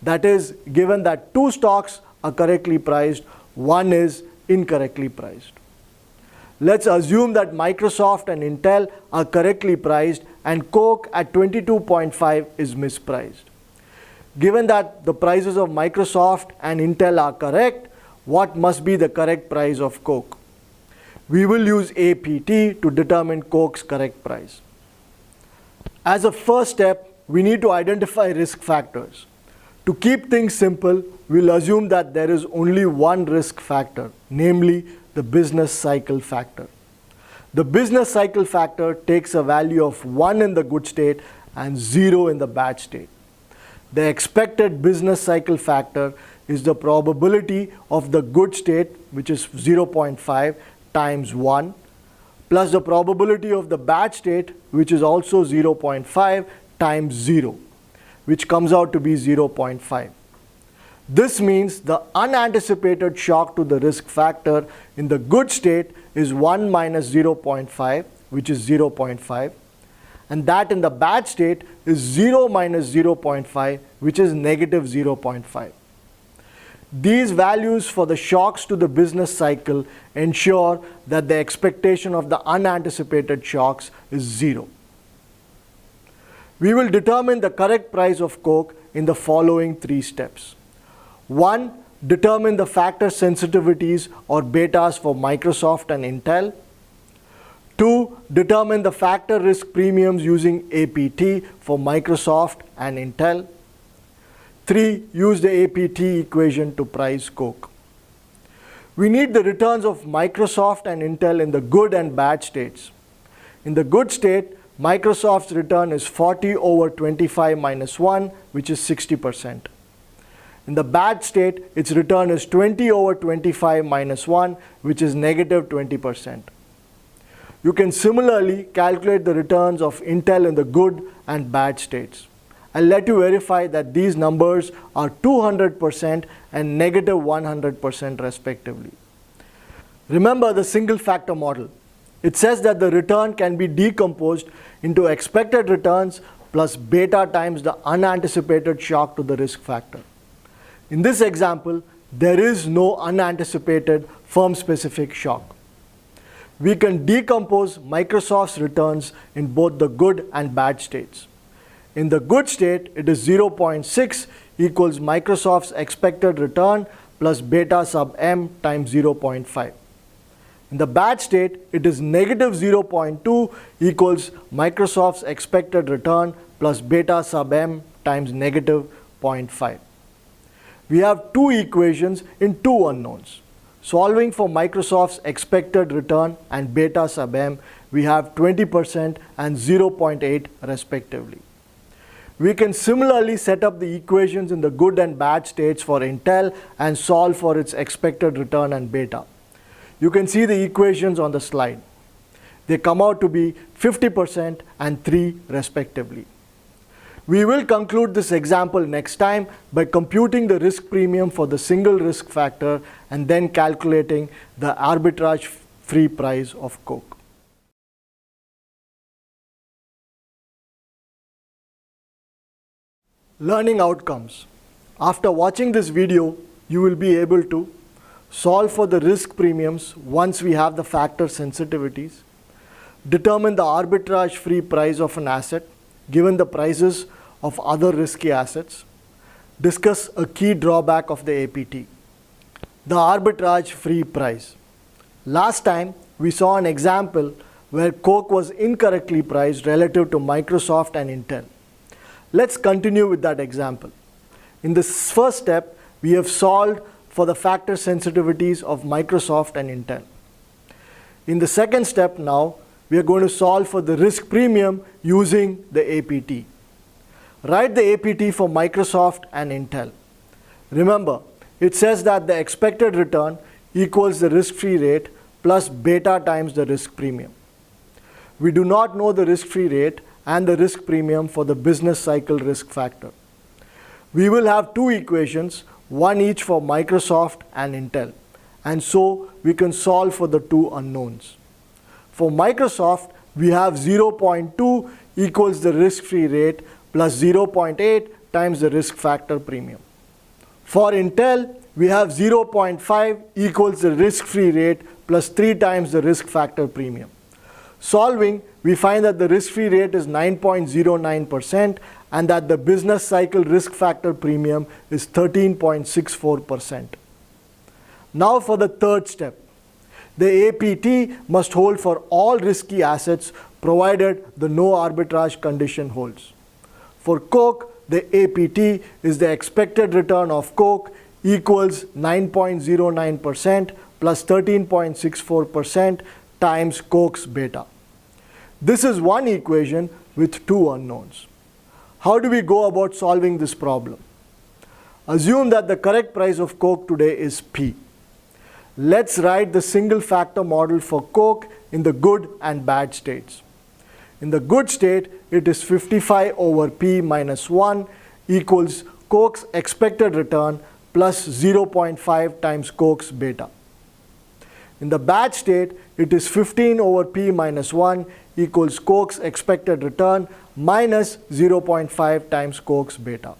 That is, given that 2 stocks are correctly priced, 1 is incorrectly priced. Let's assume that Microsoft and Intel are correctly priced and Coke at 22.5 is mispriced. Given that the prices of Microsoft and Intel are correct, what must be the correct price of Coke? We will use APT to determine Coke's correct price. As a first step, we need to identify risk factors. To keep things simple, we'll assume that there is only one risk factor, namely the business cycle factor. The business cycle factor takes a value of 1 in the good state and 0 in the bad state. The expected business cycle factor is the probability of the good state, which is 0.5 times 1, plus the probability of the bad state, which is also 0.5 times 0, which comes out to be 0.5. This means the unanticipated shock to the risk factor in the good state is 1 minus 0.5, which is 0.5, and that in the bad state is 0 minus 0.5, which is negative 0.5. These values for the shocks to the business cycle ensure that the expectation of the unanticipated shocks is 0. We will determine the correct price of Coke in the following 3 steps. 1. Determine the factor sensitivities or betas for Microsoft and Intel. 2. Determine the factor risk premiums using APT for Microsoft and Intel. 3. Use the APT equation to price Coke. We need the returns of Microsoft and Intel in the good and bad states. In the good state, Microsoft's return is 40 over 25 minus 1, which is 60%. In the bad state, its return is 20 over 25 minus 1, which is negative 20%. You can similarly calculate the returns of Intel in the good and bad states. I'll let you verify that these numbers are 200% and negative 100% respectively. Remember the single factor model. It says that the return can be decomposed into expected returns plus beta times the unanticipated shock to the risk factor. In this example, there is no unanticipated firm-specific shock. We can decompose Microsoft's returns in both the good and bad states. In the good state, it is 0.6 equals Microsoft's expected return plus beta sub m times 0.5. In the bad state, it is negative 0.2 equals Microsoft's expected return plus beta sub m times negative 0.5. We have 2 equations in 2 unknowns. Solving for Microsoft's expected return and beta sub m, we have 20% and 0.8 respectively. We can similarly set up the equations in the good and bad states for Intel and solve for its expected return and beta. You can see the equations on the slide. They come out to be 50% and 3 respectively. We will conclude this example next time by computing the risk premium for the single risk factor and then calculating the arbitrage-free price of Coke. Learning outcomes. After watching this video, you will be able to solve for the risk premiums once we have the factor sensitivities, determine the arbitrage-free price of an asset given the prices of other risky assets, discuss a key drawback of the APT, the arbitrage-free price. Last time, we saw an example where Coke was incorrectly priced relative to Microsoft and Intel. Let's continue with that example. In this first step, we have solved for the factor sensitivities of Microsoft and Intel. In the second step now, we are going to solve for the risk premium using the APT. Write the APT for Microsoft and Intel. Remember, it says that the expected return equals the risk-free rate plus beta times the risk premium. We do not know the risk-free rate and the risk premium for the business cycle risk factor. We will have two equations, one each for Microsoft and Intel, and so we can solve for the two unknowns. For Microsoft, we have 0.2 equals the risk-free rate plus 0.8 times the risk factor premium. For Intel, we have 0.5 equals the risk-free rate plus 3 times the risk factor premium. Solving, we find that the risk-free rate is 9.09% and that the business cycle risk factor premium is 13.64%. Now for the third step. The APT must hold for all risky assets provided the no arbitrage condition holds. For Coke, the APT is the expected return of Coke equals 9.09% plus 13.64% times Coke's beta. This is one equation with two unknowns. How do we go about solving this problem? Assume that the correct price of Coke today is P. Let's write the single factor model for Coke in the good and bad states. In the good state, it is 55 over P minus 1 equals Coke's expected return plus 0.5 times Coke's beta. In the bad state, it is 15 over P minus 1 equals Coke's expected return minus 0.5 times Coke's beta.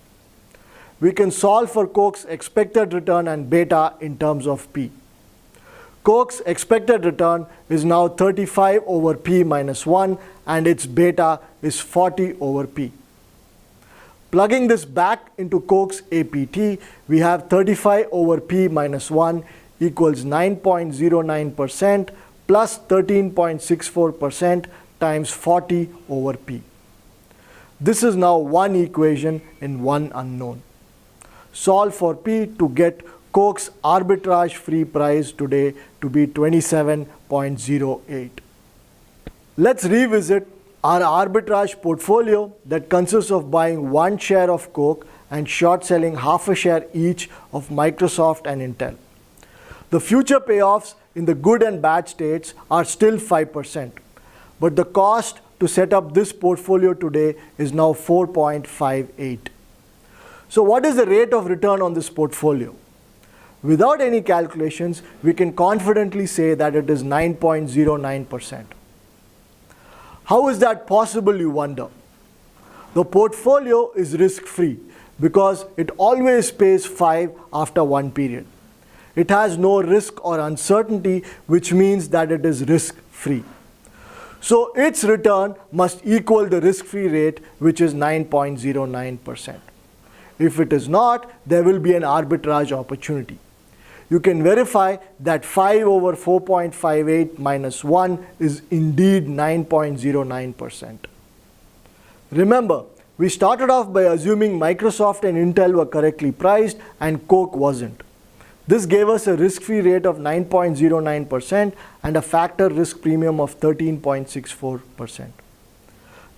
We can solve for Coke's expected return and beta in terms of P. Coke's expected return is now 35 over P minus 1 and its beta is 40 over P. Plugging this back into Coke's APT, we have 35 over P minus 1 equals 9.09% plus 13.64% times 40 over P. This is now one equation in one unknown. Solve for P to get Coke's arbitrage-free price today to be 27.08. Let's revisit our arbitrage portfolio that consists of buying one share of Coke and short selling half a share each of Microsoft and Intel. The future payoffs in the good and bad states are still 5%, but the cost to set up this portfolio today is now 4.58. So what is the rate of return on this portfolio? Without any calculations, we can confidently say that it is 9.09%. How is that possible, you wonder? The portfolio is risk-free because it always pays 5 after one period. It has no risk or uncertainty, which means that it is risk-free. So its return must equal the risk-free rate, which is 9.09%. If it is not, there will be an arbitrage opportunity. You can verify that 5 over 4.58 minus 1 is indeed 9.09%. Remember, we started off by assuming Microsoft and Intel were correctly priced and Coke wasn't. This gave us a risk-free rate of 9.09% and a factor risk premium of 13.64%.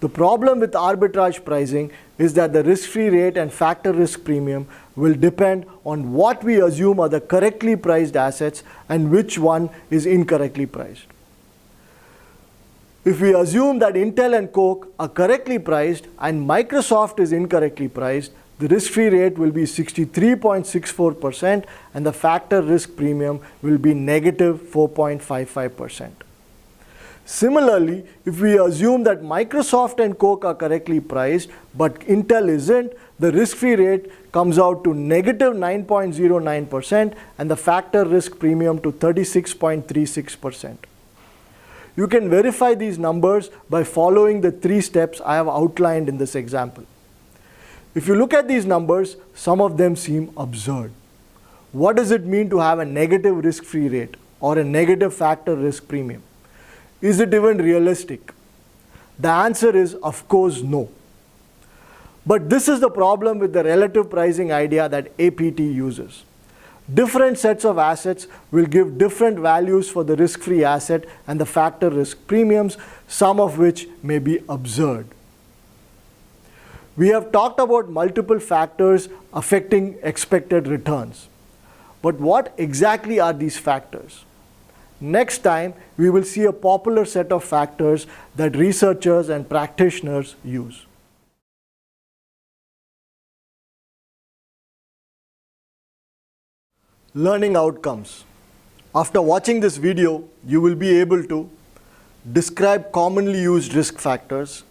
The problem with arbitrage pricing is that the risk-free rate and factor risk premium will depend on what we assume are the correctly priced assets and which one is incorrectly priced. If we assume that Intel and Coke are correctly priced and Microsoft is incorrectly priced, the risk-free rate will be 63.64% and the factor risk premium will be negative 4.55%. Similarly, if we assume that Microsoft and Coke are correctly priced but Intel isn't, the risk-free rate comes out to negative 9.09% and the factor risk premium to 36.36%. You can verify these numbers by following the 3 steps I have outlined in this example. If you look at these numbers, some of them seem absurd. What does it mean to have a negative risk-free rate or a negative factor risk premium? Is it even realistic? The answer is, of course, no. But this is the problem with the relative pricing idea that APT uses. Different sets of assets will give different values for the risk-free asset and the factor risk premiums, some of which may be absurd. We have talked about multiple factors affecting expected returns. But what exactly are these factors? Next time, we will see a popular set of factors that researchers and practitioners use. Learning outcomes. After watching this video, you will be able to describe commonly used risk factors,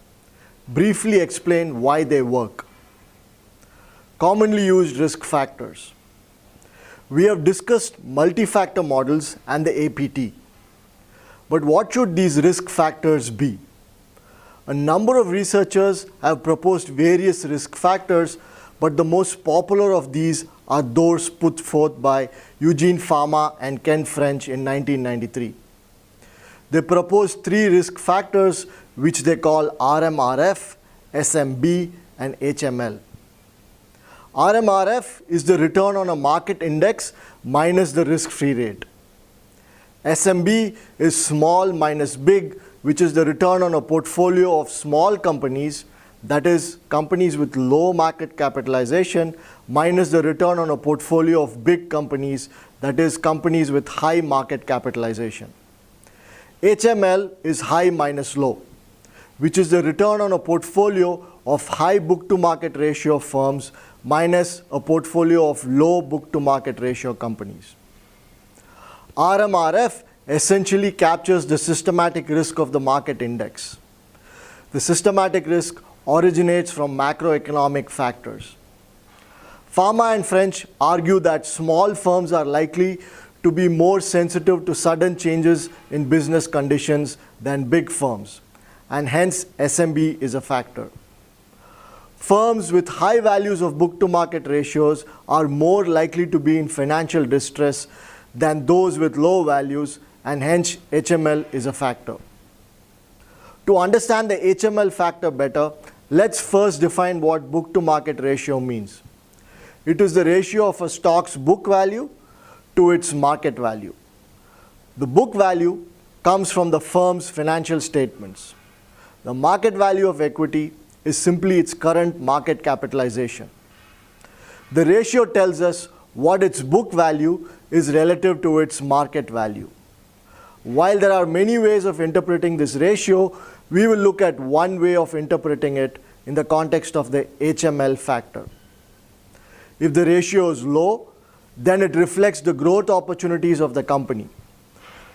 briefly explain why they work. Commonly used risk factors. We have discussed multi-factor models and the APT. But what should these risk factors be? A number of researchers have proposed various risk factors, but the most popular of these are those put forth by Eugene Fama and Ken French in 1993. They proposed 3 risk factors which they call RMRF, SMB, and HML. RMRF is the return on a market index minus the risk-free rate. SMB is small minus big, which is the return on a portfolio of small companies, that is, companies with low market capitalization, minus the return on a portfolio of big companies, that is, companies with high market capitalization. HML is high minus low, which is the return on a portfolio of high book-to-market ratio firms minus a portfolio of low book-to-market ratio companies. RMRF essentially captures the systematic risk of the market index. The systematic risk originates from macroeconomic factors. Fama and French argue that small firms are likely to be more sensitive to sudden changes in business conditions than big firms, and hence SMB is a factor. Firms with high values of book-to-market ratios are more likely to be in financial distress than those with low values, and hence HML is a factor. To understand the HML factor better, let's first define what book-to-market ratio means. It is the ratio of a stock's book value to its market value. The book value comes from the firm's financial statements. The market value of equity is simply its current market capitalization. The ratio tells us what its book value is relative to its market value. While there are many ways of interpreting this ratio, we will look at one way of interpreting it in the context of the HML factor. If the ratio is low, then it reflects the growth opportunities of the company.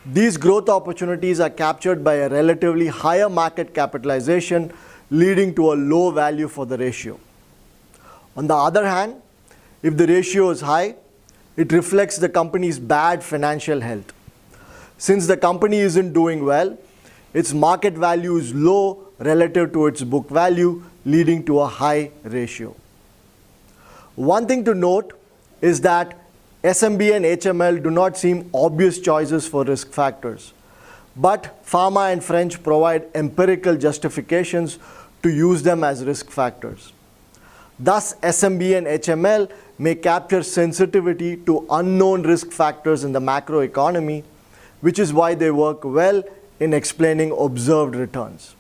These growth opportunities are captured by a relatively higher market capitalization, leading to a low value for the ratio. On the other hand, if the ratio is high, it reflects the company's bad financial health. Since the company isn't doing well, its market value is low relative to its book value, leading to a high ratio. One thing to note is that SMB and HML do not seem obvious choices for risk factors, but Fama and French provide empirical justifications to use them as risk factors. Thus, SMB and HML may capture sensitivity to unknown risk factors in the macroeconomy, which is why they work well in explaining observed returns.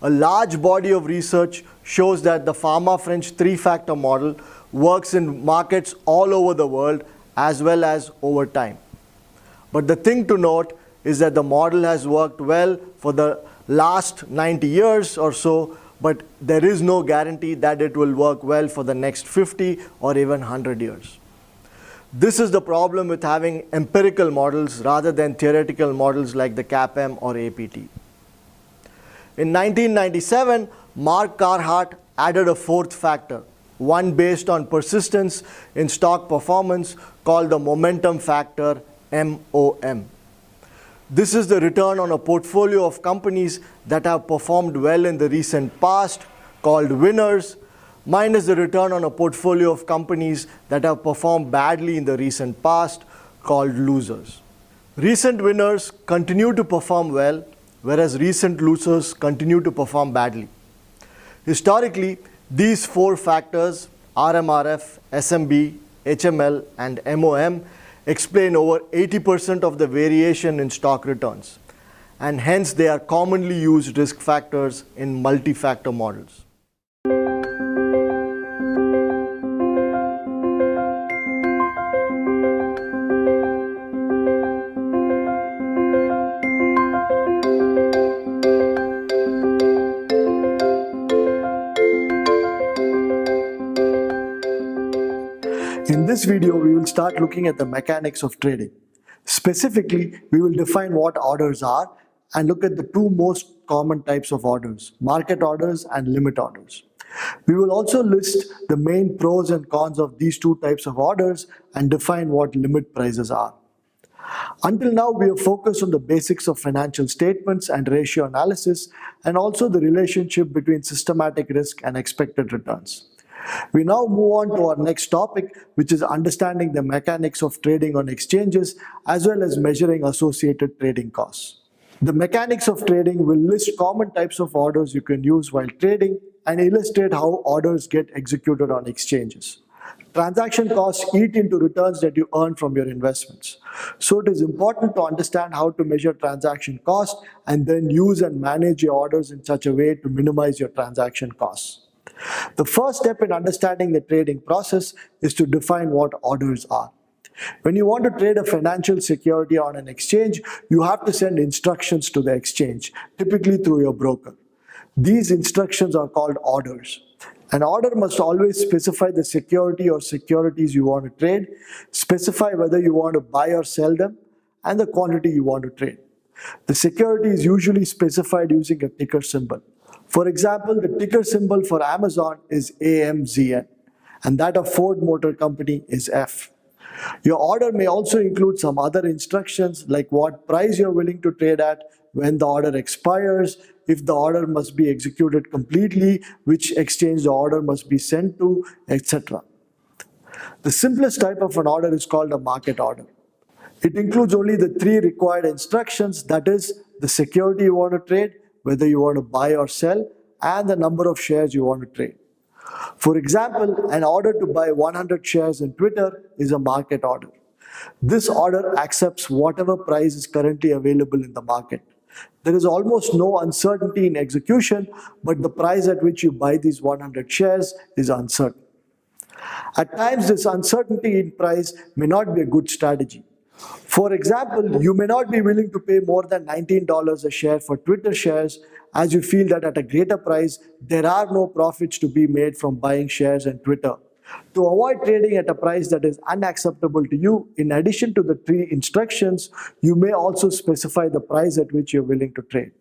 A large body of research shows that the Pharma-French three-factor model works in markets all over the world as well as over time. But the thing to note is that the model has worked well for the last 90 years or so, but there is no guarantee that it will work well for the next 50 or even 100 years. This is the problem with having empirical models rather than theoretical models like the CAPM or APT. In 1997, Mark Carhart added a fourth factor, one based on persistence in stock performance called the momentum factor, MOM. This is the return on a portfolio of companies that have performed well in the recent past, called winners, minus the return on a portfolio of companies that have performed badly in the recent past, called losers. Recent winners continue to perform well, whereas recent losers continue to perform badly. Historically, these four factors, RMRF, SMB, HML, and MOM, explain over 80% of the variation in stock returns, and hence they are commonly used risk factors in multi-factor models. In this video, we will start looking at the mechanics of trading. Specifically, we will define what orders are and look at the two most common types of orders, market orders and limit orders. We will also list the main pros and cons of these two types of orders and define what limit prices are. Until now, we have focused on the basics of financial statements and ratio analysis, and also the relationship between systematic risk and expected returns. We now move on to our next topic, which is understanding the mechanics of trading on exchanges as well as measuring associated trading costs. The mechanics of trading will list common types of orders you can use while trading and illustrate how orders get executed on exchanges. Transaction costs eat into returns that you earn from your investments. So it is important to understand how to measure transaction costs and then use and manage your orders in such a way to minimize your transaction costs. The first step in understanding the trading process is to define what orders are. When you want to trade a financial security on an exchange, you have to send instructions to the exchange, typically through your broker. These instructions are called orders. An order must always specify the security or securities you want to trade, specify whether you want to buy or sell them, and the quantity you want to trade. The security is usually specified using a ticker symbol. For example, the ticker symbol for Amazon is AMZN, and that of Ford Motor Company is F. Your order may also include some other instructions like what price you're willing to trade at, when the order expires, if the order must be executed completely, which exchange the order must be sent to, etc. The simplest type of an order is called a market order. It includes only the three required instructions, that is, the security you want to trade, whether you want to buy or sell, and the number of shares you want to trade. For example, an order to buy 100 shares in Twitter is a market order. This order accepts whatever price is currently available in the market. There is almost no uncertainty in execution, but the price at which you buy these 100 shares is uncertain. At times, this uncertainty in price may not be a good strategy. For example, you may not be willing to pay more than $19 a share for Twitter shares, as you feel that at a greater price, there are no profits to be made from buying shares in Twitter. To avoid trading at a price that is unacceptable to you, in addition to the three instructions, you may also specify the price at which you're willing to trade.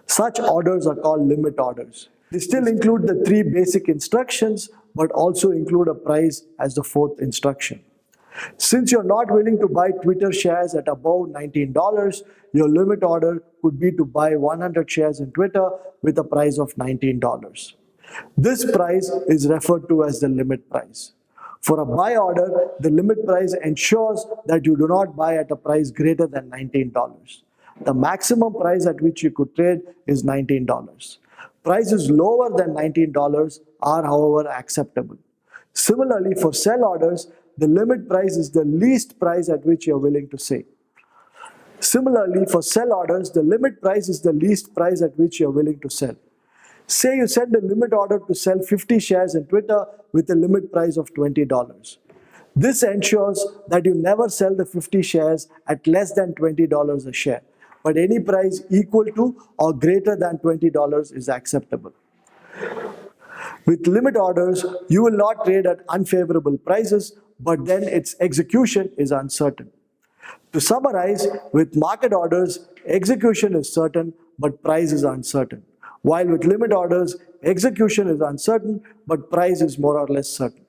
Such orders are called limit orders. They still include the three basic instructions, but also include a price as the fourth instruction. Since you're not willing to buy Twitter shares at above $19, your limit order could be to buy 100 shares in Twitter with a price of $19. This price is referred to as the limit price. For a buy order, the limit price ensures that you do not buy at a price greater than $19. The maximum price at which you could trade is $19. Prices lower than $19 are, however, acceptable. Similarly, for sell orders, the limit price is the least price at which you're willing to sell. Similarly, for sell orders, the limit price is the least price at which you're willing to sell. Say you send a limit order to sell 50 shares in Twitter with a limit price of $20. This ensures that you never sell the 50 shares at less than $20 a share, but any price equal to or greater than $20 is acceptable. With limit orders, you will not trade at unfavorable prices, but then its execution is uncertain. To summarize, with market orders, execution is certain, but price is uncertain. While with limit orders, execution is uncertain, but price is more or less certain.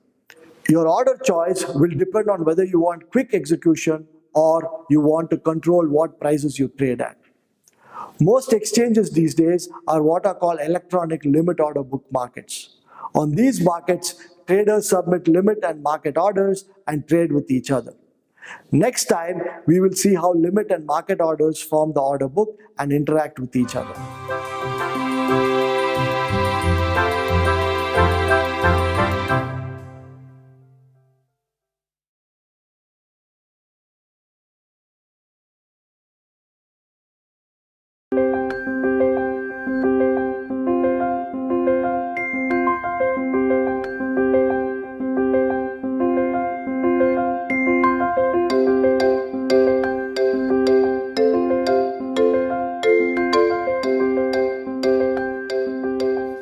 Your order choice will depend on whether you want quick execution or you want to control what prices you trade at. Most exchanges these days are what are called electronic limit order book markets. On these markets, traders submit limit and market orders and trade with each other. Next time, we will see how limit and market orders form the order book and interact with each other.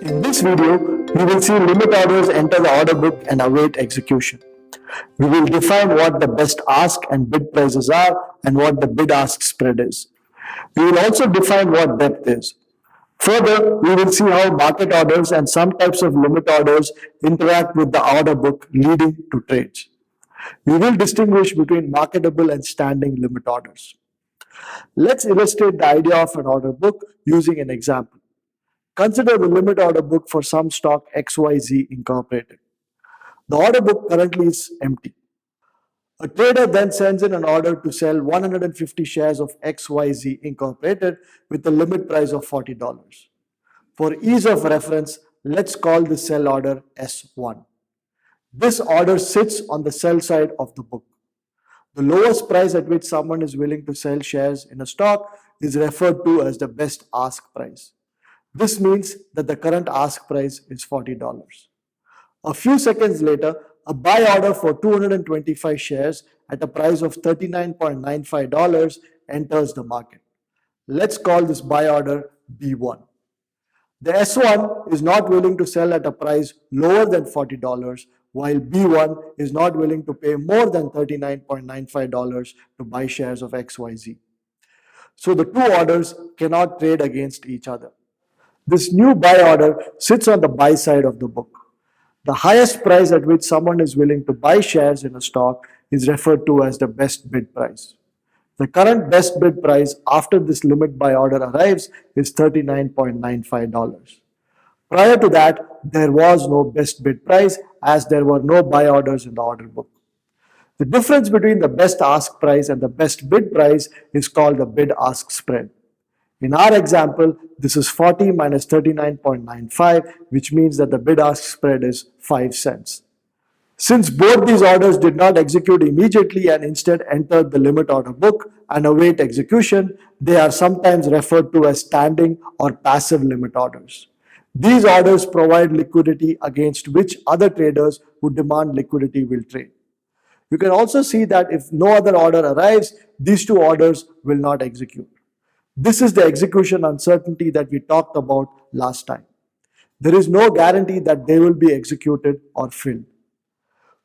In this video, we will see limit orders enter the order book and await execution. We will define what the best ask and bid prices are and what the bid-ask spread is. We will also define what depth is. Further, we will see how market orders and some types of limit orders interact with the order book, leading to trades. We will distinguish between marketable and standing limit orders. Let's illustrate the idea of an order book using an example. Consider the limit order book for some stock XYZ Incorporated. The order book currently is empty. A trader then sends in an order to sell 150 shares of XYZ Incorporated with a limit price of $40. For ease of reference, let's call the sell order S1. This order sits on the sell side of the book. The lowest price at which someone is willing to sell shares in a stock is referred to as the best ask price. This means that the current ask price is $40. A few seconds later, a buy order for 225 shares at a price of $39.95 enters the market. Let's call this buy order B1. The S1 is not willing to sell at a price lower than $40, while B1 is not willing to pay more than $39.95 to buy shares of XYZ. So the two orders cannot trade against each other. This new buy order sits on the buy side of the book. The highest price at which someone is willing to buy shares in a stock is referred to as the best bid price. The current best bid price after this limit buy order arrives is $39.95. Prior to that, there was no best bid price as there were no buy orders in the order book. The difference between the best ask price and the best bid price is called the bid-ask spread. In our example, this is 40 minus 39.95, which means that the bid-ask spread is 5 cents. Since both these orders did not execute immediately and instead entered the limit order book and await execution, they are sometimes referred to as standing or passive limit orders. These orders provide liquidity against which other traders who demand liquidity will trade. You can also see that if no other order arrives, these two orders will not execute. This is the execution uncertainty that we talked about last time. There is no guarantee that they will be executed or filled.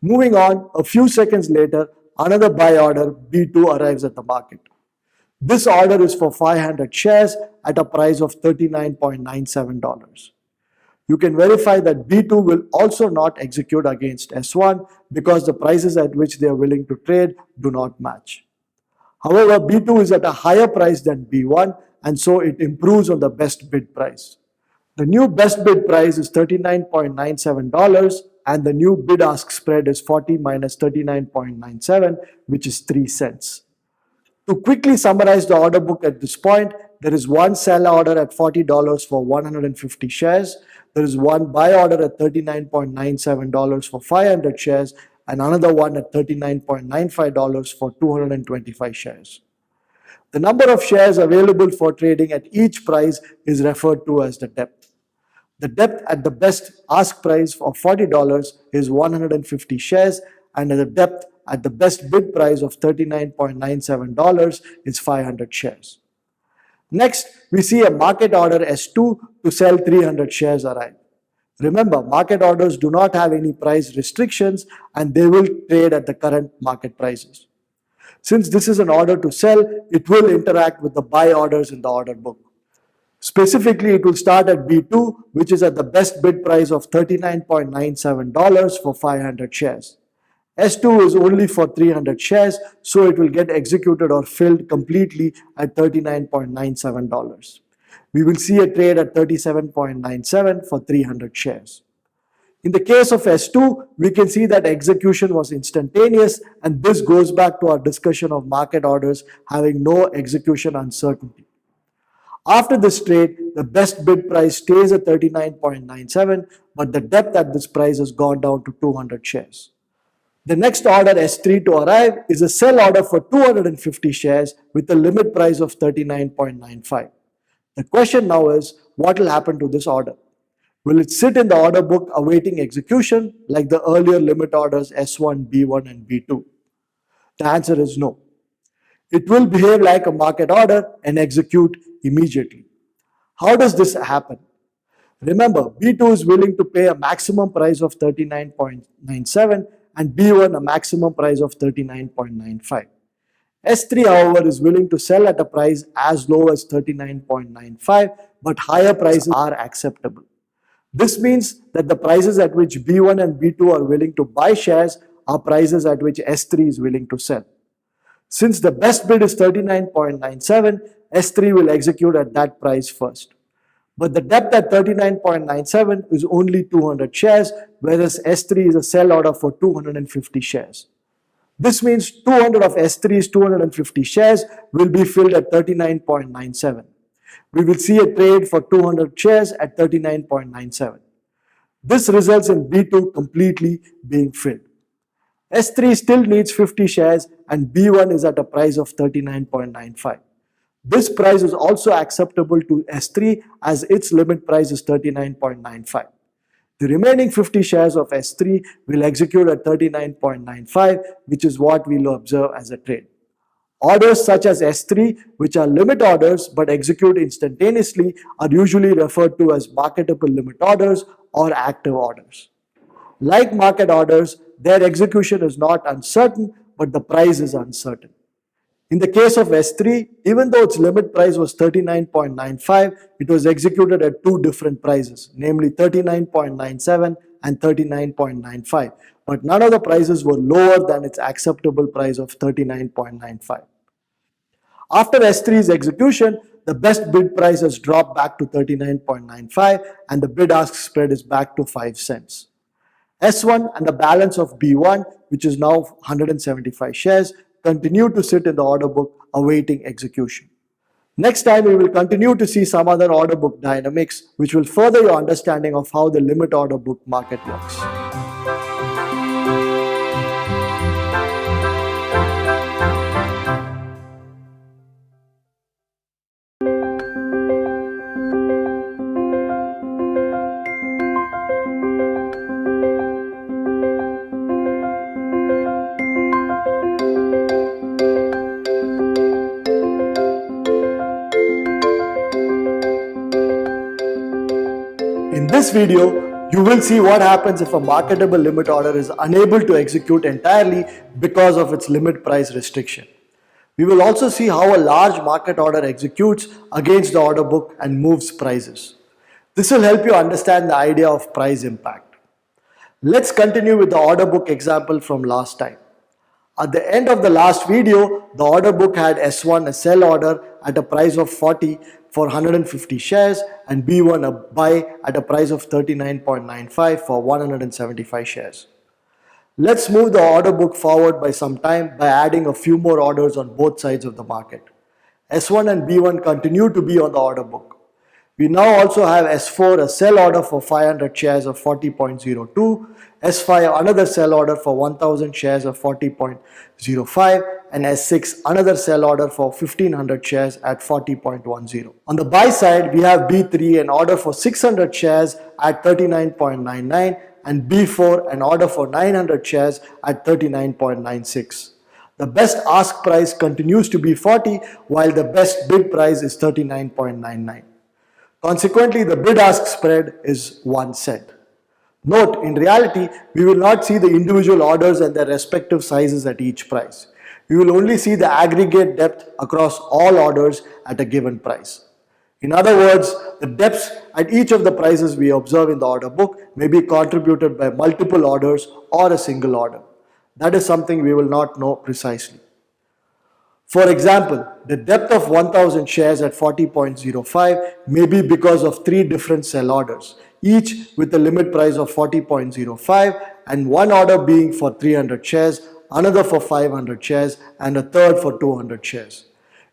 Moving on, a few seconds later, another buy order B2 arrives at the market. This order is for 500 shares at a price of $39.97. You can verify that B2 will also not execute against S1 because the prices at which they are willing to trade do not match. However, B2 is at a higher price than B1 and so it improves on the best bid price. The new best bid price is $39.97 and the new bid-ask spread is 40 minus 39.97, which is 3 cents. To quickly summarize the order book at this point, there is one sell order at $40 for 150 shares. There is one buy order at $39.97 for 500 shares and another one at $39.95 for 225 shares. The number of shares available for trading at each price is referred to as the depth. The depth at the best ask price of $40 is 150 shares, and the depth at the best bid price of $39.97 is 500 shares. Next, we see a market order S2 to sell 300 shares arrive. Remember, market orders do not have any price restrictions and they will trade at the current market prices. Since this is an order to sell, it will interact with the buy orders in the order book. Specifically, it will start at B2, which is at the best bid price of $39.97 for 500 shares. S2 is only for 300 shares, so it will get executed or filled completely at $39.97. We will see a trade at $37.97 for 300 shares. In the case of S2, we can see that execution was instantaneous, and this goes back to our discussion of market orders having no execution uncertainty. After this trade, the best bid price stays at $39.97, but the depth at this price has gone down to 200 shares. The next order, S3 to arrive, is a sell order for 250 shares with a limit price of $39.95. The question now is, what will happen to this order? Will it sit in the order book awaiting execution like the earlier limit orders S1, B1 and B2? The answer is no. It will behave like a market order and execute immediately. How does this happen? Remember, B2 is willing to pay a maximum price of $39.97 and B1 a maximum price of $39.95. S3, however, is willing to sell at a price as low as $39.95, but higher prices are acceptable. This means that the prices at which B1 and B2 are willing to buy shares are prices at which S3 is willing to sell. Since the best bid is $39.97, S3 will execute at that price first. But the depth at $39.97 is only 200 shares, whereas S3 is a sell order for 250 shares. This means 200 of S3's 250 shares will be filled at $39.97. We will see a trade for 200 shares at $39.97. This results in B2 completely being filled. S3 still needs 50 shares and B1 is at a price of $39.95. This price is also acceptable to S3 as its limit price is $39.95. The remaining 50 shares of S3 will execute at $39.95, which is what we will observe as a trade. Orders such as S3, which are limit orders but execute instantaneously, are usually referred to as marketable limit orders or active orders. Like market orders, their execution is not uncertain, but the price is uncertain. In the case of S3, even though its limit price was $39.95, it was executed at two different prices, namely $39.97 and $39.95. But none of the prices were lower than its acceptable price of $39.95. After S3's execution, the best bid price has dropped back to $39.95 and the bid-ask spread is back to 5 cents. S1 and the balance of B1, which is now 175 shares, continue to sit in the order book awaiting execution. Next time we will continue to see some other order book dynamics which will further your understanding of how the limit order book market works. In this video, you will see what happens if a marketable limit order is unable to execute entirely because of its limit price restriction. We will also see how a large market order executes against the order book and moves prices. This will help you understand the idea of price impact. Let's continue with the order book example from last time. At the end of the last video, the order book had S1 a sell order at a price of 40 for 150 shares and B1 a buy at a price of 39.95 for 175 shares. Let's move the order book forward by some time by adding a few more orders on both sides of the market. S1 and B1 continue to be on the order book. We now also have S4, a sell order for 500 shares of 40.02, S5 another sell order for 1000 shares of 40.05, and S6 another sell order for 1500 shares at 40.10. On the buy side, we have B3 an order for 600 shares at 39.99 and B4 an order for 900 shares at 39.96. The best ask price continues to be 40 while the best bid price is 39.99. Consequently, the bid-ask spread is 1 cent. Note, in reality, we will not see the individual orders and their respective sizes at each price. We will only see the aggregate depth across all orders at a given price. In other words, the depths at each of the prices we observe in the order book may be contributed by multiple orders or a single order. That is something we will not know precisely. For example, the depth of 1000 shares at 40.05 may be because of 3 different sell orders, each with a limit price of 40.05 and one order being for 300 shares, another for 500 shares and a third for 200 shares.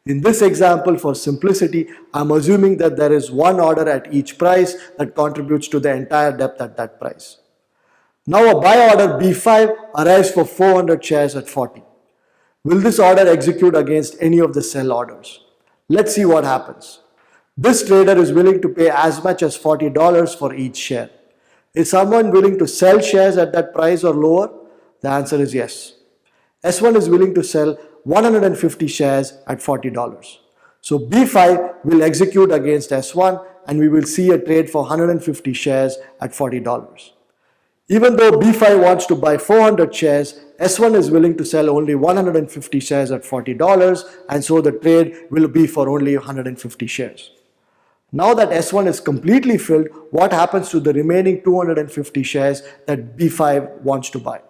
In this example, for simplicity, I am assuming that there is one order at each price that contributes to the entire depth at that price. Now a buy order B5 arrives for 400 shares at 40. Will this order execute against any of the sell orders? Let's see what happens. This trader is willing to pay as much as $40 for each share. Is someone willing to sell shares at that price or lower? The answer is yes. S1 is willing to sell 150 shares at $40. So B5 will execute against S1 and we will see a trade for 150 shares at $40. Even though B5 wants to buy 400 shares, S1 is willing to sell only 150 shares at $40 and so the trade will be for only 150 shares. Now that S1 is completely filled, what happens to the remaining 250 shares that B5 wants to buy?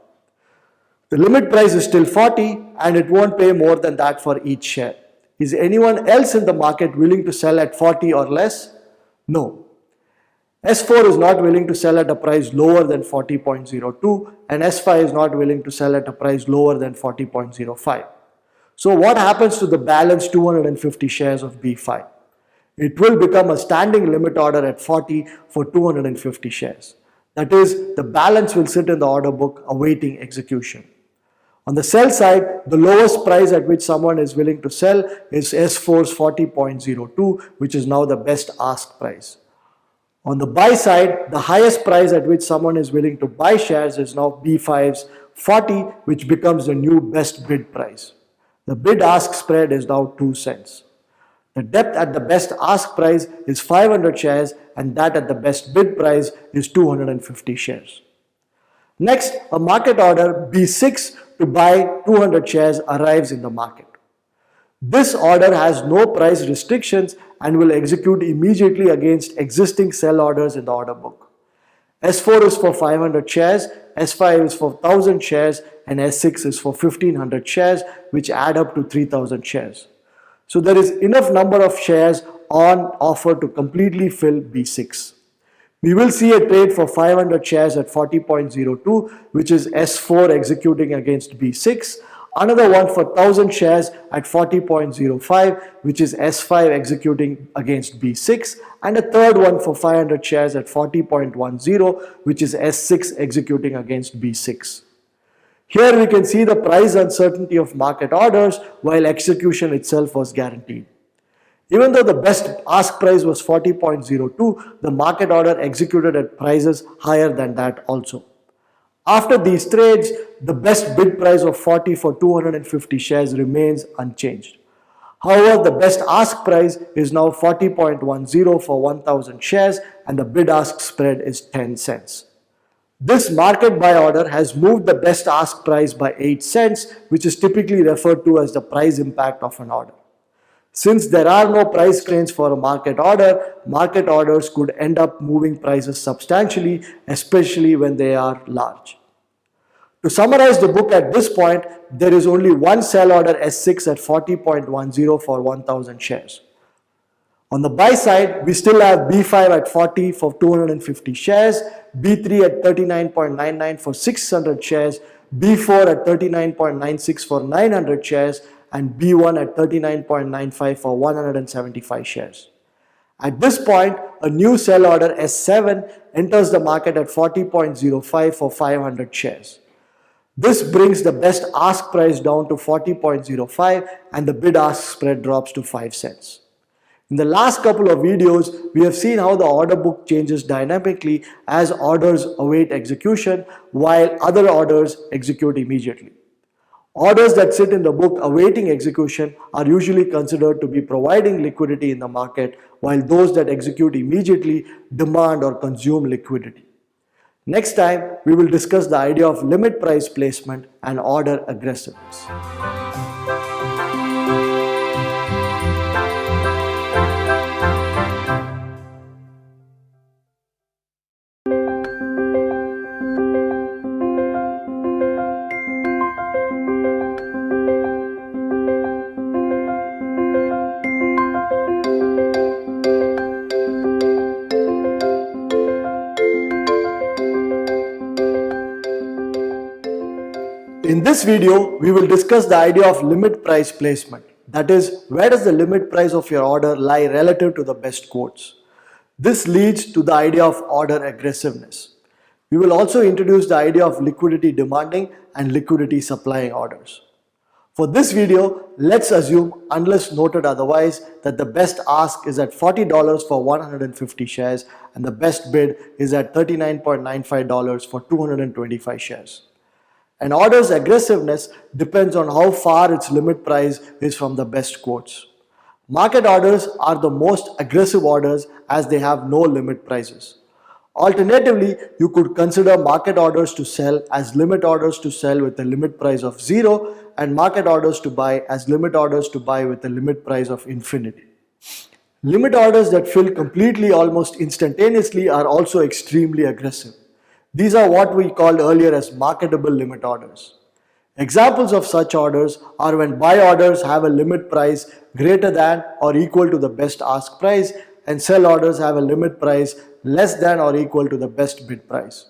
The limit price is still 40 and it won't pay more than that for each share. Is anyone else in the market willing to sell at 40 or less? No. S4 is not willing to sell at a price lower than 40.02 and S5 is not willing to sell at a price lower than 40.05. So what happens to the balance 250 shares of B5? It will become a standing limit order at 40 for 250 shares. That is, the balance will sit in the order book awaiting execution. On the sell side, the lowest price at which someone is willing to sell is S4's 40.02, which is now the best ask price. On the buy side, the highest price at which someone is willing to buy shares is now B5's 40, which becomes the new best bid price. The bid-ask spread is now 2 cents. The depth at the best ask price is 500 shares and that at the best bid price is 250 shares. Next, a market order B6 to buy 200 shares arrives in the market. This order has no price restrictions and will execute immediately against existing sell orders in the order book. S4 is for 500 shares, S5 is for 1000 shares and S6 is for 1500 shares, which add up to 3000 shares. So there is enough number of shares on offer to completely fill B6. We will see a trade for 500 shares at 40.02, which is S4 executing against B6. Another one for 1000 shares at 40.05, which is S5 executing against B6. And a third one for 500 shares at 40.10, which is S6 executing against B6. Here we can see the price uncertainty of market orders while execution itself was guaranteed. Even though the best ask price was 40.02, the market order executed at prices higher than that also. After these trades, the best bid price of 40 for 250 shares remains unchanged. However, the best ask price is now 40.10 for 1000 shares and the bid ask spread is 10 cents. This market buy order has moved the best ask price by 8 cents, which is typically referred to as the price impact of an order. Since there are no price range for a market order, market orders could end up moving prices substantially, especially when they are large. To summarize the book at this point, there is only one sell order S6 at 40.10 for 1000 shares. On the buy side, we still have B5 at 40 for 250 shares, B3 at 39.99 for 600 shares, B4 at 39.96 for 900 shares, and B1 at 39.95 for 175 shares. At this point, a new sell order S7 enters the market at 40.05 for 500 shares. This brings the best ask price down to 40.05 and the bid-ask spread drops to 5 cents. In the last couple of videos, we have seen how the order book changes dynamically as orders await execution while other orders execute immediately. Orders that sit in the book awaiting execution are usually considered to be providing liquidity in the market, while those that execute immediately demand or consume liquidity. Next time, we will discuss the idea of limit price placement and order aggressiveness. In this video, we will discuss the idea of limit price placement. That is, where does the limit price of your order lie relative to the best quotes? This leads to the idea of order aggressiveness. We will also introduce the idea of liquidity demanding and liquidity supplying orders. For this video, let's assume, unless noted otherwise, that the best ask is at $40 for 150 shares and the best bid is at $39.95 for 225 shares. An order's aggressiveness depends on how far its limit price is from the best quotes. Market orders are the most aggressive orders as they have no limit prices. Alternatively, you could consider market orders to sell as limit orders to sell with a limit price of 0 and market orders to buy as limit orders to buy with a limit price of infinity. Limit orders that fill completely almost instantaneously are also extremely aggressive. These are what we called earlier as marketable limit orders. Examples of such orders are when buy orders have a limit price greater than or equal to the best ask price and sell orders have a limit price less than or equal to the best bid price.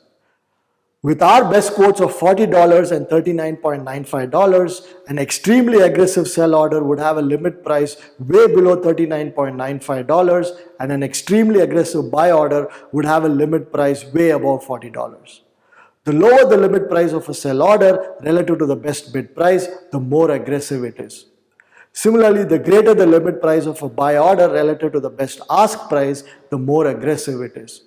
With our best quotes of $40 and $39.95, an extremely aggressive sell order would have a limit price way below $39.95 and an extremely aggressive buy order would have a limit price way above $40. The lower the limit price of a sell order relative to the best bid price, the more aggressive it is. Similarly, the greater the limit price of a buy order relative to the best ask price, the more aggressive it is.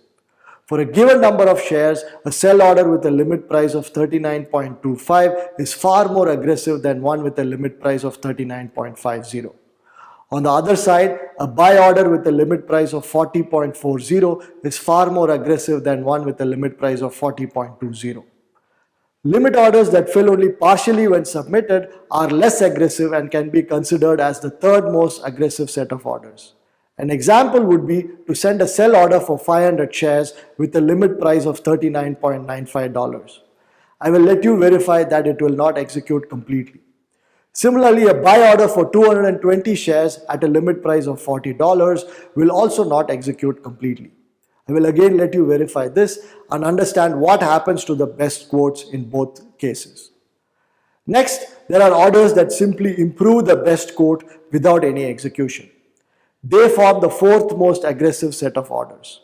For a given number of shares, a sell order with a limit price of 39.25 is far more aggressive than one with a limit price of 39.50. On the other side, a buy order with a limit price of 40.40 is far more aggressive than one with a limit price of 40.20. Limit orders that fill only partially when submitted are less aggressive and can be considered as the third most aggressive set of orders. An example would be to send a sell order for 500 shares with a limit price of $39.95. I will let you verify that it will not execute completely. Similarly, a buy order for 220 shares at a limit price of $40 will also not execute completely. I will again let you verify this and understand what happens to the best quotes in both cases. Next, there are orders that simply improve the best quote without any execution. They form the fourth most aggressive set of orders.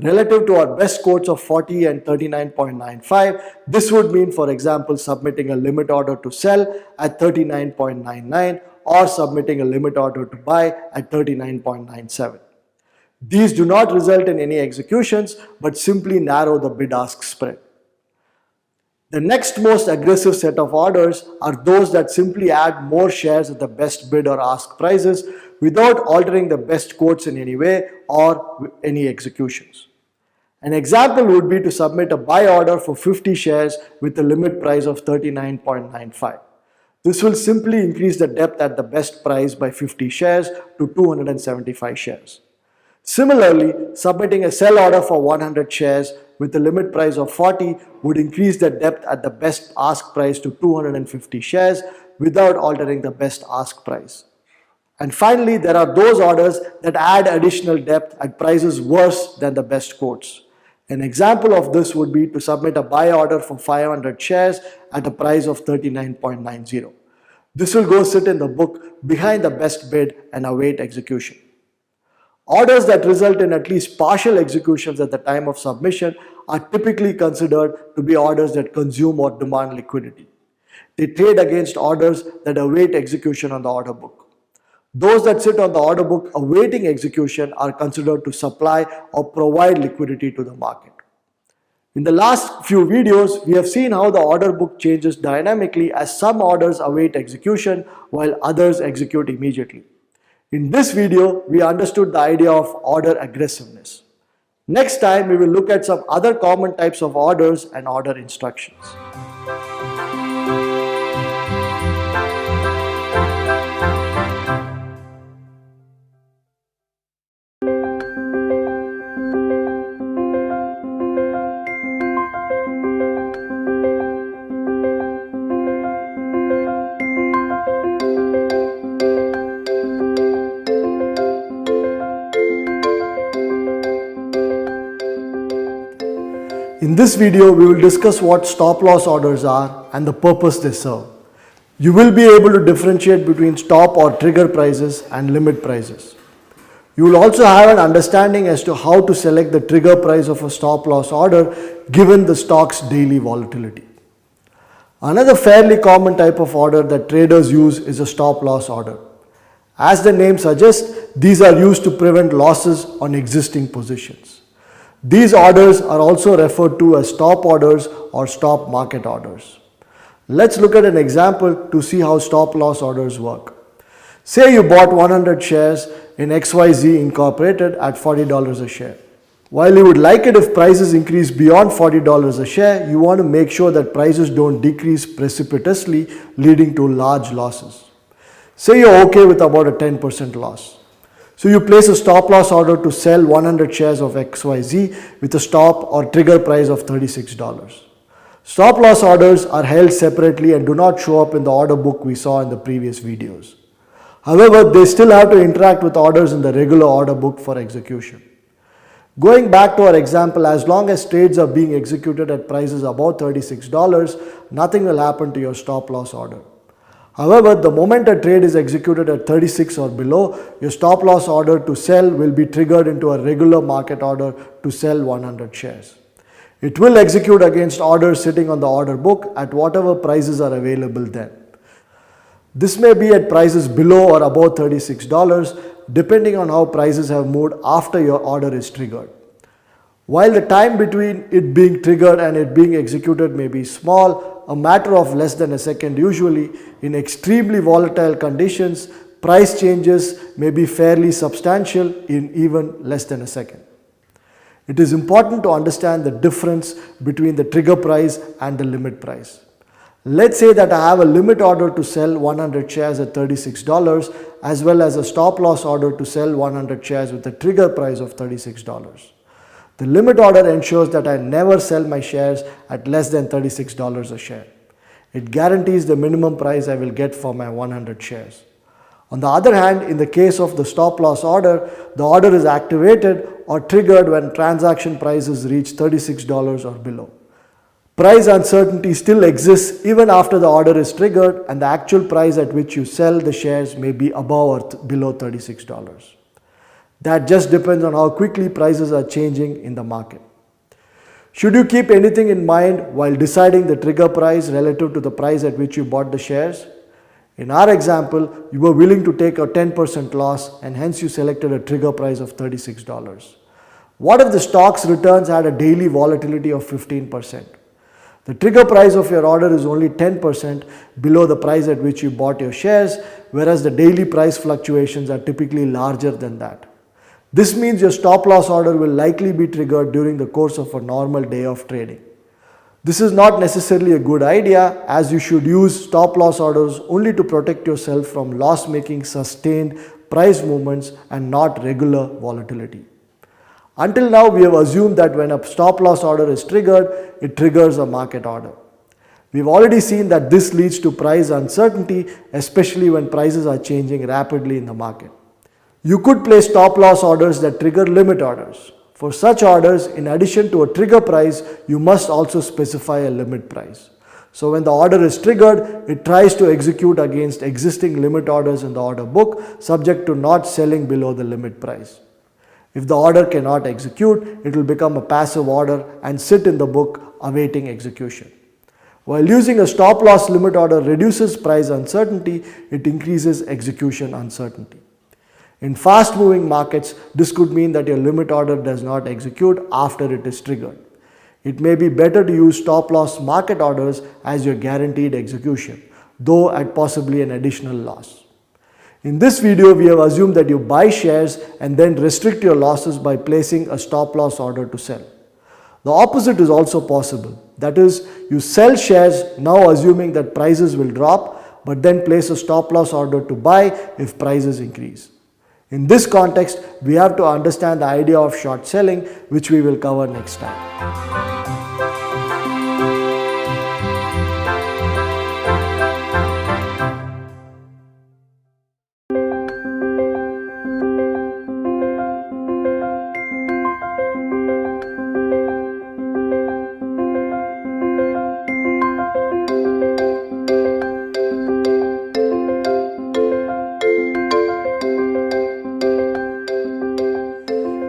Relative to our best quotes of 40 and 39.95, this would mean, for example, submitting a limit order to sell at 39.99 or submitting a limit order to buy at 39.97. These do not result in any executions but simply narrow the bid-ask spread. The next most aggressive set of orders are those that simply add more shares at the best bid or ask prices without altering the best quotes in any way or any executions. An example would be to submit a buy order for 50 shares with a limit price of 39.95. This will simply increase the depth at the best price by 50 shares to 275 shares. Similarly, submitting a sell order for 100 shares with a limit price of 40 would increase the depth at the best ask price to 250 shares without altering the best ask price. And finally, there are those orders that add additional depth at prices worse than the best quotes. An example of this would be to submit a buy order for 500 shares at a price of 39.90. This will go sit in the book behind the best bid and await execution. Orders that result in at least partial executions at the time of submission are typically considered to be orders that consume or demand liquidity. They trade against orders that await execution on the order book. Those that sit on the order book awaiting execution are considered to supply or provide liquidity to the market. In the last few videos, we have seen how the order book changes dynamically as some orders await execution while others execute immediately. In this video, we understood the idea of order aggressiveness. Next time, we will look at some other common types of orders and order instructions. In this video, we will discuss what stop loss orders are and the purpose they serve. You will be able to differentiate between stop or trigger prices and limit prices. You will also have an understanding as to how to select the trigger price of a stop loss order given the stock's daily volatility. Another fairly common type of order that traders use is a stop loss order. As the name suggests, these are used to prevent losses on existing positions. These orders are also referred to as stop orders or stop market orders. Let's look at an example to see how stop loss orders work. Say you bought 100 shares in XYZ Incorporated at $40 a share. While you would like it if prices increase beyond $40 a share, you want to make sure that prices don't decrease precipitously, leading to large losses. Say you're okay with about a 10% loss. So you place a stop loss order to sell 100 shares of XYZ with a stop or trigger price of $36. Stop loss orders are held separately and do not show up in the order book we saw in the previous videos. However, they still have to interact with orders in the regular order book for execution. Going back to our example, as long as trades are being executed at prices above $36, nothing will happen to your stop loss order. However, the moment a trade is executed at 36 or below, your stop loss order to sell will be triggered into a regular market order to sell 100 shares. It will execute against orders sitting on the order book at whatever prices are available then. This may be at prices below or above $36, depending on how prices have moved after your order is triggered. While the time between it being triggered and it being executed may be small, a matter of less than a second usually, in extremely volatile conditions, price changes may be fairly substantial in even less than a second. It is important to understand the difference between the trigger price and the limit price. Let's say that I have a limit order to sell 100 shares at $36 as well as a stop loss order to sell 100 shares with a trigger price of $36. The limit order ensures that I never sell my shares at less than $36 a share. It guarantees the minimum price I will get for my 100 shares. On the other hand, in the case of the stop loss order, the order is activated or triggered when transaction prices reach $36 or below. Price uncertainty still exists even after the order is triggered, and the actual price at which you sell the shares may be above or below $36. That just depends on how quickly prices are changing in the market. Should you keep anything in mind while deciding the trigger price relative to the price at which you bought the shares? In our example, you were willing to take a 10% loss and hence you selected a trigger price of $36. What if the stock's returns had a daily volatility of 15%? The trigger price of your order is only 10% below the price at which you bought your shares, whereas the daily price fluctuations are typically larger than that. This means your stop loss order will likely be triggered during the course of a normal day of trading. This is not necessarily a good idea, as you should use stop loss orders only to protect yourself from loss-making sustained price movements and not regular volatility. Until now, we have assumed that when a stop loss order is triggered, it triggers a market order. We've already seen that this leads to price uncertainty, especially when prices are changing rapidly in the market. You could place stop loss orders that trigger limit orders. For such orders, in addition to a trigger price, you must also specify a limit price. So when the order is triggered, it tries to execute against existing limit orders in the order book, subject to not selling below the limit price. If the order cannot execute, it will become a passive order and sit in the book awaiting execution. While using a stop loss limit order reduces price uncertainty, it increases execution uncertainty. In fast moving markets, this could mean that your limit order does not execute after it is triggered. It may be better to use stop loss market orders as your guaranteed execution, though at possibly an additional loss. In this video, we have assumed that you buy shares and then restrict your losses by placing a stop loss order to sell. The opposite is also possible. That is, you sell shares now assuming that prices will drop, but then place a stop loss order to buy if prices increase. In this context, we have to understand the idea of short selling, which we will cover next time.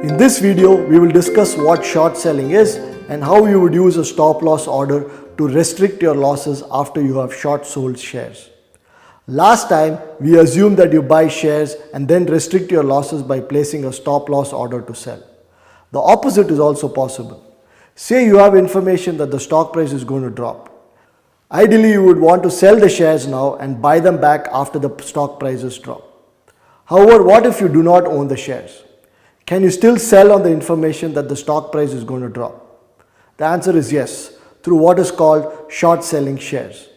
In this video, we will discuss what short selling is and how you would use a stop loss order to restrict your losses after you have short sold shares. Last time, we assumed that you buy shares and then restrict your losses by placing a stop loss order to sell. The opposite is also possible. Say you have information that the stock price is going to drop. Ideally, you would want to sell the shares now and buy them back after the stock prices drop. However, what if you do not own the shares? Can you still sell on the information that the stock price is going to drop? The answer is yes, through what is called short selling shares.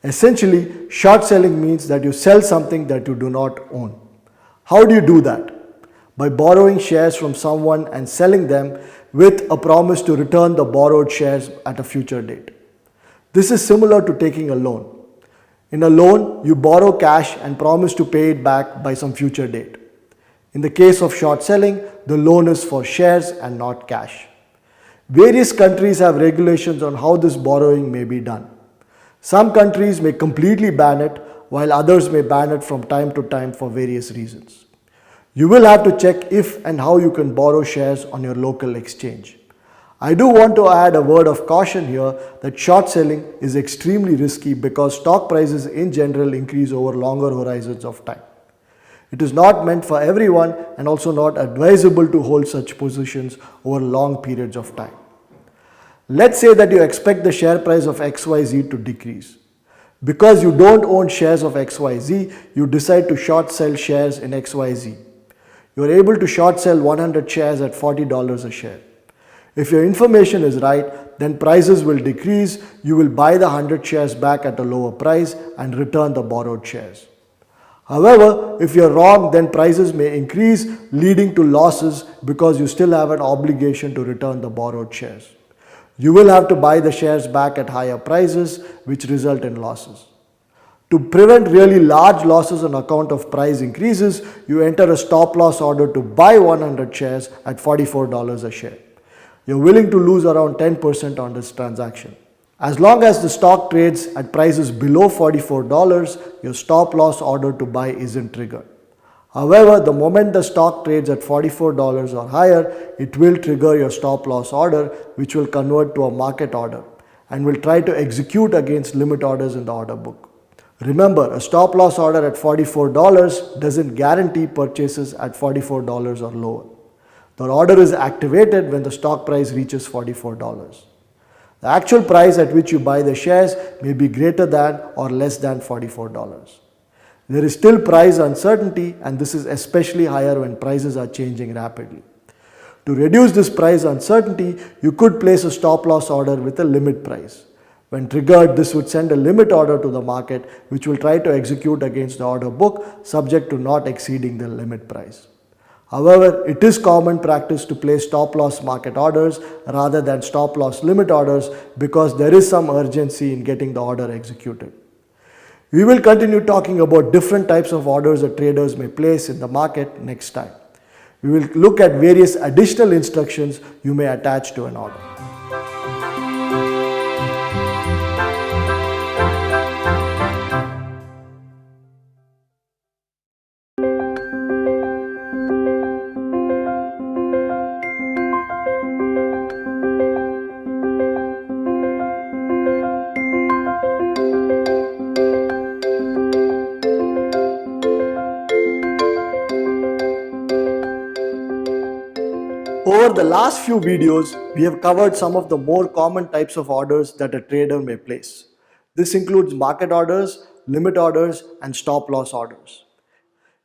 Essentially, short selling means that you sell something that you do not own. How do you do that? By borrowing shares from someone and selling them with a promise to return the borrowed shares at a future date. This is similar to taking a loan. In a loan, you borrow cash and promise to pay it back by some future date. In the case of short selling, the loan is for shares and not cash. Various countries have regulations on how this borrowing may be done. Some countries may completely ban it, while others may ban it from time to time for various reasons. You will have to check if and how you can borrow shares on your local exchange. I do want to add a word of caution here that short selling is extremely risky because stock prices in general increase over longer horizons of time. It is not meant for everyone and also not advisable to hold such positions over long periods of time. Let's say that you expect the share price of XYZ to decrease. Because you don't own shares of XYZ, you decide to short sell shares in XYZ. You are able to short sell 100 shares at $40 a share. If your information is right, then prices will decrease, you will buy the 100 shares back at a lower price and return the borrowed shares. However, if you're wrong, then prices may increase, leading to losses because you still have an obligation to return the borrowed shares. You will have to buy the shares back at higher prices, which result in losses. To prevent really large losses on account of price increases, you enter a stop loss order to buy 100 shares at $44 a share. You're willing to lose around 10% on this transaction. As long as the stock trades at prices below $44, your stop loss order to buy isn't triggered. However, the moment the stock trades at $44 or higher, it will trigger your stop loss order, which will convert to a market order and will try to execute against limit orders in the order book. Remember, a stop loss order at $44 doesn't guarantee purchases at $44 or lower. The order is activated when the stock price reaches $44. The actual price at which you buy the shares may be greater than or less than $44. There is still price uncertainty, and this is especially higher when prices are changing rapidly. To reduce this price uncertainty, you could place a stop loss order with a limit price. When triggered, this would send a limit order to the market, which will try to execute against the order book, subject to not exceeding the limit price. However, it is common practice to place stop loss market orders rather than stop loss limit orders because there is some urgency in getting the order executed. We will continue talking about different types of orders that traders may place in the market next time. We will look at various additional instructions you may attach to an order. Over the last few videos, we have covered some of the more common types of orders that a trader may place. This includes market orders, limit orders, and stop loss orders.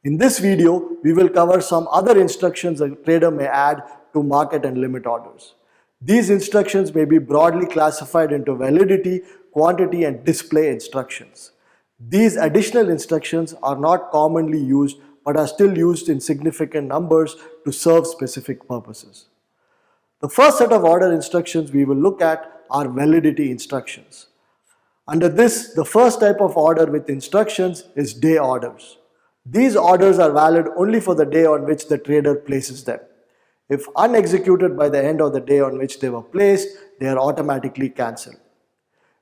In this video, we will cover some other instructions a trader may add to market and limit orders. These instructions may be broadly classified into validity, quantity, and display instructions. These additional instructions are not commonly used but are still used in significant numbers to serve specific purposes. The first set of order instructions we will look at are validity instructions. Under this, the first type of order with instructions is day orders. These orders are valid only for the day on which the trader places them. If unexecuted by the end of the day on which they were placed, they are automatically cancelled.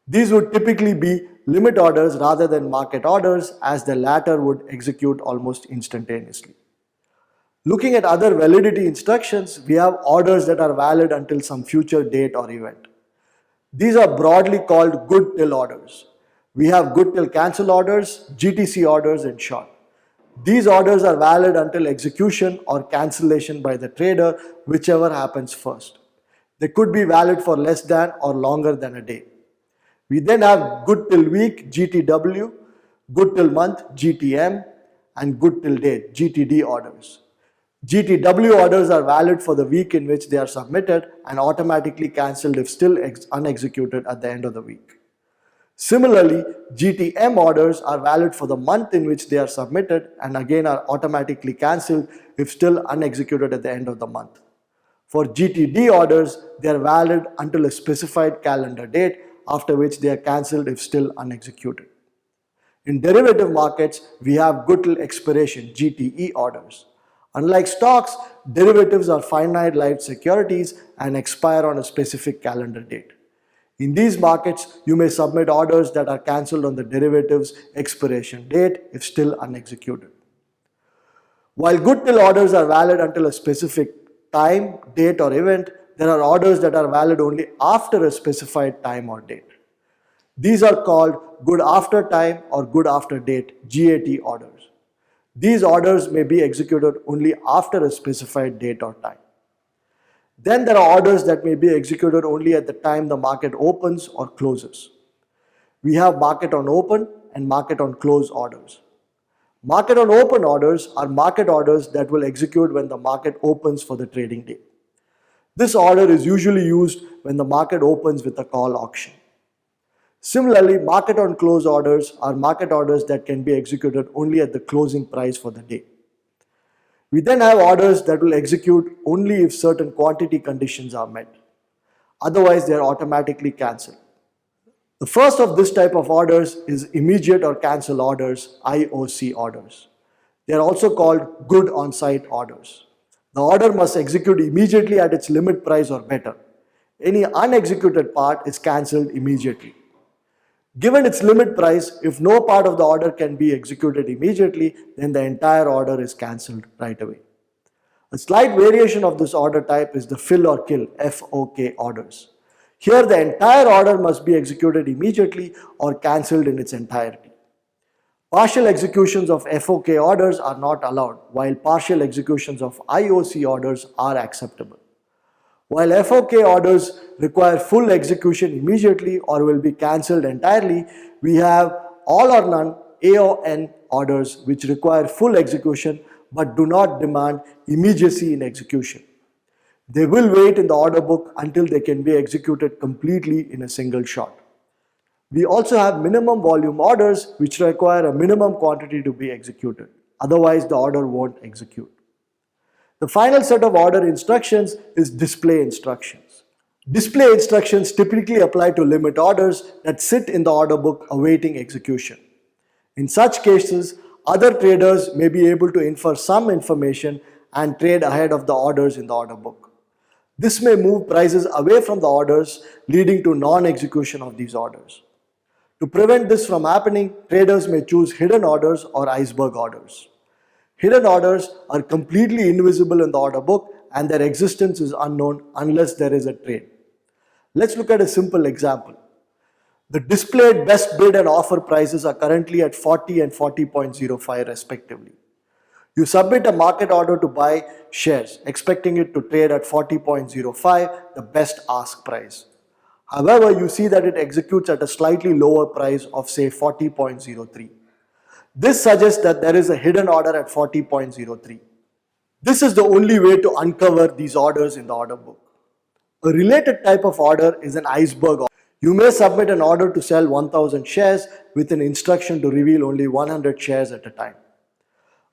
These would typically be limit orders rather than market orders, as the latter would execute almost instantaneously. Looking at other validity instructions, we have orders that are valid until some future date or event. These are broadly called good till orders. We have good till cancel orders, GTC orders in short. These orders are valid until execution or cancellation by the trader, whichever happens first. They could be valid for less than or longer than a day. We then have good till week, GTW, good till month, GTM, and good till day, GTD orders. GTW orders are valid for the week in which they are submitted and automatically cancelled if still unexecuted at the end of the week. Similarly, GTM orders are valid for the month in which they are submitted and again are automatically cancelled if still unexecuted at the end of the month. For GTD orders, they are valid until a specified calendar date, after which they are cancelled if still unexecuted. In derivative markets, we have good till expiration, GTE orders. Unlike stocks, derivatives are finite-lived securities and expire on a specific calendar date. In these markets, you may submit orders that are cancelled on the derivative's expiration date if still unexecuted. While good till orders are valid until a specific time, date, or event, there are orders that are valid only after a specified time or date. These are called good after time or good after date, GAT orders. These orders may be executed only after a specified date or time. Then there are orders that may be executed only at the time the market opens or closes. We have market on open and market on close orders. Market on open orders are market orders that will execute when the market opens for the trading day. This order is usually used when the market opens with a call auction. Similarly, market on close orders are market orders that can be executed only at the closing price for the day. We then have orders that will execute only if certain quantity conditions are met. Otherwise, they are automatically cancelled. The first of this type of orders is immediate or cancel orders, IOC orders. They are also called good on-site orders. The order must execute immediately at its limit price or better. Any unexecuted part is cancelled immediately. Given its limit price, if no part of the order can be executed immediately, then the entire order is cancelled right away. A slight variation of this order type is the fill or kill, FOK orders. Here the entire order must be executed immediately or cancelled in its entirety. Partial executions of FOK orders are not allowed, while partial executions of IOC orders are acceptable. While FOK orders require full execution immediately or will be cancelled entirely, we have all or none AON orders which require full execution but do not demand immediacy in execution. They will wait in the order book until they can be executed completely in a single shot. We also have minimum volume orders which require a minimum quantity to be executed. Otherwise, the order won't execute. The final set of order instructions is display instructions. Display instructions typically apply to limit orders that sit in the order book awaiting execution. In such cases, other traders may be able to infer some information and trade ahead of the orders in the order book. This may move prices away from the orders, leading to non-execution of these orders. To prevent this from happening, traders may choose hidden orders or iceberg orders. Hidden orders are completely invisible in the order book and their existence is unknown unless there is a trade. Let's look at a simple example. The displayed best bid and offer prices are currently at 40 and 40.05 respectively. You submit a market order to buy shares, expecting it to trade at 40.05, the best ask price. However, you see that it executes at a slightly lower price of say 40.03. This suggests that there is a hidden order at 40.03. This is the only way to uncover these orders in the order book. A related type of order is an iceberg order. You may submit an order to sell 1000 shares with an instruction to reveal only 100 shares at a time.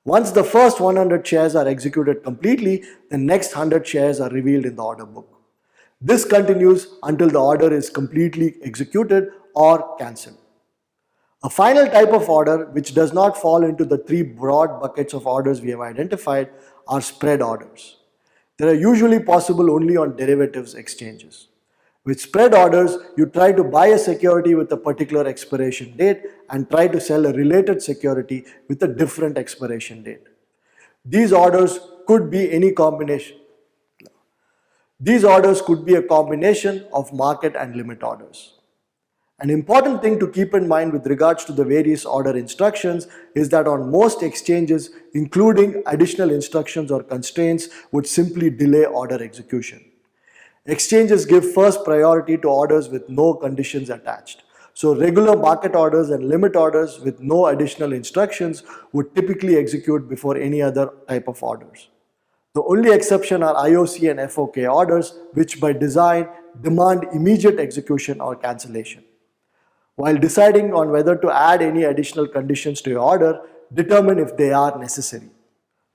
Once the first 100 shares are executed completely, the next 100 shares are revealed in the order book. This continues until the order is completely executed or cancelled. A final type of order, which does not fall into the three broad buckets of orders we have identified, are spread orders. They are usually possible only on derivatives exchanges. With spread orders, you try to buy a security with a particular expiration date and try to sell a related security with a different expiration date. These orders could be any combination. These orders could be a combination of market and limit orders. An important thing to keep in mind with regards to the various order instructions is that on most exchanges, including additional instructions or constraints would simply delay order execution. Exchanges give first priority to orders with no conditions attached. So regular market orders and limit orders with no additional instructions would typically execute before any other type of orders. The only exception are IOC and FOK orders, which by design demand immediate execution or cancellation. While deciding on whether to add any additional conditions to your order, determine if they are necessary.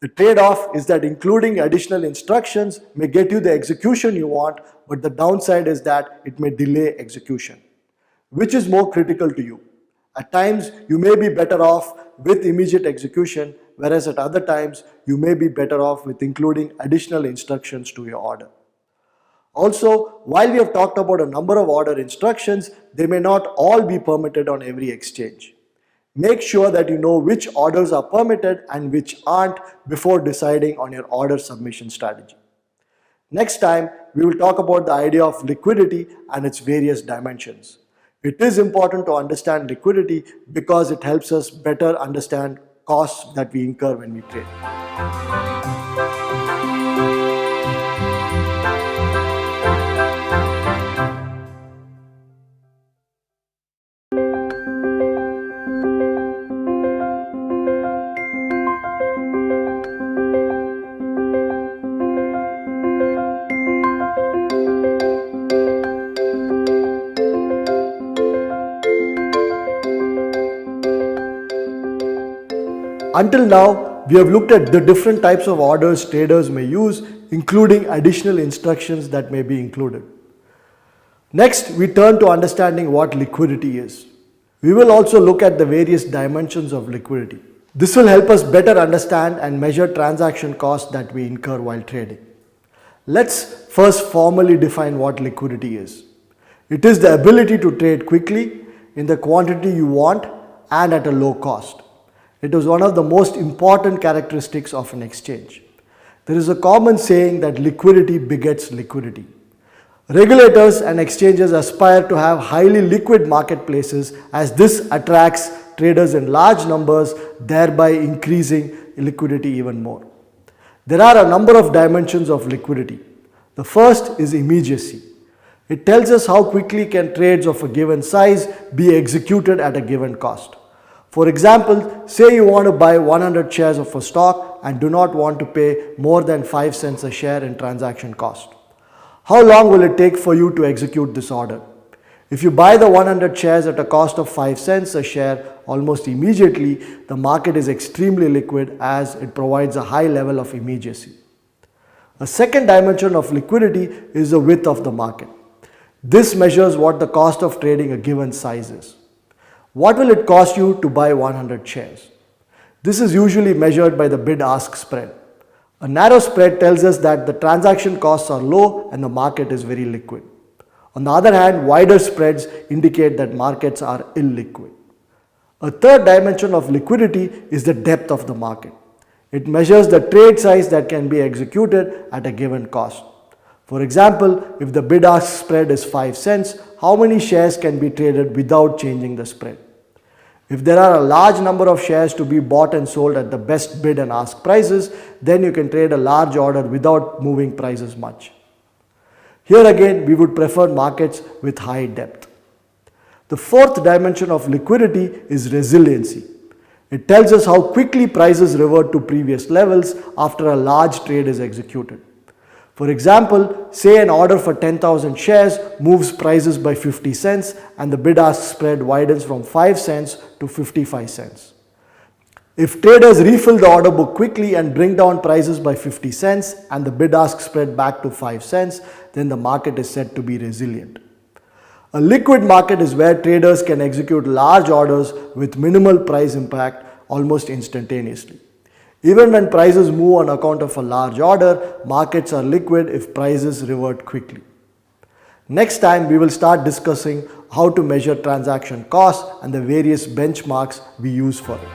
The trade-off is that including additional instructions may get you the execution you want, but the downside is that it may delay execution. Which is more critical to you? At times, you may be better off with immediate execution, whereas at other times, you may be better off with including additional instructions to your order. Also, while we have talked about a number of order instructions, they may not all be permitted on every exchange. Make sure that you know which orders are permitted and which aren't before deciding on your order submission strategy. Next time, we will talk about the idea of liquidity and its various dimensions. It is important to understand liquidity because it helps us better understand costs that we incur when we trade. Until now, we have looked at the different types of orders traders may use, including additional instructions that may be included. Next, we turn to understanding what liquidity is. We will also look at the various dimensions of liquidity. This will help us better understand and measure transaction costs that we incur while trading. Let's first formally define what liquidity is. It is the ability to trade quickly, in the quantity you want, and at a low cost. It is one of the most important characteristics of an exchange. There is a common saying that liquidity begets liquidity. Regulators and exchanges aspire to have highly liquid marketplaces as this attracts traders in large numbers, thereby increasing liquidity even more. There are a number of dimensions of liquidity. The first is immediacy. It tells us how quickly can trades of a given size be executed at a given cost. For example, say you want to buy 100 shares of a stock and do not want to pay more than 5 cents a share in transaction cost. How long will it take for you to execute this order? If you buy the 100 shares at a cost of 5 cents a share almost immediately, the market is extremely liquid as it provides a high level of immediacy. A second dimension of liquidity is the width of the market. This measures what the cost of trading a given size is. What will it cost you to buy 100 shares? This is usually measured by the bid-ask spread. A narrow spread tells us that the transaction costs are low and the market is very liquid. On the other hand, wider spreads indicate that markets are illiquid. A third dimension of liquidity is the depth of the market. It measures the trade size that can be executed at a given cost. For example, if the bid-ask spread is 5 cents, how many shares can be traded without changing the spread? If there are a large number of shares to be bought and sold at the best bid and ask prices, then you can trade a large order without moving prices much. Here again, we would prefer markets with high depth. The fourth dimension of liquidity is resiliency. It tells us how quickly prices revert to previous levels after a large trade is executed. For example, say an order for 10,000 shares moves prices by 50 cents and the bid-ask spread widens from 5 cents to 55 cents. If traders refill the order book quickly and bring down prices by 50 cents and the bid-ask spread back to 5 cents, then the market is said to be resilient. A liquid market is where traders can execute large orders with minimal price impact almost instantaneously. Even when prices move on account of a large order, markets are liquid if prices revert quickly. Next time, we will start discussing how to measure transaction costs and the various benchmarks we use for it.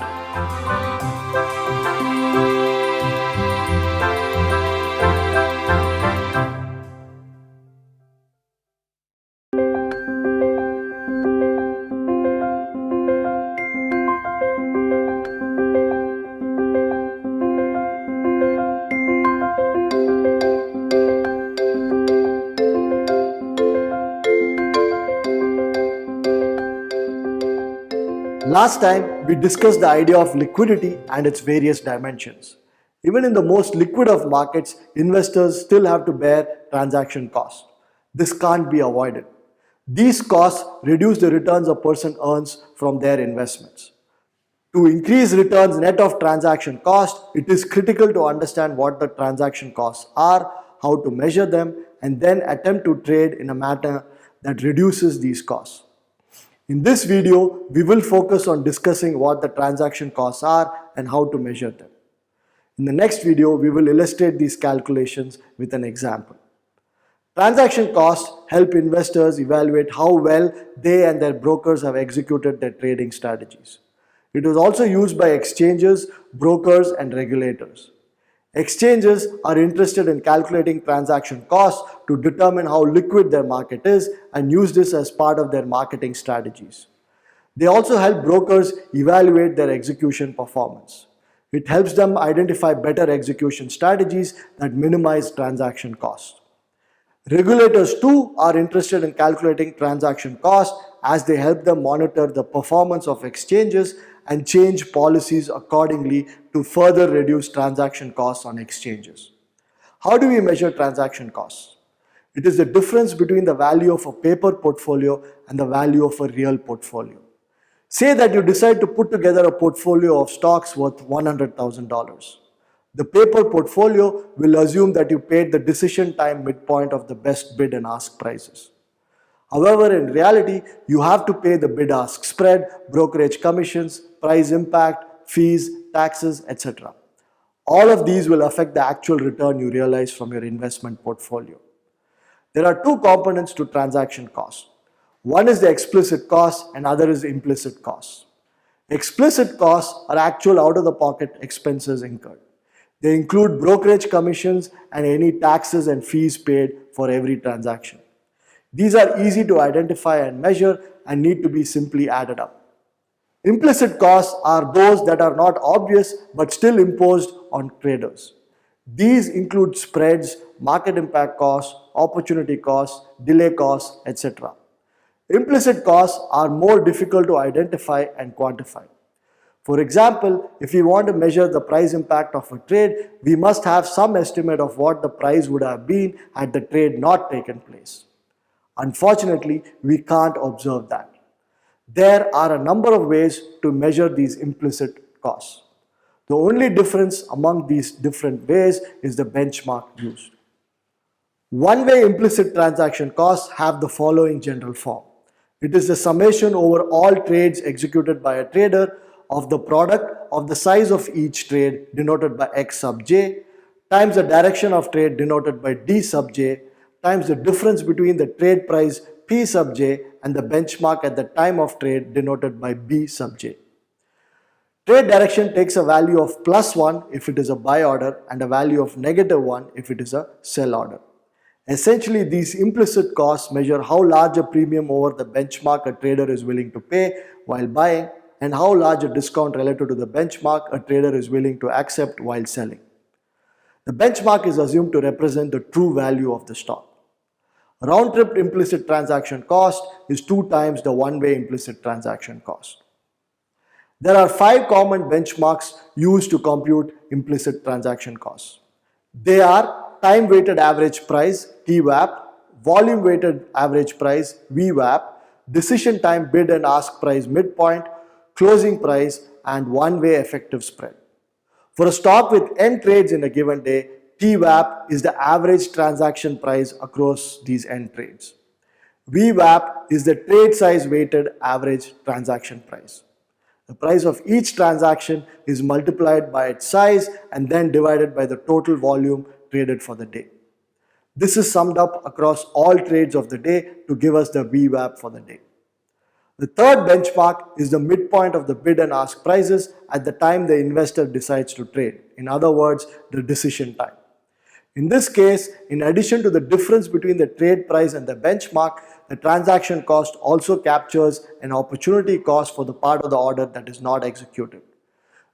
Last time, we discussed the idea of liquidity and its various dimensions. Even in the most liquid of markets, investors still have to bear transaction costs. This can't be avoided. These costs reduce the returns a person earns from their investments. To increase returns net of transaction cost, it is critical to understand what the transaction costs are, how to measure them, and then attempt to trade in a manner that reduces these costs. In this video, we will focus on discussing what the transaction costs are and how to measure them. In the next video, we will illustrate these calculations with an example. Transaction costs help investors evaluate how well they and their brokers have executed their trading strategies. It is also used by exchanges, brokers, and regulators. Exchanges are interested in calculating transaction costs to determine how liquid their market is and use this as part of their marketing strategies. They also help brokers evaluate their execution performance. It helps them identify better execution strategies that minimize transaction costs. Regulators too are interested in calculating transaction costs as they help them monitor the performance of exchanges and change policies accordingly to further reduce transaction costs on exchanges. How do we measure transaction costs? It is the difference between the value of a paper portfolio and the value of a real portfolio. Say that you decide to put together a portfolio of stocks worth $100,000. The paper portfolio will assume that you paid the decision time midpoint of the best bid and ask prices. However, in reality, you have to pay the bid-ask spread, brokerage commissions, price impact, fees, taxes, etc. All of these will affect the actual return you realize from your investment portfolio. There are two components to transaction costs. One is the explicit cost and other is implicit costs. Explicit costs are actual out-of-the-pocket expenses incurred. They include brokerage commissions and any taxes and fees paid for every transaction. These are easy to identify and measure and need to be simply added up. Implicit costs are those that are not obvious but still imposed on traders. These include spreads, market impact costs, opportunity costs, delay costs, etc. Implicit costs are more difficult to identify and quantify. For example, if we want to measure the price impact of a trade, we must have some estimate of what the price would have been had the trade not taken place. Unfortunately, we can't observe that. There are a number of ways to measure these implicit costs. The only difference among these different ways is the benchmark used. One-way implicit transaction costs have the following general form. It is the summation over all trades executed by a trader of the product of the size of each trade denoted by X sub j times the direction of trade denoted by D sub j times the difference between the trade price P sub j and the benchmark at the time of trade denoted by B sub j. Trade direction takes a value of +1 if it is a buy order and a value of -1 if it is a sell order. Essentially, these implicit costs measure how large a premium over the benchmark a trader is willing to pay while buying and how large a discount relative to the benchmark a trader is willing to accept while selling. The benchmark is assumed to represent the true value of the stock. Round-trip implicit transaction cost is 2 times the one-way implicit transaction cost. There are 5 common benchmarks used to compute implicit transaction costs. They are time-weighted average price, TWAP, volume-weighted average price, VWAP, decision time bid and ask price midpoint, closing price, and one-way effective spread. For a stock with n trades in a given day, TWAP is the average transaction price across these n trades. VWAP is the trade size weighted average transaction price. The price of each transaction is multiplied by its size and then divided by the total volume traded for the day. This is summed up across all trades of the day to give us the VWAP for the day. The third benchmark is the midpoint of the bid and ask prices at the time the investor decides to trade. In other words, the decision time. In this case, in addition to the difference between the trade price and the benchmark, the transaction cost also captures an opportunity cost for the part of the order that is not executed.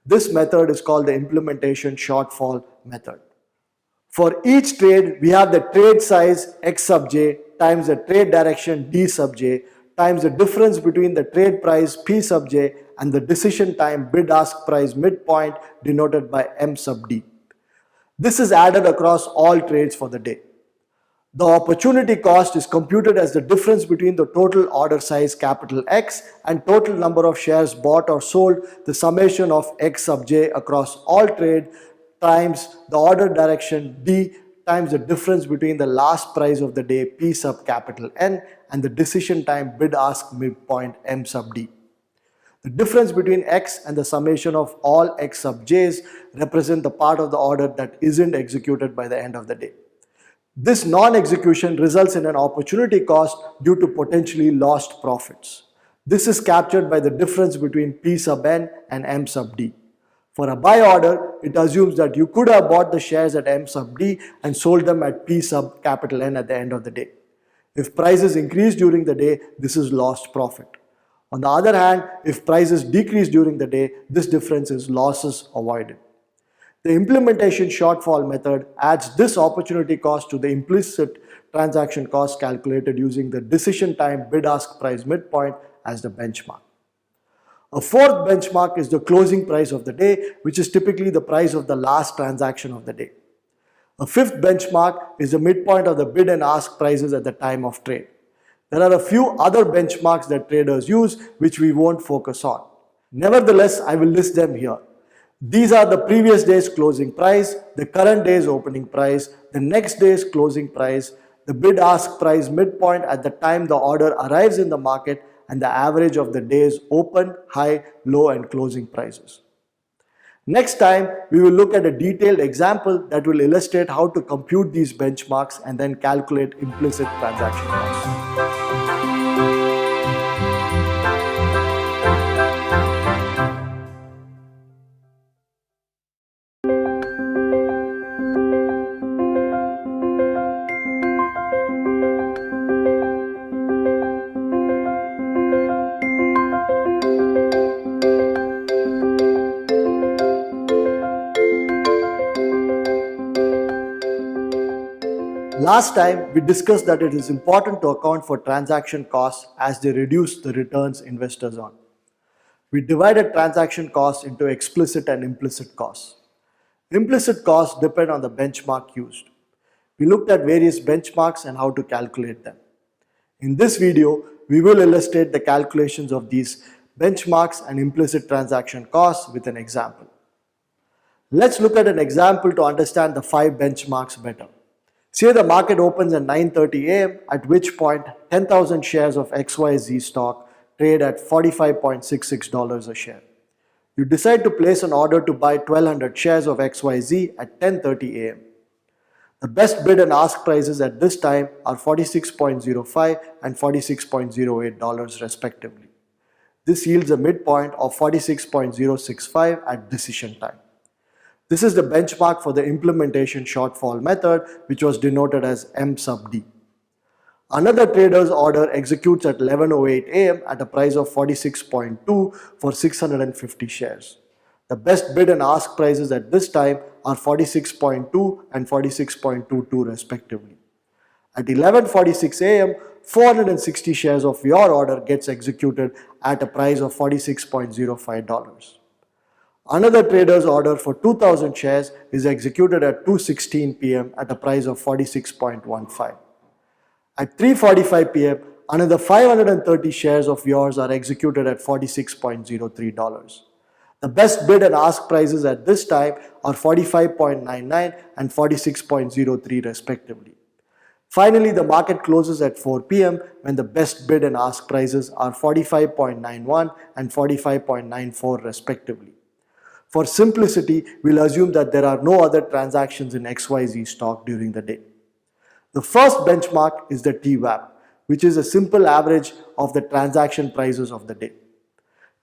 This method is called the implementation shortfall method. For each trade, we have the trade size X sub j times the trade direction D sub j times the difference between the trade price P sub j and the decision time bid ask price midpoint denoted by M sub D. This is added across all trades for the day. The opportunity cost is computed as the difference between the total order size capital X and total number of shares bought or sold, the summation of X sub j across all trade times the order direction D times the difference between the last price of the day P sub capital N and the decision time bid ask midpoint M sub D. The difference between X and the summation of all X sub j's represent the part of the order that isn't executed by the end of the day. This non-execution results in an opportunity cost due to potentially lost profits. This is captured by the difference between P sub N and M sub D. For a buy order, it assumes that you could have bought the shares at M sub D and sold them at P sub capital N at the end of the day. If prices increase during the day, this is lost profit. On the other hand, if prices decrease during the day, this difference is losses avoided. The implementation shortfall method adds this opportunity cost to the implicit transaction cost calculated using the decision time bid ask price midpoint as the benchmark. A fourth benchmark is the closing price of the day, which is typically the price of the last transaction of the day. A fifth benchmark is the midpoint of the bid and ask prices at the time of trade. There are a few other benchmarks that traders use which we won't focus on. Nevertheless, I will list them here. These are the previous day's closing price, the current day's opening price, the next day's closing price, the bid ask price midpoint at the time the order arrives in the market, and the average of the day's open, high, low and closing prices. Next time, we will look at a detailed example that will illustrate how to compute these benchmarks and then calculate implicit transaction costs. Last time, we discussed that it is important to account for transaction costs as they reduce the returns investors earn. We divided transaction costs into explicit and implicit costs. Implicit costs depend on the benchmark used. We looked at various benchmarks and how to calculate them. In this video, we will illustrate the calculations of these benchmarks and implicit transaction costs with an example. Let's look at an example to understand the 5 benchmarks better. Say the market opens at 9:30 a.m., at which point 10,000 shares of XYZ stock trade at $45.66 a share. You decide to place an order to buy 1,200 shares of XYZ at 10:30 a.m. The best bid and ask prices at this time are $46.05 and $46.08 respectively. This yields a midpoint of $46.065 at decision time. This is the benchmark for the implementation shortfall method, which was denoted as M sub D. Another trader's order executes at 11:08 a.m. at a price of 46.2 for 650 shares. The best bid and ask prices at this time are 46.2 and 46.22 respectively. At 11:46 a.m., 460 shares of your order gets executed at a price of $46.05. Another trader's order for 2000 shares is executed at 2:16 p.m. at a price of 46.15. At 3:45 p.m., another 530 shares of yours are executed at $46.03. The best bid and ask prices at this time are 45.99 and 46.03 respectively. Finally, the market closes at 4 p.m. when the best bid and ask prices are 45.91 and 45.94 respectively. For simplicity, we'll assume that there are no other transactions in XYZ stock during the day. The first benchmark is the TWAP, which is a simple average of the transaction prices of the day.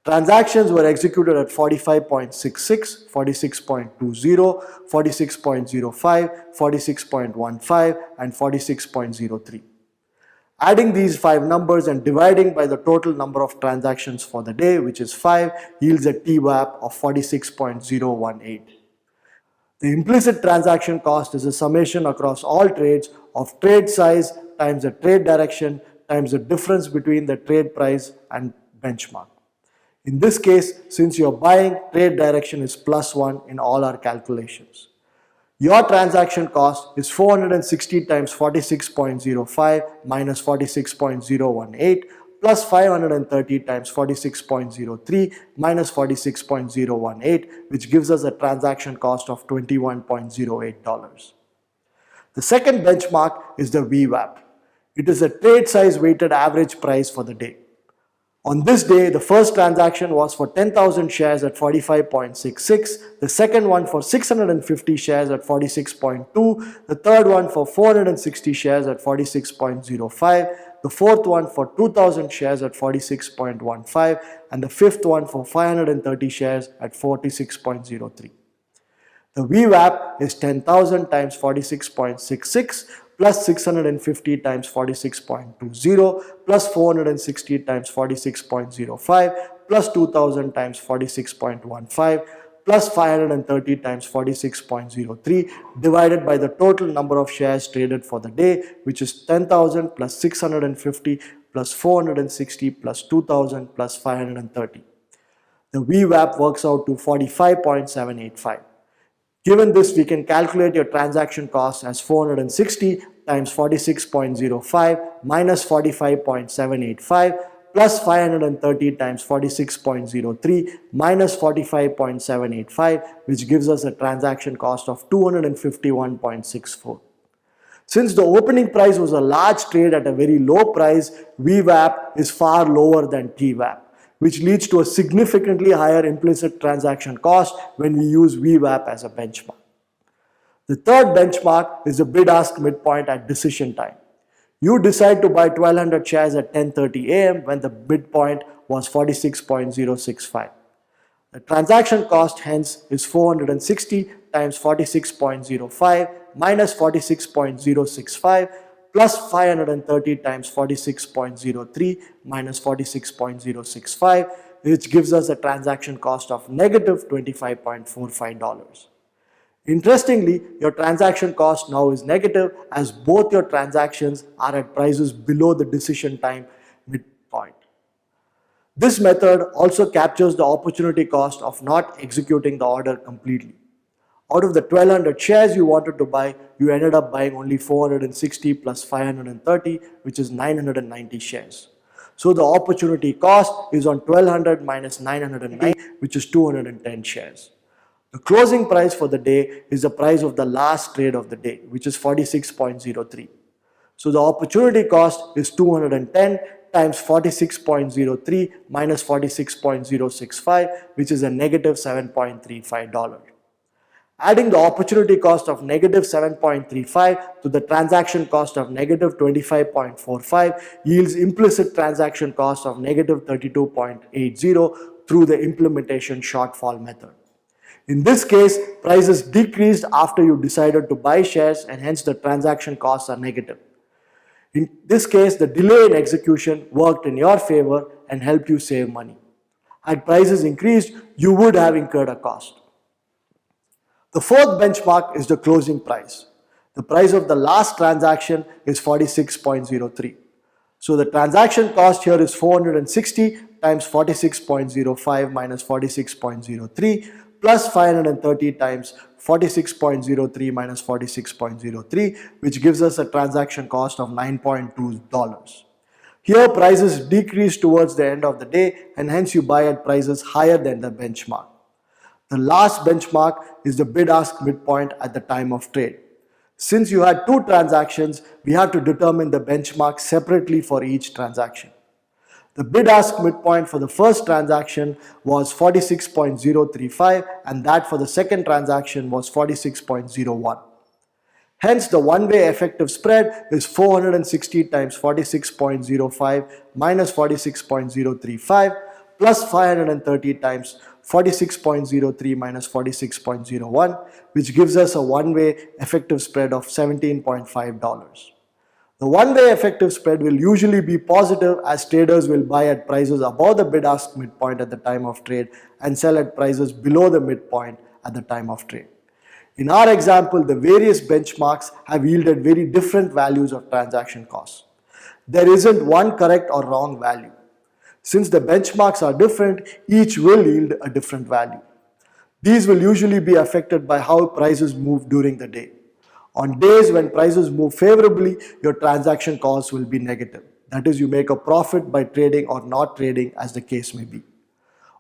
Transactions were executed at 45.66, 46.20, 46.05, 46.15, and 46.03. Adding these 5 numbers and dividing by the total number of transactions for the day, which is 5, yields a TWAP of 46.018. The implicit transaction cost is a summation across all trades of trade size times the trade direction times the difference between the trade price and benchmark. In this case, since you're buying, trade direction is +1 in all our calculations. Your transaction cost is 460 times 46.05 minus 46.018 plus 530 times 46.03 minus 46.018, which gives us a transaction cost of $21.08. The second benchmark is the VWAP. It is a trade size weighted average price for the day. On this day, the first transaction was for 10,000 shares at 45.66, the second one for 650 shares at 46.2, the third one for 460 shares at 46.05, the fourth one for 2,000 shares at 46.15, and the fifth one for 530 shares at 46.03. The VWAP is 10,000 times 46.66 plus 650 times 46.20 plus 460 times 46.05 plus 2000 times 46.15 plus 530 times 46.03 divided by the total number of shares traded for the day, which is 10,000 plus 650 plus 460 plus 2000 plus 530. The VWAP works out to 45.785. Given this, we can calculate your transaction cost as 460 times 46.05 minus 45.785 plus 530 times 46.03 minus 45.785, which gives us a transaction cost of 251.64. Since the opening price was a large trade at a very low price, VWAP is far lower than TWAP, which leads to a significantly higher implicit transaction cost when we use VWAP as a benchmark. The third benchmark is the bid-ask midpoint at decision time. You decide to buy 1200 shares at 10:30 a.m. when the midpoint was 46.065. The transaction cost hence is 460 times 46.05 minus 46.065 plus 530 times 46.03 minus 46.065, which gives us a transaction cost of negative $25.45. Interestingly, your transaction cost now is negative as both your transactions are at prices below the decision time midpoint. This method also captures the opportunity cost of not executing the order completely. Out of the 1200 shares you wanted to buy, you ended up buying only 460 plus 530, which is 990 shares. So the opportunity cost is on 1200 minus 990, which is 210 shares. The closing price for the day is the price of the last trade of the day, which is 46.03. So the opportunity cost is 210 times 46.03 minus 46.065, which is a negative $7.35. Adding the opportunity cost of negative 7.35 to the transaction cost of negative 25.45 yields implicit transaction cost of negative 32.80 through the implementation shortfall method. In this case, prices decreased after you decided to buy shares and hence the transaction costs are negative. In this case, the delay in execution worked in your favor and helped you save money. Had prices increased, you would have incurred a cost. The fourth benchmark is the closing price. The price of the last transaction is 46.03. So the transaction cost here is 460 times 46.05 minus 46.03 plus 530 times 46.03 minus 46.03, which gives us a transaction cost of $9.2. Here prices decrease towards the end of the day and hence you buy at prices higher than the benchmark. The last benchmark is the bid-ask midpoint at the time of trade. Since you had two transactions, we have to determine the benchmark separately for each transaction. The bid-ask midpoint for the first transaction was 46.035 and that for the second transaction was 46.01. Hence, the one-way effective spread is 460 times 46.05 minus 46.035 plus 530 times 46.03 minus 46.01, which gives us a one-way effective spread of $17.5. The one-way effective spread will usually be positive as traders will buy at prices above the bid-ask midpoint at the time of trade and sell at prices below the midpoint at the time of trade. In our example, the various benchmarks have yielded very different values of transaction costs. There isn't one correct or wrong value. Since the benchmarks are different, each will yield a different value. These will usually be affected by how prices move during the day. On days when prices move favorably, your transaction costs will be negative. That is, you make a profit by trading or not trading, as the case may be.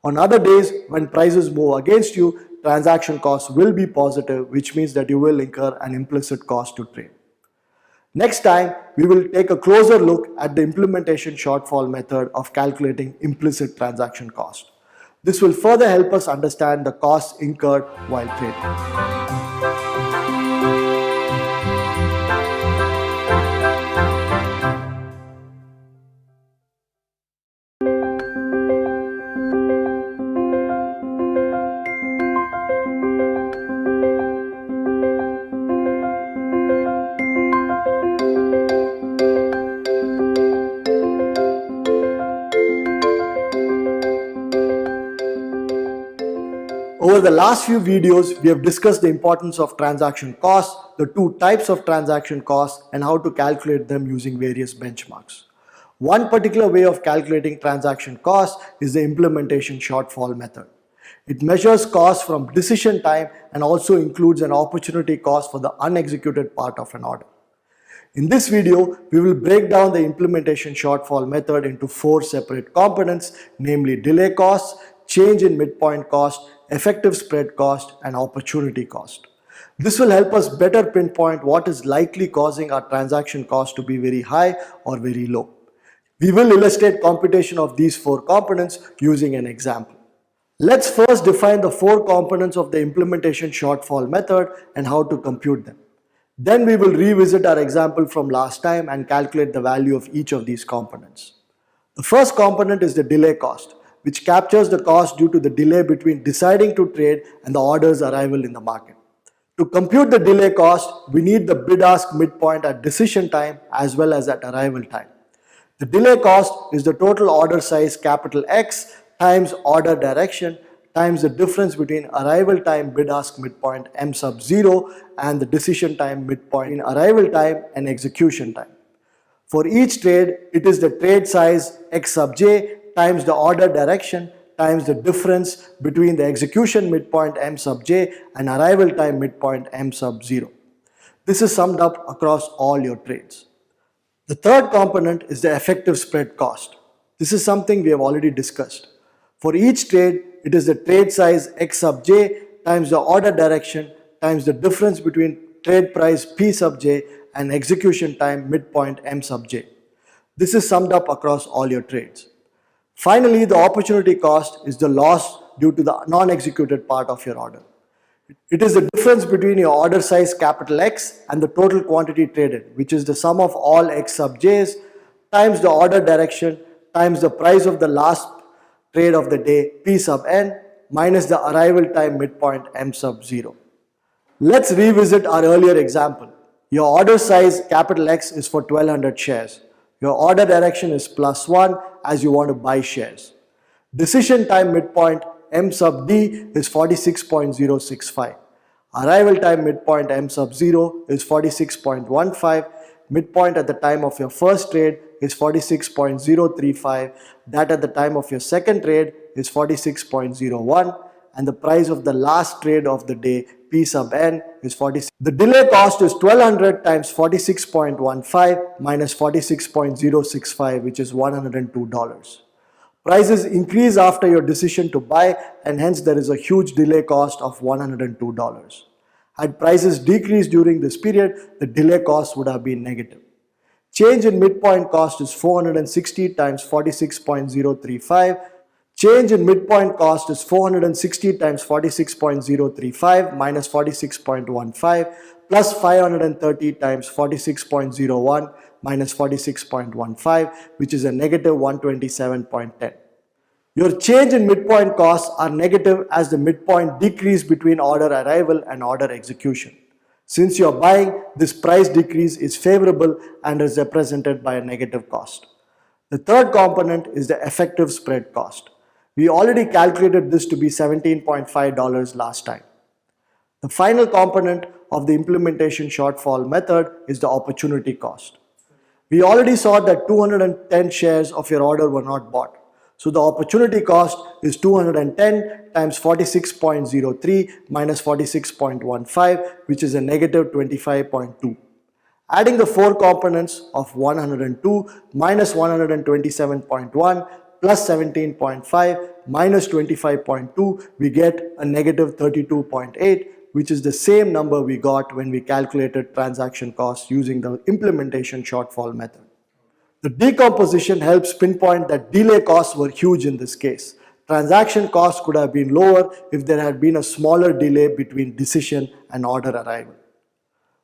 On other days, when prices move against you, transaction costs will be positive, which means that you will incur an implicit cost to trade. Next time, we will take a closer look at the implementation shortfall method of calculating implicit transaction cost. This will further help us understand the costs incurred while trading. Over the last few videos, we have discussed the importance of transaction costs, the two types of transaction costs, and how to calculate them using various benchmarks. One particular way of calculating transaction costs is the implementation shortfall method. It measures costs from decision time and also includes an opportunity cost for the unexecuted part of an order. In this video, we will break down the implementation shortfall method into four separate components, namely delay costs, change in midpoint cost, effective spread cost, and opportunity cost. This will help us better pinpoint what is likely causing our transaction cost to be very high or very low. We will illustrate computation of these four components using an example. Let's first define the four components of the implementation shortfall method and how to compute them. Then we will revisit our example from last time and calculate the value of each of these components. The first component is the delay cost, which captures the cost due to the delay between deciding to trade and the order's arrival in the market. To compute the delay cost, we need the bid-ask midpoint at decision time as well as at arrival time. The delay cost is the total order size capital X times order direction times the difference between arrival time bid-ask midpoint M sub 0 and the decision time midpoint in arrival time and execution time. For each trade, it is the trade size X sub j times the order direction times the difference between the execution midpoint M sub j and arrival time midpoint M sub 0. This is summed up across all your trades. The third component is the effective spread cost. This is something we have already discussed. For each trade, it is the trade size X sub j times the order direction times the difference between trade price P sub j and execution time midpoint M sub j. This is summed up across all your trades. Finally, the opportunity cost is the loss due to the non-executed part of your order. It is the difference between your order size capital X and the total quantity traded, which is the sum of all X sub j's times the order direction times the price of the last trade of the day P sub n minus the arrival time midpoint M sub 0. Let's revisit our earlier example. Your order size capital X is for 1200 shares. Your order direction is +1 as you want to buy shares. Decision time midpoint M sub D is 46.065. Arrival time midpoint M sub 0 is 46.15. Midpoint at the time of your first trade is 46.035. That at the time of your second trade is 46.01. And the price of the last trade of the day P sub N is 46. The delay cost is 1200 times 46.15 minus 46.065, which is $102. Prices increase after your decision to buy, and hence there is a huge delay cost of $102. Had prices decreased during this period, the delay cost would have been negative. Change in midpoint cost is 460 times 46.035. Change in midpoint cost is 460 times 46.035 minus 46.15 plus 530 times 46.01 minus 46.15, which is a negative 127.10. Your change in midpoint costs are negative as the midpoint decrease between order arrival and order execution. Since you're buying, this price decrease is favorable and is represented by a negative cost. The third component is the effective spread cost. We already calculated this to be $17.5 last time. The final component of the implementation shortfall method is the opportunity cost. We already saw that 210 shares of your order were not bought. So the opportunity cost is 210 times 46.03 minus 46.15, which is a negative 25.2. Adding the four components of 102 minus 127.1 plus 17.5 minus 25.2, we get a negative 32.8, which is the same number we got when we calculated transaction costs using the implementation shortfall method. The decomposition helps pinpoint that delay costs were huge in this case. Transaction costs could have been lower if there had been a smaller delay between decision and order arrival.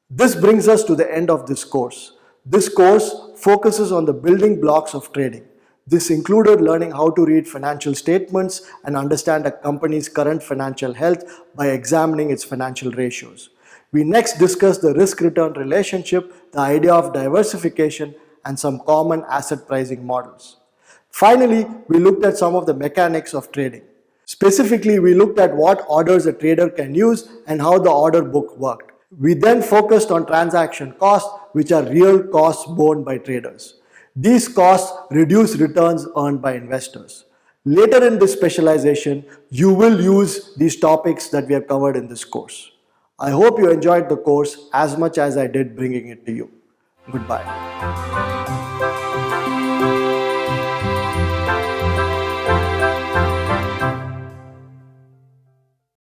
This brings us to the end of this course. This course focuses on the building blocks of trading. This included learning how to read financial statements and understand a company's current financial health by examining its financial ratios. We next discussed the risk-return relationship, the idea of diversification, and some common asset pricing models. Finally, we looked at some of the mechanics of trading. Specifically, we looked at what orders a trader can use and how the order book worked. We then focused on transaction costs, which are real costs borne by traders. These costs reduce returns earned by investors. Later in this specialization, you will use these topics that we have covered in this course. I hope you enjoyed the course as much as I did bringing it to you. Goodbye.